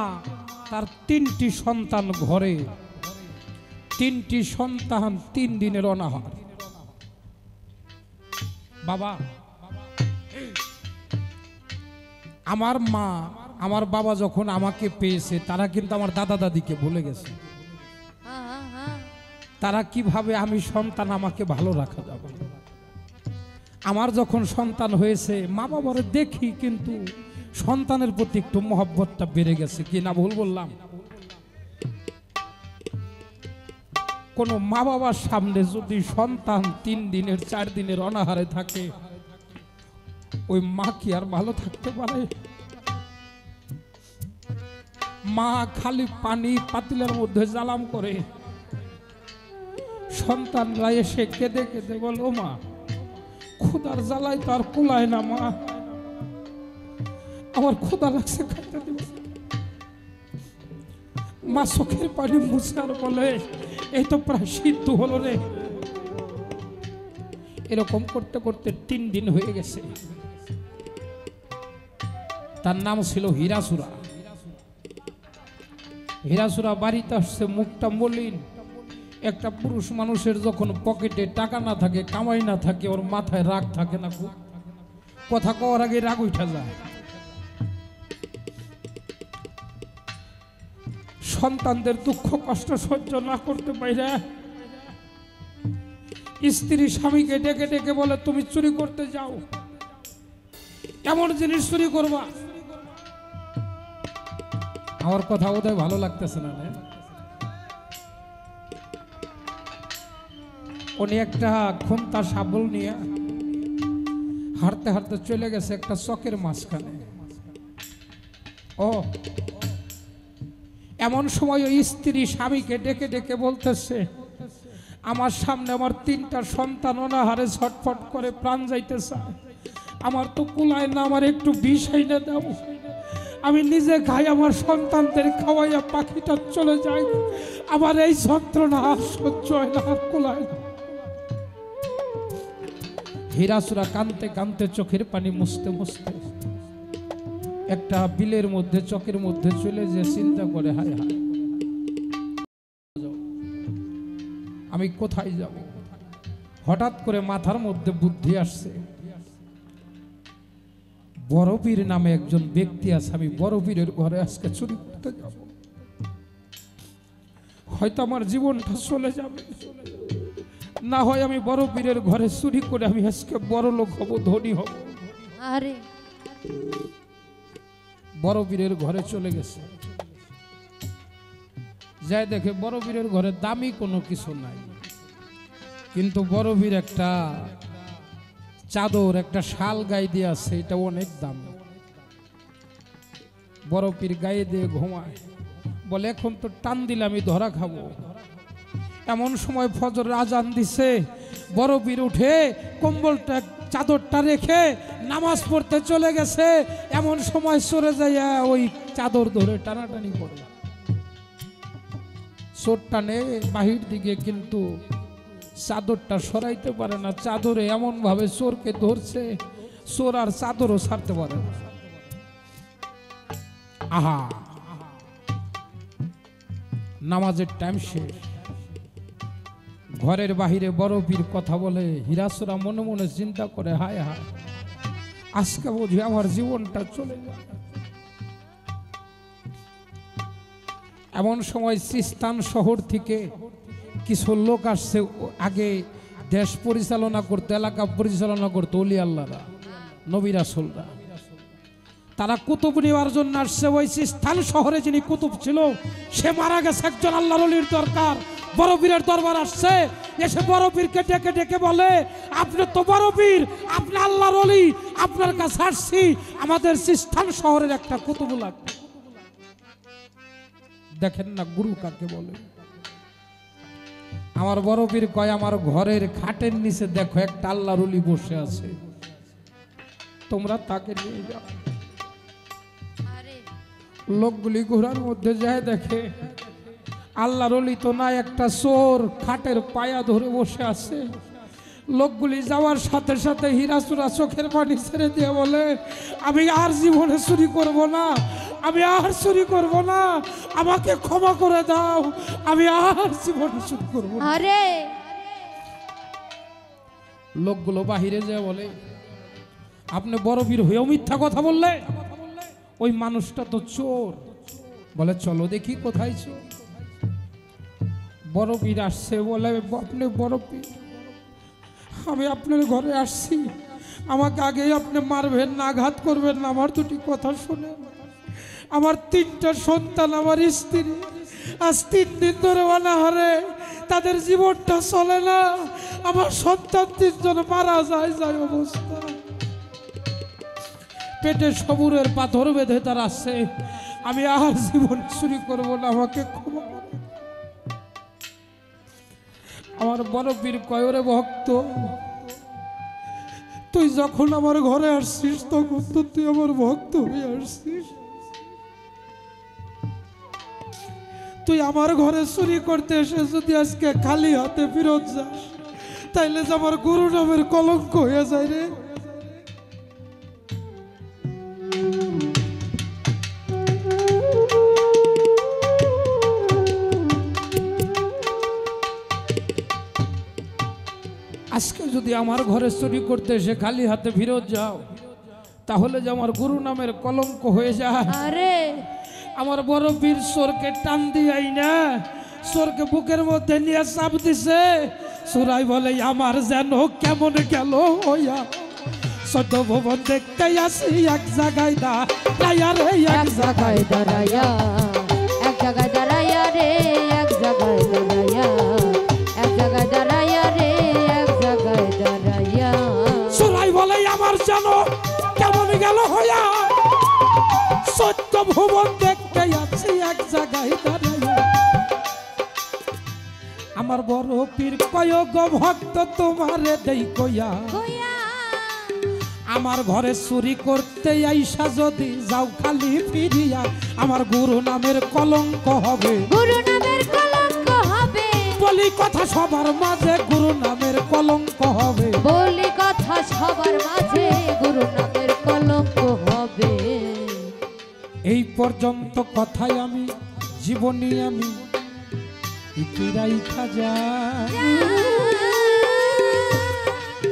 তার 3টি সন্তান ঘরে, 3টি সন্তান 3 দিনের অনাহার। বাবা, আমার মা আমার বাবা যখন আমাকে পেয়েছে তারা কিন্তু আমার দাদা দাদিকে ভুলে গেছে। তারা কিভাবে আমি সন্তান আমাকে ভালো রাখা যাবে। আমার যখন সন্তান হয়েছে মা বাবার দেখি কিন্তু সন্তানের প্রতি একটু মহব্বতটা বেড়ে গেছে। কি না ভুল বললাম? কোন মা বাবার সামনে যদি সন্তান 3 দিনের 4 দিনের অনাহারে থাকে, ওই মা কি আর ভালো থাকতে পারে? মা খালি পানি পাতিলের মধ্যে জ্বালাম করে, সন্তানরা এসে কেঁদে কেঁদে বলো, মা ক্ষুধার জ্বালায় তো আর কুলায় না, মা আমার ক্ষুধা লাগছে, খাইতে দিবে। মা চোখের পানি মুছে আর বলে, এই তো প্রায় সিদ্ধ হলো রে। এরকম করতে করতে 3 দিন হয়ে গেছে। তার নাম ছিল হীরাসুরা। হীরাসুরা বাড়িতে আসছে, মুখটা মলিন। একটা পুরুষ মানুষের যখন পকেটে টাকা না থাকে, কামাই না থাকে, ওর মাথায় রাগ থাকে না, খুব কথা কওয়ার আগে রাগ উঠা যায়। সন্তানদের দুঃখ কষ্ট সহ্য না করতে পারে স্ত্রী স্বামীকে ডেকে ডেকে বলে, তুমি চুরি করতে যাও, এমন জিনিস চুরি করবা। আমার কথা ওদের ভালো লাগতেছে না। উনি একটা খুন্তা শাবল নিয়ে হাঁটতে হাঁটতে চলে গেছে একটা চকের মাঝখানে। ও এমন সময় ওই স্ত্রী স্বামীকে ডেকে ডেকে বলতেছে, আমার সামনে আমার 3টা সন্তান অনাহারে ছটফট করে প্রাণ যাইতে চায়, আমার তো কুলায় না, আমার একটু বিষ এনে দাও, আমি নিজে খাই, আমার সন্তানদের খাওয়াইয়া পাখিটা চলে যায়, আমার এই যন্ত্রণা আর সহ্য হয় না, আর কুলায় না। হীরাসুরা কাঁদতে কাঁদতে চোখের পানি মুছতে মুছতে একটা বিলের মধ্যে চকের মধ্যে চলে যে চিন্তা করে, হায় হায় আমি কোথায় যাব। হঠাৎ করে মাথার মধ্যে বুদ্ধি আসছে, বড় পীর নামে একজন ব্যক্তি আছে, আমি বড় পীরের ঘরে আজকে চুরি করতে যাব, হয়তো আমার জীবনটা চলে যাবে, না হয় আমি বড় পীরের ঘরে চুরি করে আমি আজকে বড় লোক হব, ধনী হব। আরে বড় পীরের ঘরে চলে গেছে, যাই দেখে বড় পীরের ঘরে দামি কোনো কিছু নাই, কিন্তু বড় পীর একটা চাদর একটা শাল গায়ে দিয়ে আছে, এটা অনেক দামি। বড় পীর গায়ে দিয়ে ঘুমায়, বলে এখন তো টান দিলে আমি ধরা খাবো। এমন সময় ফজর আজান দিছে, বড় পীর উঠে কম্বলটা চাদরটা রেখে নামাজ পড়তে চলে গেছে। এমন সময় সরে যাইয়া ওই চাদর ধরে টানাটানি করে, চোর টানে বাহির দিকে, কিন্তু চাদরটা সরাইতে পারে না। চাদরে এমন ভাবে চোরকে ধরছে, চোর আর চাদরও ছাড়তে পারে না। আহা, নামাজের টাইম শেষ, ঘরের বাহিরে বড় পীর কথা বলে। হীরাসুরা মনে মনে চিন্তা করে, হায় হায় আজকে বুঝি আমার জীবনটা চলে যায়। এমন সময় সিস্তান শহর থেকে কিছু লোক আসছে, আগে দেশ পরিচালনা করতে, এলাকা পরিচালনা করতে ওলি আল্লাহরা, নবী রাসূলরা। তারা কুতুব নেওয়ার জন্য আসছে। ওই সিস্তান শহরে যিনি কুতুব ছিল সে মারা গেছে, একজন আল্লাহর ওলির দরকার। বড় পীরের দরবার আসছে, এসে বড় পীরকে ডেকে ডেকে বলে, আপনি তো বড় পীর, আপনি আল্লাহর ওলি, আপনার কাছে আসছি, আমাদের সিস্তান শহরের একটা কুতুব লাগবে। দেখেন না গুরু কাকে বলে। আমার বড় পীর কয়, আমার ঘরের খাটের নিচে দেখো একটা আল্লাহর ওলি বসে আছে, তোমরা তাকে নিয়ে যাও। লোকগুলি ঘোড়ার মধ্যে যায়, দেখে আল্লাহর ওলি তো না, একটা চোর খাটের পায়া ধরে বসে আছে। লোকগুলি যাওয়ার সাথে সাথে হীরাচূড়া চোখের পানি ছেড়ে দিয়ে বলে, আমি আর জীবনে চুরি করব না, আমি আর চুরি করব না, আমাকে ক্ষমা করে দাও, আমি আর জীবনে চুরি করব না। আরে লোকগুলো বাহিরে যায় বলে, আপনি বড় বীর হয়েও মিথ্যা কথা বললে, ওই মানুষটা তো চোর। বলে চলো দেখি কোথায় চোর। বড় বীর আসছে, বলে আপনি বড় বীর, আমি আপনার ঘরে আসছি, আমাকে আগেই আপনি মারবেন না, আঘাত করবেন না, আমার দুটি কথা শুনে। আমার 3টা সন্তান, আমার স্ত্রী আজ 3 দিন ধরে অনাহারে, তাদের জীবনটা চলে না, আমার সন্তান 3 জন মারা যায় অবস্থা, পেটে সবুরের পাথর বেঁধে তার আসছে, আমি আর জীবন চুরি করবো না, আমাকে ক্ষমা করো। আমার বড় বীর কয়রে ভক্ত, তুই যখন আমার ঘরে আসছিস তখন তো তুই আমার ভক্ত হয়ে আসছিস, তুই আমার ঘরে চুরি করতে এসে যদি আজকে খালি হাতে ফেরত যাস, তাইলে যে আমার গুরু নামের কলঙ্ক হয়ে যায় রে। আজকে যদি আমার ঘরে চুরি করতে এসে খালি হাতে ফেরত যাও, তাহলে যে আমার গুরু নামের কলঙ্ক হয়ে যায়। আরে আমার বড় বীর চোরকে টান দিয়াই না, চোরকে বুকের মধ্যে নিয়ে চাপ দিছে। চোরাই বলে আমার যেন কেমন গেল হইয়া, 14 ভুবন দেখতে আসি এক জায়গায় দাঁড়াইয়া রে, এক জায়গায় দাঁড়াইয়া, এক জায়গায় দাঁড়াইয়া রে, এক জায়গায় দাঁড়াইয়া, এক জায়গায় দাঁড়াইয়া রে, এক জায়গায় দাঁড়াইয়া। চোরাই বলে আমার যেন কেমন গেল হইয়া, 14 ভুবন দেখতে আসি এক জায়গায় দাঁড়াইয়া। আমার বড় পীর কয় গো ভক্ত তোমারে দেই কইয়া, আমার ঘরে চুরি করতে আইসা যদি যাও খালি ফিরিয়া, আমার গুরু নামের কলঙ্ক হবে, গুরু নামের কলঙ্ক হবে, বলি কথা সবার মাঝে গুরু নামের কলঙ্ক হবে, বলি কথা সবার মাঝে গুরু নামের কলঙ্ক হবে। এই পর্যন্ত কথাই আমি জীবনী আমি ইতিরাই খাজা।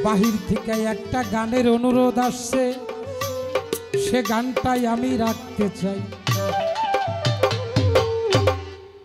বাহির থেকে একটা গানের অনুরোধ আসছে, সে গানটাই আমি রাখতে চাই।